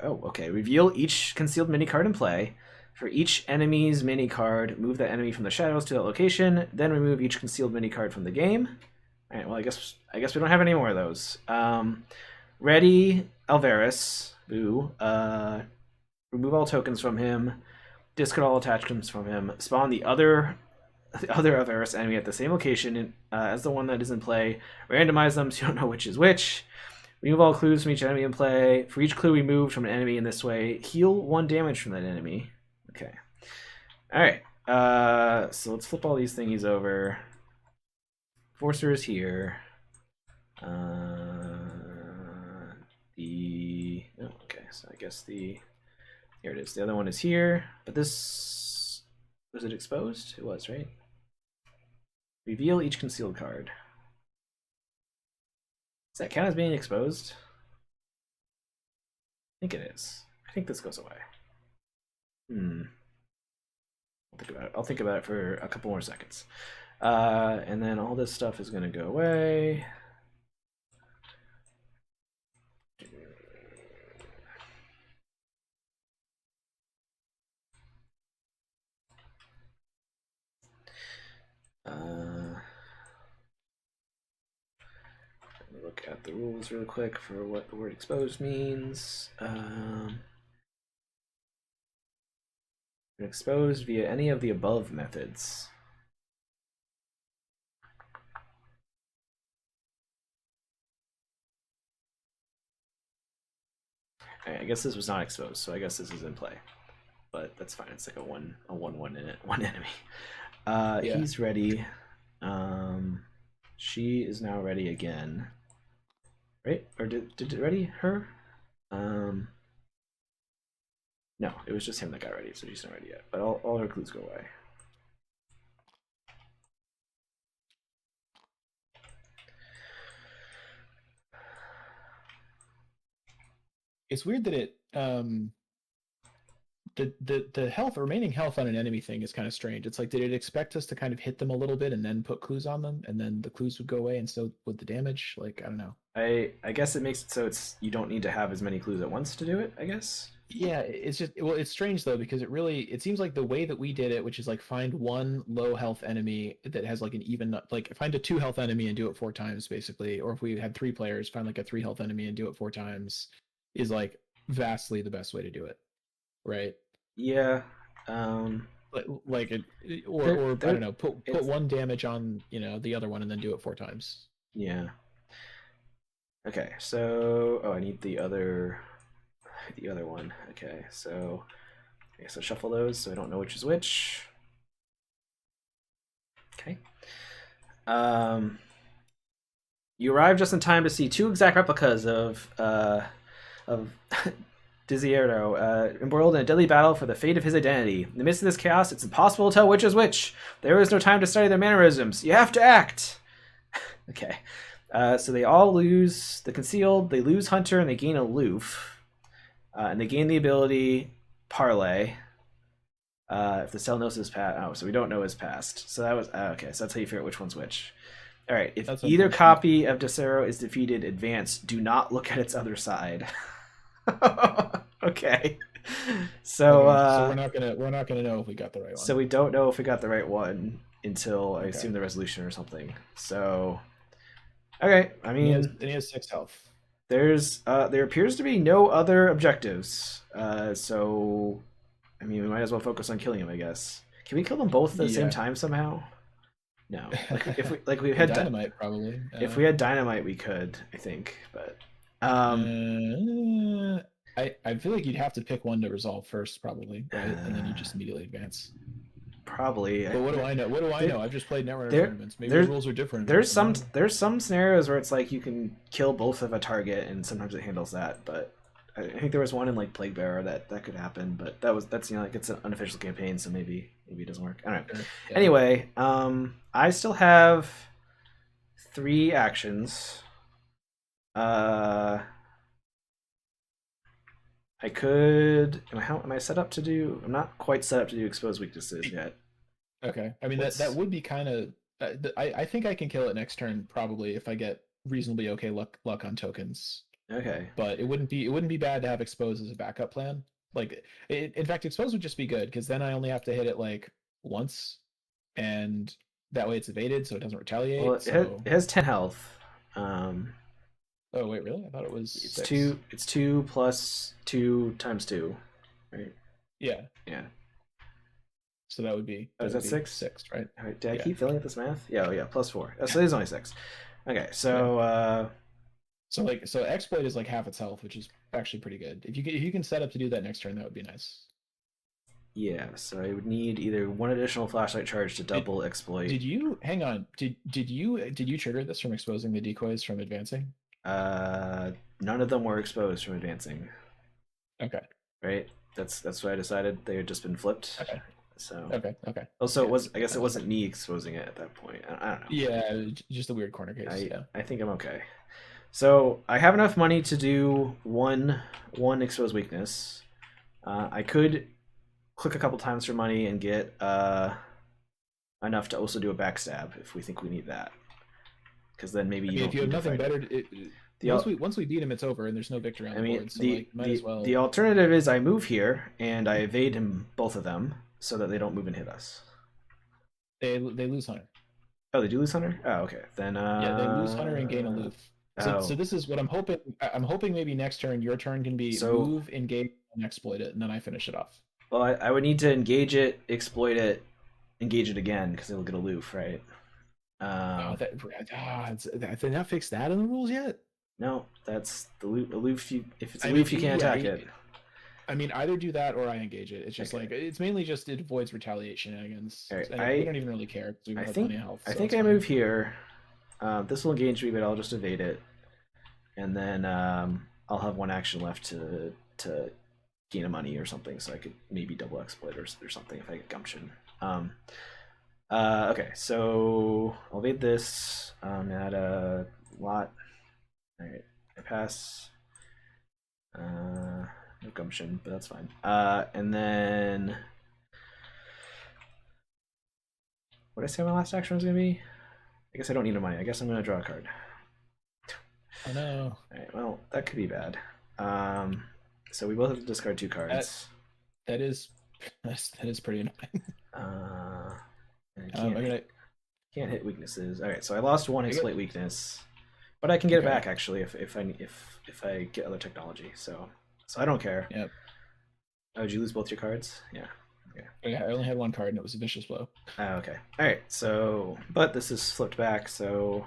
Okay. Reveal each concealed mini card in play. For each enemy's mini card, move that enemy from the shadows to that location. Then remove each concealed mini card from the game. All right. Well, I guess we don't have any more of those. Ready Alvarez. Boo. Remove all tokens from him. Discard all attachments from him. Spawn the other Alvarez enemy at the same location as the one that is in play. Randomize them so you don't know which is which. Remove all clues from each enemy in play. For each clue removed from an enemy in this way, heal 1 damage from that enemy. Okay. Alright. So let's flip all these thingies over. Forcer is here. Okay, so I guess here it is. The other one is here. But this... Was it exposed? It was, right? Reveal each concealed card. Does that count as being exposed? I think it is. I think this goes away. I'll think about it for a couple more seconds. And then all this stuff is going to go away. Look at the rules real quick for what the word exposed means. Exposed via any of the above methods. I guess this was not exposed, so I guess this is in play. But that's fine. It's like a one in it, one enemy. Yeah. He's ready. She is now ready again. Right? Or did it ready her? No, it was just him that got ready, so she's not ready yet. But all her clues go away. It's weird that it the health, remaining health on an enemy thing is kind of strange. It's like, did it expect us to kind of hit them a little bit and then put clues on them, and then the clues would go away, and so would the damage? Like, I don't know. I guess it makes it so you don't need to have as many clues at once to do it, I guess. Yeah, it's just, well, it's strange though, because it seems like the way that we did it, which is like find one low health enemy that has like an even, like find a 2 health enemy and do it 4 times basically, or if we had 3 players, find like a 3 health enemy and do it 4 times, is like vastly the best way to do it, right? Yeah. Like it, or I don't know, put 1 damage on, you know, the other one and then do it 4 times. Yeah. Okay, so I need the other one. Okay, so I guess I'll shuffle those so I don't know which is which. Okay. You arrive just in time to see 2 exact replicas of Desierto, embroiled in a deadly battle for the fate of his identity. In the midst of this chaos, it's impossible to tell which is which. There is no time to study their mannerisms. You have to act. Okay. So they all lose the concealed, they lose hunter, and they gain aloof. And they gain the ability parlay. If the cell knows his past. Oh, so we don't know his past. So that was okay. So that's how you figure out which one's which. All right. If either copy of Desero is defeated, advance. Do not look at its other side. Okay. So we're not gonna know if we got the right one. So we don't know if we got the right one until I assume the resolution or something. So okay, I mean, he has 6 health. There appears to be no other objectives. So I mean, we might as well focus on killing him, I guess. Can we kill them both at the same time somehow? No. If we had dynamite, probably. If we had dynamite, we could, I think, but. I feel like you'd have to pick one to resolve first, probably, right? And then you just immediately advance. Probably. But what do I know? What do I know? I've just played Netrunner tournaments. Maybe the rules are different. There's some scenarios where it's like you can kill both of a target, and sometimes it handles that. But I think there was one in like Plague Bearer that could happen. But that's like it's an unofficial campaign, so maybe it doesn't work. I don't know. Yeah. Anyway, I still have 3 actions. I could. Am I set up to do? I'm not quite set up to do exposed weaknesses yet. Okay. I mean, that would be kind of. I think I can kill it next turn probably if I get reasonably okay luck on tokens. Okay. But it wouldn't be bad to have expose as a backup plan. Like, in fact, expose would just be good because then I only have to hit it like once, and that way it's evaded, so it doesn't retaliate. Well, it has 10 health. Oh wait, really? I thought it was. It's 2. It's 2 plus 2 times 2, right? Yeah. Yeah. So that would be. Is that 6? 6, right? All right. Did I keep filling out this math? Yeah. Oh, yeah. Plus 4. So there's only 6. Okay. So. So exploit is like half its health, which is actually pretty good. If you can set up to do that next turn, that would be nice. Yeah. So I would need either 1 additional flashlight charge to double exploit. Did you hang on? Did you trigger this from exposing the decoys from advancing? None of them were exposed from advancing. Okay. Right. That's what I decided. They had just been flipped. Okay. So. Okay. Also, I guess it wasn't me exposing it at that point. I don't know. Yeah, just a weird corner case. I think I'm okay. So I have enough money to do one exposed weakness. I could click a couple times for money and get enough to also do a backstab if we think we need that. Because then maybe I you mean, if don't you have need to nothing fight it. better, The once we beat him, it's over, and there's no victory on I the mean board. So like, might as the well. alternative is I move here and I evade him both of them so that they don't move and hit us. They lose Hunter. Oh, they do lose Hunter? Oh, okay. Then Yeah, they lose Hunter and gain aloof. So oh. this is what I'm hoping. I'm hoping maybe next turn your turn can be So move, engage, and exploit it, and then I finish it off. well, I would need to engage it, exploit it, engage it again because it'll get aloof, right? Oh, Um, have they not fixed that in the rules yet? no, that's the aloof. If it's I mean, aloof, you can't attack it. I mean, either do that or I engage it. It's just Okay. like it's mainly just it avoids retaliation against, All right. and we don't even really care because we I have think plenty of health. I So think it's I fine. move here. This will engage me, but I'll just evade it, and then I'll have one action left to gain a money or something, so I could maybe double exploit or something if I get gumption. Okay, so I'll evade this. Add a lot. All right, I pass. No gumption, but that's fine. And then what did I say my last action was gonna be? I guess I don't need no money. I guess I'm gonna draw a card. Oh no. All right, well that could be bad. So we both have to discard 2 cards. That is that is pretty annoying. And I I'm gonna can't hit weaknesses. All right, so I lost 1 I exploit get, weakness, but I can get it okay. back actually if I get other technology. So I don't care. Yep. Oh, did you lose both your cards? Yeah. Okay. Yeah, I only had 1 card and it was a vicious blow. Okay. All right. So, but this is flipped back, so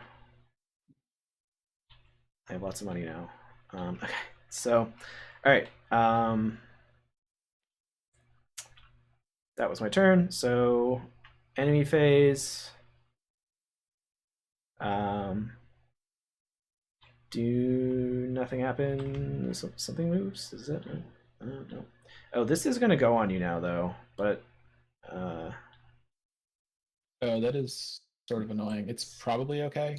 I have lots of money now. Okay. So, all right. That was my turn. So, enemy phase. Do nothing happen? Something moves? Is it? No. Oh, this is gonna go on you now, though. But Oh, that is sort of annoying. It's probably okay.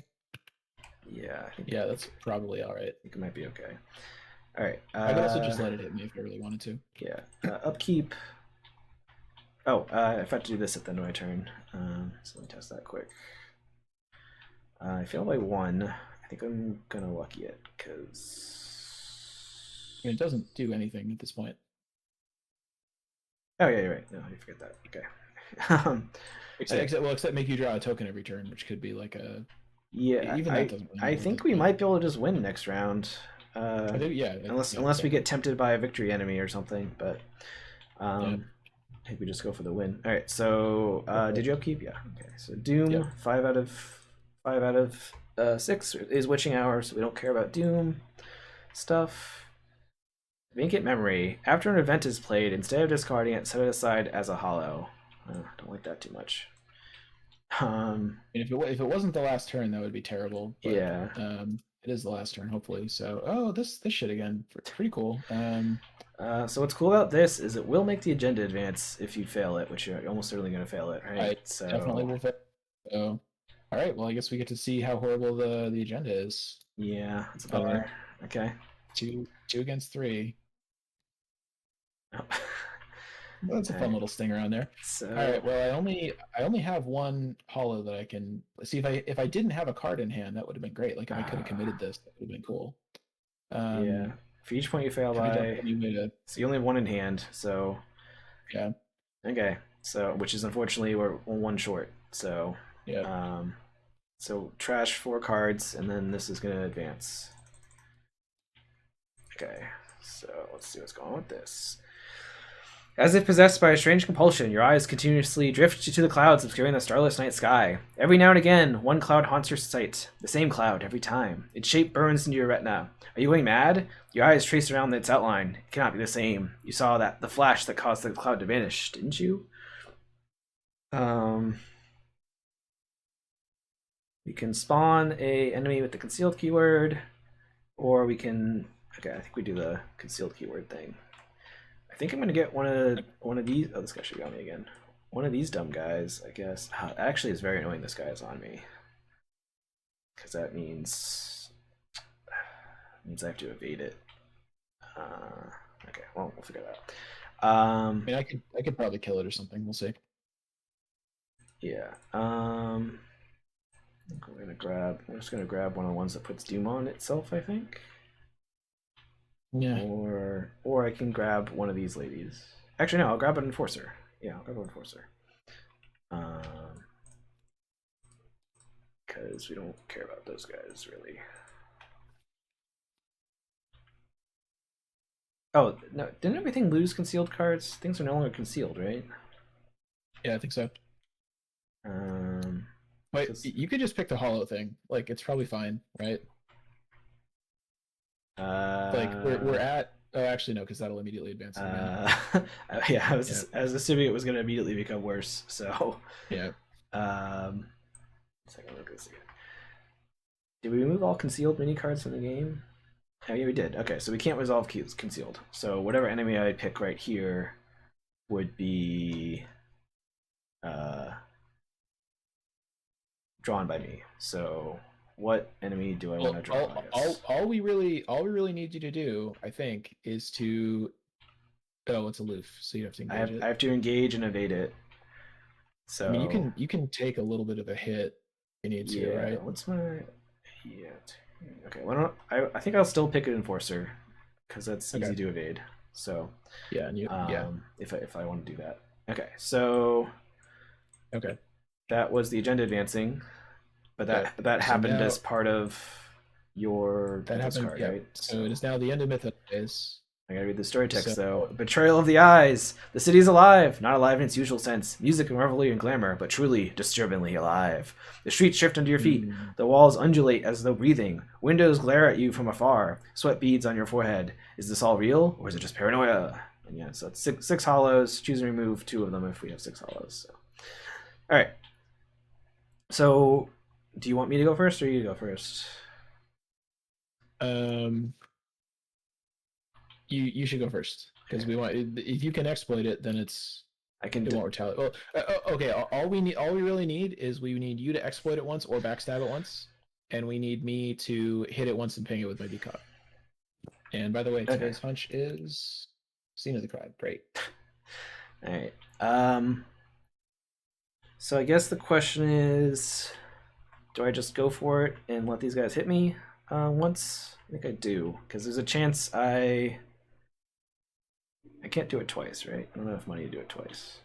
yeah, Yeah, that's probably all right. I think it might be okay. All right. I could also just let it hit me if I really wanted to. Yeah. Upkeep. Oh, I have to do this at the end of my turn. So let me test that quick. I failed by 1. I think I'm gonna lucky it because. I mean, it doesn't do anything at this point. Oh yeah, you're right. No, I forget that. Okay. Except make you draw a token every turn, which could be like a Yeah, even that doesn't really I matter at think this we point. might be able to just win next round. Yeah, Unless we get tempted by a victory enemy or something, but I think we just go for the win. All right, so did you upkeep? Yeah. Okay, so Doom, Yep. 5 out of 6 is witching hour, so we don't care about Doom stuff. Vacant memory. After an event is played, instead of discarding it, set it aside as a hollow. Don't like that too much. And if it wasn't the last turn, that would be terrible. But, yeah. it is the last turn, hopefully. So, oh, this shit again, pretty cool. So what's cool about this is it will make the agenda advance if you fail it, which you're almost certainly going to fail it, right? I definitely will fail. So, all right. Well, I guess we get to see how horrible the agenda is. Yeah, it's a bummer. Okay. 2 against 3. Oh. That's a fun little stinger on there. So, all right. Well, I only have 1 hollow that I can see. If I didn't have a card in hand, that would have been great. Like if I could have committed this, that would have been cool. Yeah. For each point you fail by, so you only have 1 in hand. So yeah. Okay. So which is unfortunately we're 1 short. So yeah. So trash 4 cards, and then this is gonna advance. Okay. So let's see what's going on with this. As if possessed by a strange compulsion, your eyes continuously drift to the clouds obscuring the starless night sky. Every now and again, one cloud haunts your sight. The same cloud every time. Its shape burns into your retina. Are you going mad? Your eyes trace around its outline. It cannot be the same. You saw the flash that caused the cloud to vanish, didn't you? We can spawn a enemy with the concealed keyword, or we can. Okay, I think we do the concealed keyword thing. I think I'm gonna get one of these. Oh, this guy should be on me again. One of these dumb guys, I guess. Actually, it's very annoying. This guy is on me because that means I have to evade it. Okay, well, we'll figure that out. I mean, I could probably kill it or something. We'll see. Yeah. We're just gonna grab one of the ones that puts Doom on itself, I think. Yeah. Or I can grab one of these ladies. Actually, no, I'll grab an enforcer. Yeah, I'll grab an enforcer. Because we don't care about those guys really. Oh no! Didn't everything lose concealed cards? Things are no longer concealed, right? Yeah, I think so. Um, Wait, cause, you could just pick the hollow thing. Like it's probably fine, right? Like we're uh, at. Oh, actually no, because that'll immediately advance it again. uh, yeah, Yeah. I was assuming it was going to immediately become worse. So, Yeah. um, second look at this again. Did we remove all concealed mini cards from the game? Oh yeah, we did. Okay, so we can't resolve concealed. So whatever enemy I pick right here would be uh, drawn by me. So what enemy do I want to Well, draw? I guess all we really need you to do, I think, is to. Oh, it's aloof, so you have to engage I it. have to engage and evade it. I mean, So you can take a little bit of a hit if you need to, yeah, right? what's my yeah? Okay, why don't I think I'll still pick an enforcer because that's Okay. easy to evade. So Yeah, and you yeah. if I want to do that. Okay, so Okay. that was the agenda advancing, but Good. that So happened now as part of your that mythos happened. card, Yep. right? So So it is now the end of Mythos phase. I gotta read the story text So though. Betrayal of the eyes. The city's alive, not alive in its usual sense. Music and revelry and glamour, but truly disturbingly alive. The streets shift under your feet. mm, The walls undulate as though breathing. Windows glare at you from afar. Sweat beads on your forehead. Is this all real, or is it just paranoia? And yeah, so it's six hollows. Choose and remove two of them if we have six hollows. So. All right. So, do you want me to go first, or you go first? um, you should go first because Okay. we want if you can exploit it, then I can. it won't retaliate. Well, okay. All we really need is we need you to exploit it once or backstab it once, and we need me to hit it once and ping it with my decock. And by the way, Okay. today's hunch is Scene of the Crime. Great. All right. So I guess the question is, do I just go for it and let these guys hit me once? I think I do, because there's a chance I can't do it twice, right? I don't have enough money to do it twice.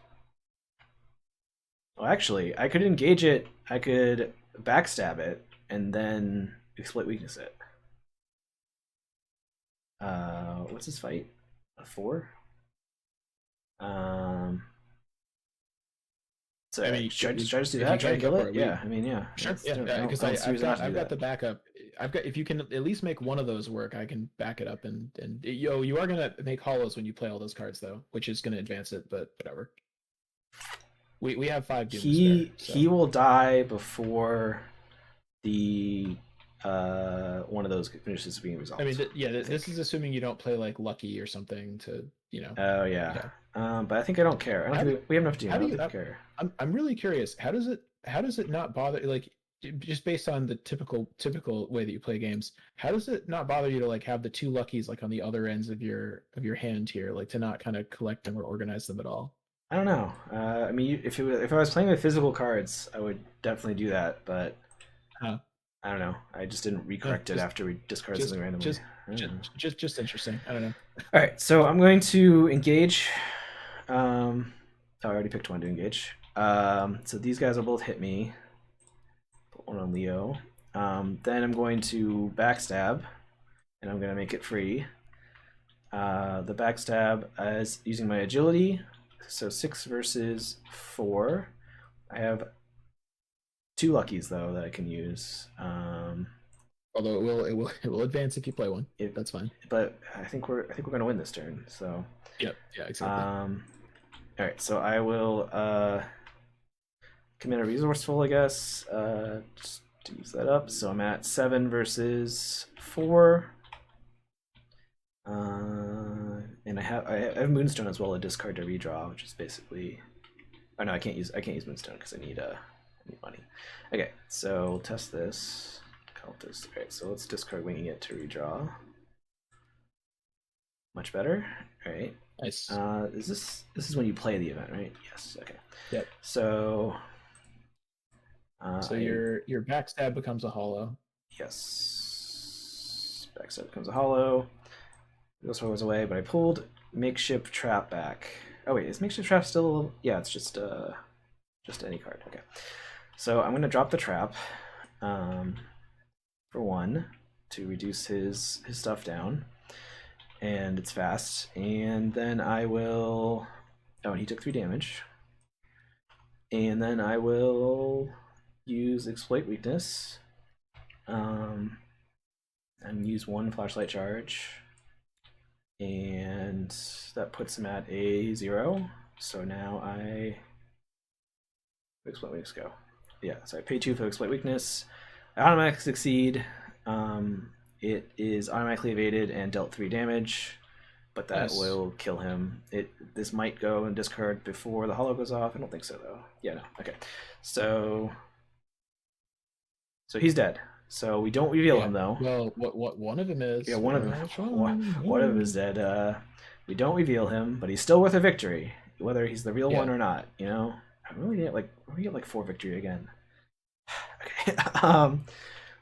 Well, actually, I could engage it. I could backstab it and then exploit weakness it. What's this fight? A 4? Um, I so mean, should I just do if you that? Try gotta and go kill for it? it, Yeah, I mean, yeah. sure, I yeah, because don't see a reason not to do I've got that. the backup. I've got if you can at least make one of those work, I can back it up and you are gonna make hollows when you play all those cards though, which is gonna advance it, but whatever. We have 5 doom to spare, so He will die before the one of those finishes being I mean, resolved. I this think. is assuming you don't play like Lucky or something to Oh yeah. yeah. But I think I don't care. I don't How do think we have enough to do. I how do don't you? think we care. I'm really curious. How does it not bother like just based on the typical way that you play games? How does it not bother you to like have the 2 luckies like on the other ends of your hand here, like to not kind of collect them or organize them at all? I don't know. I mean, if I was playing with physical cards, I would definitely do that. But Huh. I don't know. I just didn't Yeah, recorrect it after we discarded just something randomly. just I don't know. just interesting. I don't know. All right, so I'm going to engage. I already picked one to engage. So these guys will both hit me. Put one on Leo. Then I'm going to backstab, and I'm going to make it free. The backstab is using my agility, so 6 versus 4. I have 2 luckies though that I can use. Although it will advance if you play one. It, That's fine. but I think we're going to win this turn. So, Yep. Yeah. Exactly. All right. So I will commit a resourceful, I guess. Just to use that up. So I'm at 7 versus 4. And I have Moonstone as well, a discard to redraw, which is basically. Oh no, I can't use Moonstone because I need money. Okay, so we'll test this. Cultist. Alright, so let's discard Winging It to redraw. Much better. Alright. Nice. This is when you play the event, right? Yes, okay. Yep. So So your backstab becomes a hollow. Yes. Backstab becomes a hollow. This one was away, but I pulled makeshift trap back. Oh wait, is makeshift trap still? Yeah, it's just any card. Okay. So I'm gonna drop the trap, for one, to reduce his stuff down, and it's fast. And then I will. Oh, and he took 3 damage. And then I will use exploit weakness, and use 1 flashlight charge, and that puts him at a 0. So now I exploit weakness go. Yeah, so I pay 2 for exploit weakness. I automatically succeed. It is automatically evaded and dealt 3 damage, but that will kill him. This might go and discard before the hollow goes off. I don't think so though. Yeah, no. Okay. So he's dead. So we don't reveal him though. Well, what one of them is? Yeah, one of them is dead. We don't reveal him, but he's still worth a victory, whether he's the real one or not. You know, I really get we get like 4 victory again. Okay.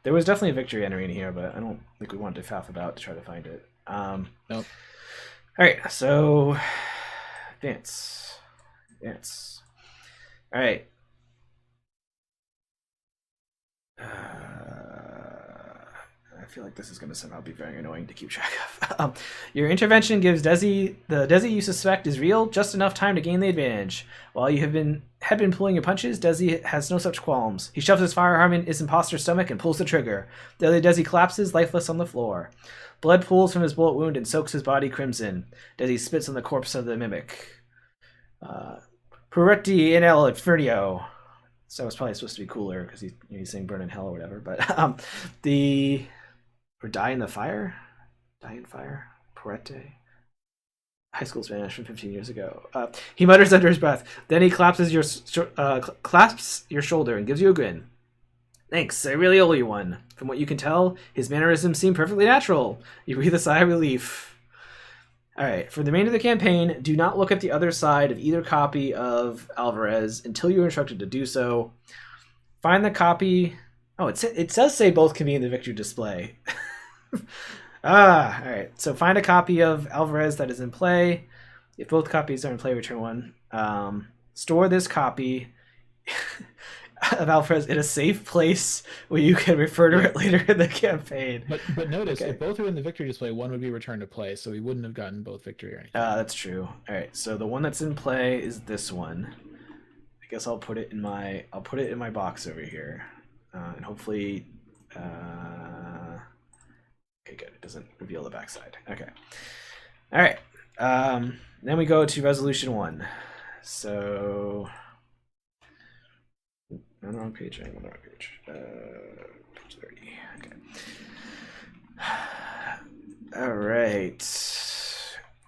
There was definitely a victory entry in here, but I don't think we wanted to faff about to try to find it. Nope. All right, so dance. All right. I feel like this is going to somehow be very annoying to keep track of. Your intervention gives the Desi you suspect is real just enough time to gain the advantage. While you had been pulling your punches, Desi has no such qualms. He shoves his firearm in his imposter's stomach and pulls the trigger. The other Desi collapses, lifeless on the floor. Blood pools from his bullet wound and soaks his body crimson. Desi spits on the corpse of the mimic. Puretti in el Infernio. So it's probably supposed to be cooler because he's saying burn in hell or whatever. But or die in the fire? Die in fire? Porete? High school Spanish from 15 years ago. He mutters under his breath. Then he clasps your shoulder and gives you a grin. Thanks, I really owe you one. From what you can tell, his mannerisms seem perfectly natural. You breathe a sigh of relief. Alright, for the remainder of the campaign, do not look at the other side of either copy of Alvarez until you're instructed to do so. Find the copy... Oh, it does say both can be in the victory display. Alright. So find a copy of Alvarez that is in play. If both copies are in play, return one. Store this copy of Alvarez in a safe place where you can refer to it later in the campaign. But notice, if both are in the victory display, one would be returned to play, so we wouldn't have gotten both victory or anything. That's true. Alright, so the one that's in play is this one. I guess I'll put it in my box over here. And hopefully, okay, good. It doesn't reveal the backside. Okay. All right. Then we go to resolution 1. So, on the wrong page. I'm on the wrong page. Page 30. Okay. All right.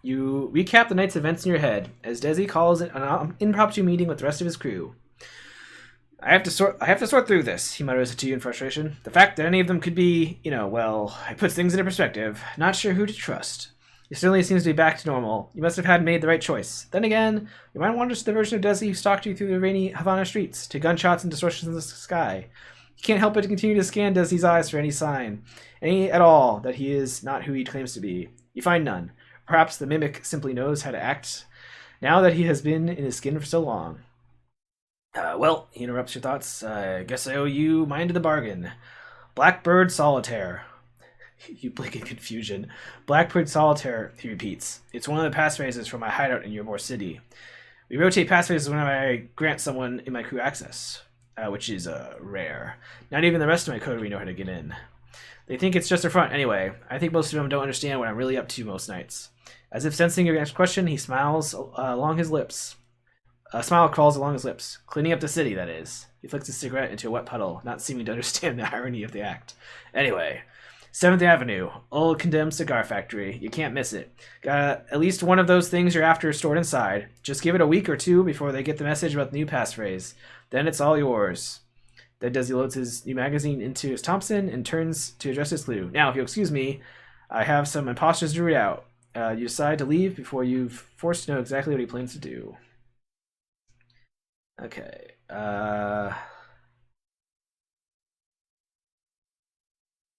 You recap the night's events in your head as Desi calls an impromptu meeting with the rest of his crew. I have to sort through this, he mutters to you in frustration. The fact that any of them could be, it puts things into perspective. Not sure who to trust. He certainly seems to be back to normal. You must have made the right choice. Then again, you might wander to the version of Desi who stalked you through the rainy Havana streets, to gunshots and distortions in the sky. You can't help but to continue to scan Desi's eyes for any sign, any at all, that he is not who he claims to be. You find none. Perhaps the mimic simply knows how to act, now that he has been in his skin for so long. Well, he interrupts your thoughts. I guess I owe you mine to the bargain. Blackbird Solitaire. You blink in confusion. Blackbird Solitaire, he repeats. It's one of the passphrases from my hideout in Ybor City. We rotate passphrases whenever I grant someone in my crew access, which is rare. Not even the rest of my coterie know how to get in. They think it's just a front anyway. I think most of them don't understand what I'm really up to most nights. As if sensing your next question, he smiles along his lips. A smile crawls along his lips. Cleaning up the city, that is. He flicks his cigarette into a wet puddle, not seeming to understand the irony of the act. Anyway, 7th Avenue, old condemned cigar factory. You can't miss it. Got at least one of those things you're after stored inside. Just give it a week or 2 before they get the message about the new passphrase. Then it's all yours. Then Desi loads his new magazine into his Thompson and turns to address his clue. Now, if you'll excuse me, I have some imposters to read out. You decide to leave before you've forced to know exactly what he plans to do. Okay.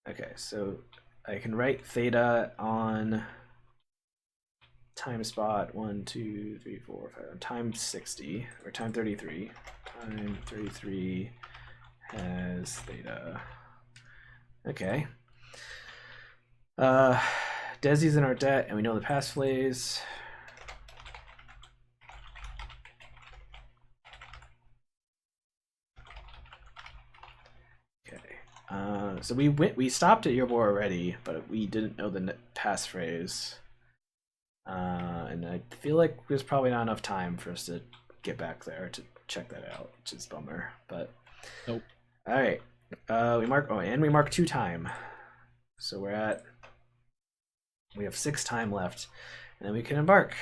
Okay, so I can write theta on time spot 1, 2, 3, 4, 5 time 60 or time 33. Time 33 has theta. Okay. Uh, Desi's in our debt, and we know the passphrase. Okay. So we stopped at Yerbor already, but we didn't know the passphrase. And I feel like there's probably not enough time for us to get back there to check that out, which is a bummer. But Nope. all right, we mark 2 time, so we have 6 time left, and then we can embark.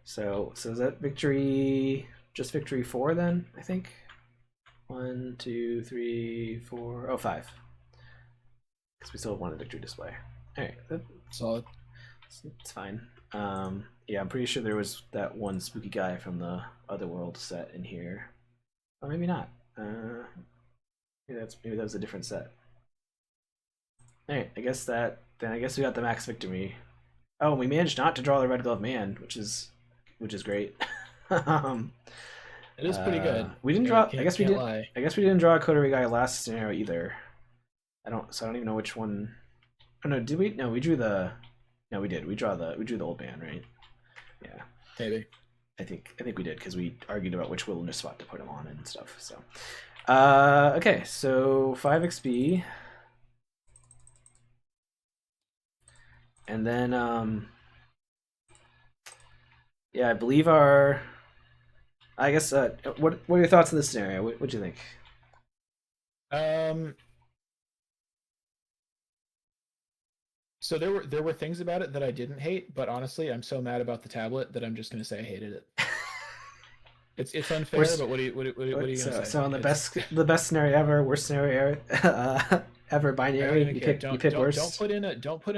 So is that victory just victory 4 then? I think 1, 2, 3, 4, oh 5, because we still have 1 in victory display. All right, Solid. it's fine. Yeah, I'm pretty sure there was that one spooky guy from the Otherworld set in here. Or maybe not. Maybe that was a different set. Alright, I guess we got the max victory. Oh, we managed not to draw the Red Glove Man, which is great. um, It is pretty good. We didn't draw. Lie. I guess we didn't draw a Coterie guy last scenario either. I don't even know which one. Oh no, did we? No, we drew the. No, we did. We drew the old man, right? Yeah. Maybe. I think we did because we argued about which wilderness spot to put him on and stuff. So, okay, so 5 XP, and then yeah, I believe our. I guess what are your thoughts on this scenario? What do you think? So there were things about it that I didn't hate, but honestly, I'm so mad about the tablet that I'm just gonna say I hated it. It's unfair, but what are you gonna say? So on the best scenario ever, worst scenario ever binary. You pick worst. Don't put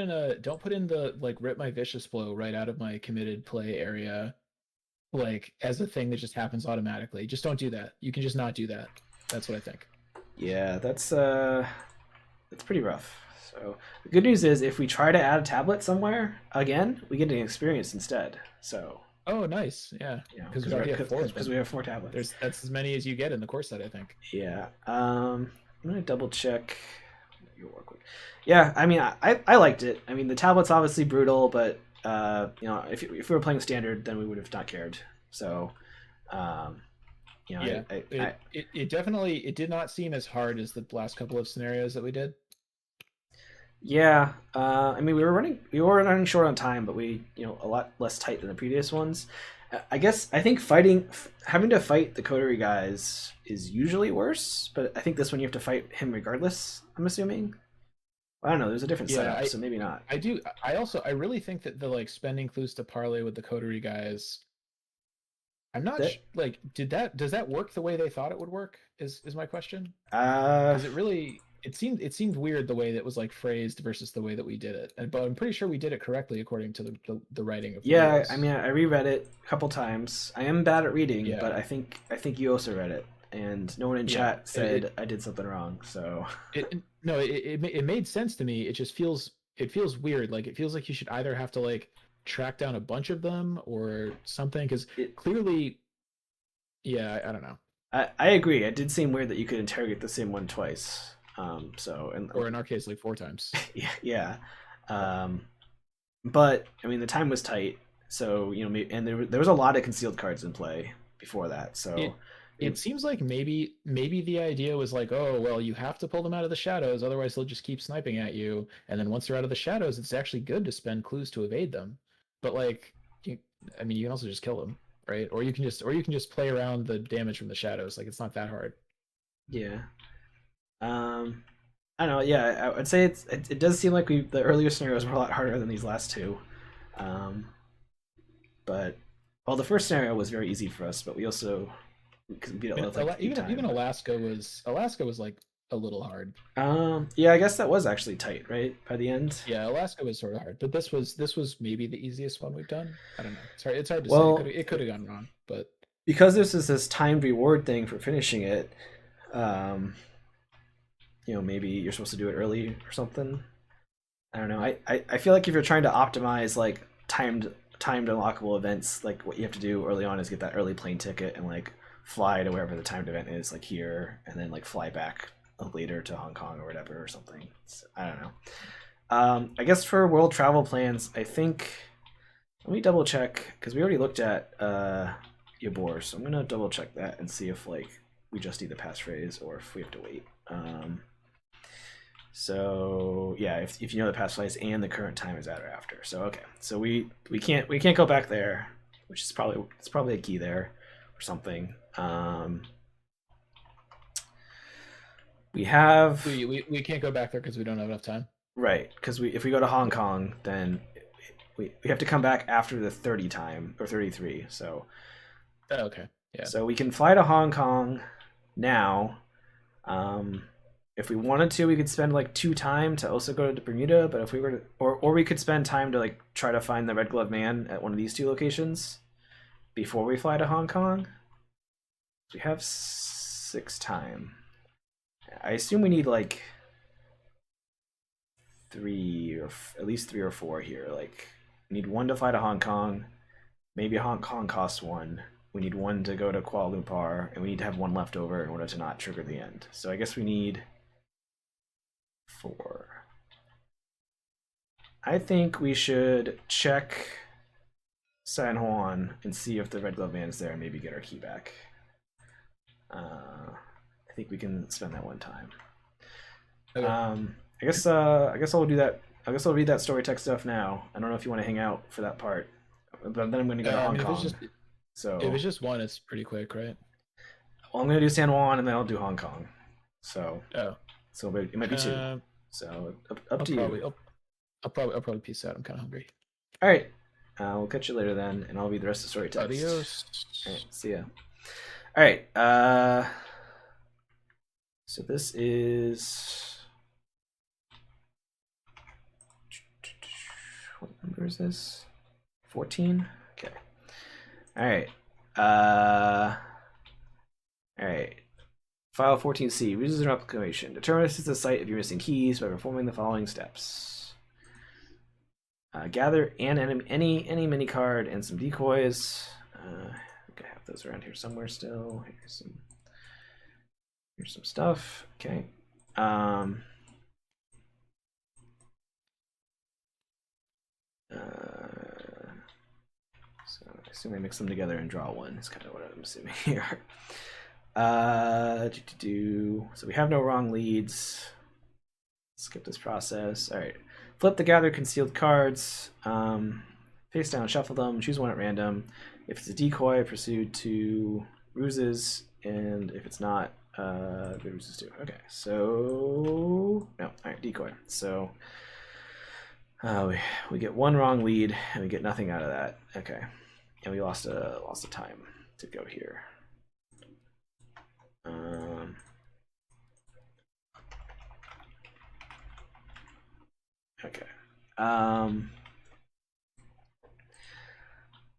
in the like rip my vicious blow right out of my committed play area, like as a thing that just happens automatically. Just don't do that. You can just not do that. That's what I think. Yeah, that's pretty rough. So the good news is if we try to add a tablet somewhere again, we get an experience instead. So oh, nice, yeah, because we already have 4. Because we have 4 tablets. That's as many as you get in the course set, I think. Yeah. I'm gonna double check your work with. Yeah, I mean, I liked it. I mean, the tablet's obviously brutal, but if we were playing standard, then we would have not cared. So, yeah, it definitely did not seem as hard as the last couple of scenarios that we did. Yeah, I mean, we were running short on time, but we a lot less tight than the previous ones. I think having to fight the coterie guys is usually worse, but I think this one you have to fight him regardless. I'm assuming. I don't know. There's a different setup, so maybe not. I really think that the like spending clues to parlay with the coterie guys. I'm not does that work the way they thought it would work? Is my question? Because it seemed weird the way that was like phrased versus the way that we did it, but I'm pretty sure we did it correctly according to the writing of the rules. I mean, I reread it a couple times. I am bad at reading, but I think you also read it, and no one in chat said I did something wrong. So it made sense to me. It just feels weird. Like it feels like you should either have to like track down a bunch of them or something, because clearly, I don't know. I agree. It did seem weird that you could interrogate the same one twice. Or in our case, like 4 times. Yeah. But I mean, the time was tight, so and there was a lot of concealed cards in play before that. So it seems like maybe the idea was like, oh well, you have to pull them out of the shadows, otherwise they'll just keep sniping at you. And then once they're out of the shadows, it's actually good to spend clues to evade them. But like, you can also just kill them, right? Or you can just play around the damage from the shadows. Like it's not that hard. Yeah. I don't know. Yeah, I would say it does seem like the earlier scenarios were a lot harder than these last 2. But the first scenario was very easy for us, but we also beat it like even Alaska was like a little hard. Yeah, I guess that was actually tight, right? By the end. Yeah, Alaska was sort of hard, but this was maybe the easiest one we've done. I don't know. It's hard to say. It could have gone wrong, but because this is this timed reward thing for finishing it, maybe you're supposed to do it early or something. I don't know. I feel like if you're trying to optimize like timed unlockable events, like what you have to do early on is get that early plane ticket and like fly to wherever the timed event is, like here, and then like fly back later to Hong Kong or whatever or something. I don't know. I guess for world travel plans, I think let me double check because we already looked at Yabor, so I'm gonna double check that and see if like we just need the passphrase or if we have to wait. So yeah, if you know the passphrase and the current time is at or after. So okay, so we can't go back there, which is probably a key there or something. We can't go back there because we don't have enough time. Right, because if we go to Hong Kong, then we have to come back after the 30 time or 33. So okay, yeah. So we can fly to Hong Kong now. If we wanted to, we could spend like 2 time to also go to Bermuda. But if we were to, or we could spend time to like try to find the Red Glove Man at one of these 2 locations before we fly to Hong Kong. We have 6 time. I assume we need like 3 or at least 3 or 4 here. Like we need 1 to fly to Hong Kong. Maybe Hong Kong costs 1. We need 1 to go to Kuala Lumpur, and we need to have 1 left over in order to not trigger the end. So I guess we need 4. I think we should check San Juan and see if the Red Glove Man is there and maybe get our key back. I think we can spend that 1 time. Okay. I guess I'll do that. I guess I'll read that story text stuff now. I don't know if you want to hang out for that part, but then I'm going to go to Hong Kong. So if it's just 1, it's pretty quick, right? Well, I'm going to do San Juan and then I'll do Hong Kong. So so it might be 2. So up to you. I'll probably peace out. I'm kind of hungry. All right. We'll catch you later then, and I'll read the rest of the story text. Adios. All right. See ya. All right. So this is. What number is this? 14? Okay. All right. All right. File 14C. Ruses and Reclamation. Determine if it's the site of your missing keys by performing the following steps. Gather any mini card and some decoys. I think I have those around here somewhere still. Here's some stuff. Okay. So I assume I mix them together and draw 1. Is kind of what I'm assuming here. So we have no wrong leads. Skip this process. All right. Flip the gather concealed cards. Face down, shuffle them. Choose 1 at random. If it's a decoy, proceed to Ruses, and if it's not, the Ruses too. Okay. So no. All right. Decoy. So we get 1 wrong lead, and we get nothing out of that. Okay. And we lost a time to go here. Okay.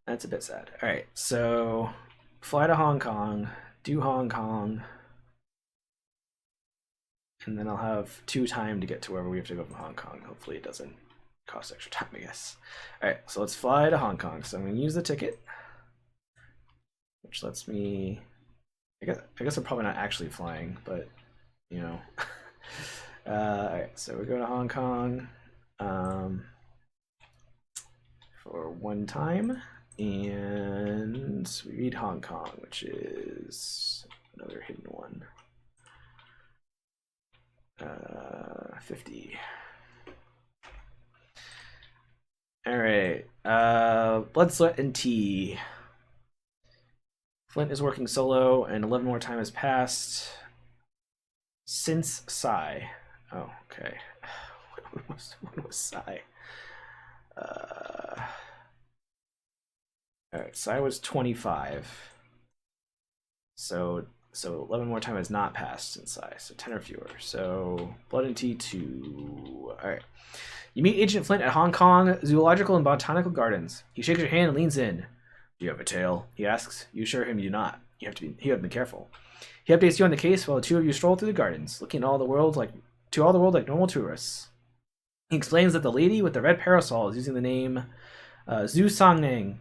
That's a bit sad. All right. So fly to Hong Kong, do Hong Kong, and then I'll have 2 time to get to wherever we have to go from Hong Kong. Hopefully it doesn't cost extra time, I guess. All right. So let's fly to Hong Kong. So I'm going to use the ticket, which lets me. I guess I'm probably not actually flying, but you know. All right, so we go to Hong Kong for 1 time, and we read Hong Kong, which is another hidden 1. 50. All right, blood, sweat, and tea. Flint is working solo, and 11 more time has passed since Psy. Oh, okay. When was Psy? All right, Psy was 25. So 11 more time has not passed since Psy. So 10 or fewer. So blood and tea 2. All right. You meet Agent Flint at Hong Kong Zoological and Botanical Gardens. He shakes your hand and leans in. Do you have a tail? He asks. You assure him you do not. You have to be careful. He updates you on the case while the two of you stroll through the gardens, looking at all the world like normal tourists. He explains that the lady with the red parasol is using the name Zhu Songneng,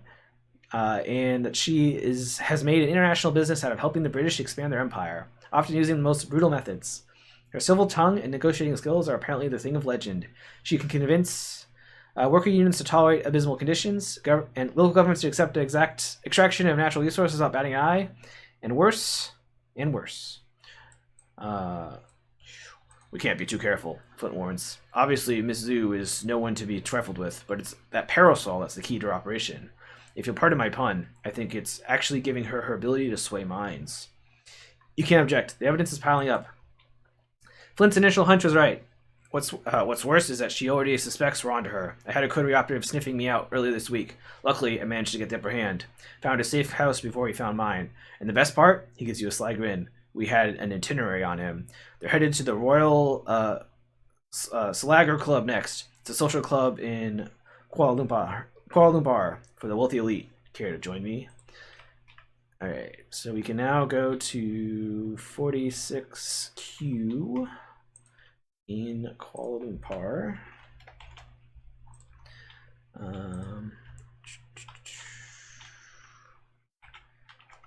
and that she has made an international business out of helping the British expand their empire, often using the most brutal methods. Her civil tongue and negotiating skills are apparently the thing of legend. She can convince worker unions to tolerate abysmal conditions, and local governments to accept the exact extraction of natural resources without batting an eye, and worse and worse. We can't be too careful, Flint warns. Obviously, Miss Zhu is no one to be trifled with, but it's that parasol that's the key to her operation. If you'll pardon my pun, I think it's actually giving her ability to sway minds. You can't object. The evidence is piling up. Flint's initial hunch was right. What's worse is that she already suspects we're onto her. I had a coterie operative sniffing me out earlier this week. Luckily, I managed to get the upper hand. Found a safe house before he found mine. And the best part? He gives you a sly grin. We had an itinerary on him. They're headed to the Royal Slager Club next. It's a social club in Kuala Lumpur for the wealthy elite. Care to join me? Alright, so we can now go to 46Q in Kuala Lumpur.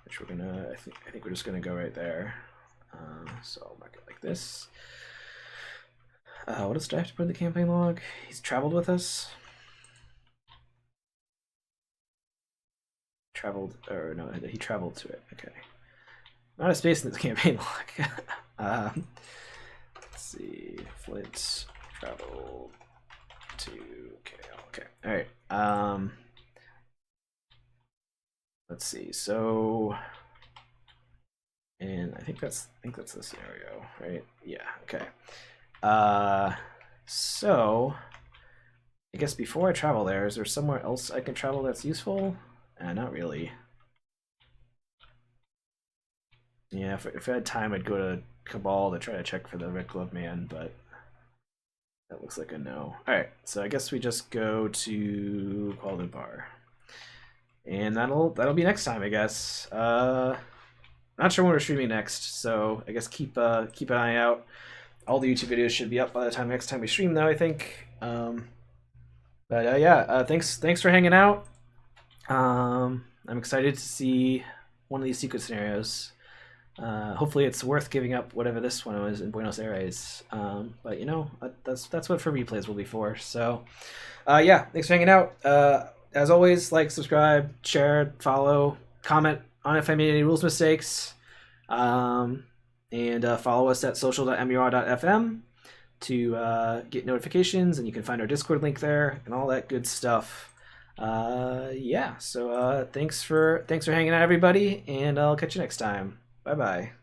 Which we're gonna, I think we're just gonna go right there. So I'll mark it like this. What else do I have to put in the campaign log? He's traveled with us. He traveled to it. Okay. Not a space in this campaign log. Let's see. Flint travel to KL. Okay. All right. Let's see. So, and I think that's the scenario, right? Yeah. Okay. So I guess before I travel there, is there somewhere else I can travel that's useful? Not really. Yeah, if I had time, I'd go to Cabal to try to check for the Red Glove Man, but that looks like a no. Alright, so I guess we just go to Kuala Lumpur. And that'll be next time, I guess. Not sure when we're streaming next, so I guess keep an eye out. All the YouTube videos should be up by the time next time we stream, though, I think. Thanks for hanging out. I'm excited to see one of these secret scenarios. Hopefully it's worth giving up whatever this one was in Buenos Aires. But you know, that's what for replays will be for. So thanks for hanging out. As always, like, subscribe, share, follow, comment on if I made any rules mistakes. And follow us at social.mur.fm to get notifications, and you can find our Discord link there and all that good stuff. So thanks for hanging out, everybody, and I'll catch you next time. Bye bye.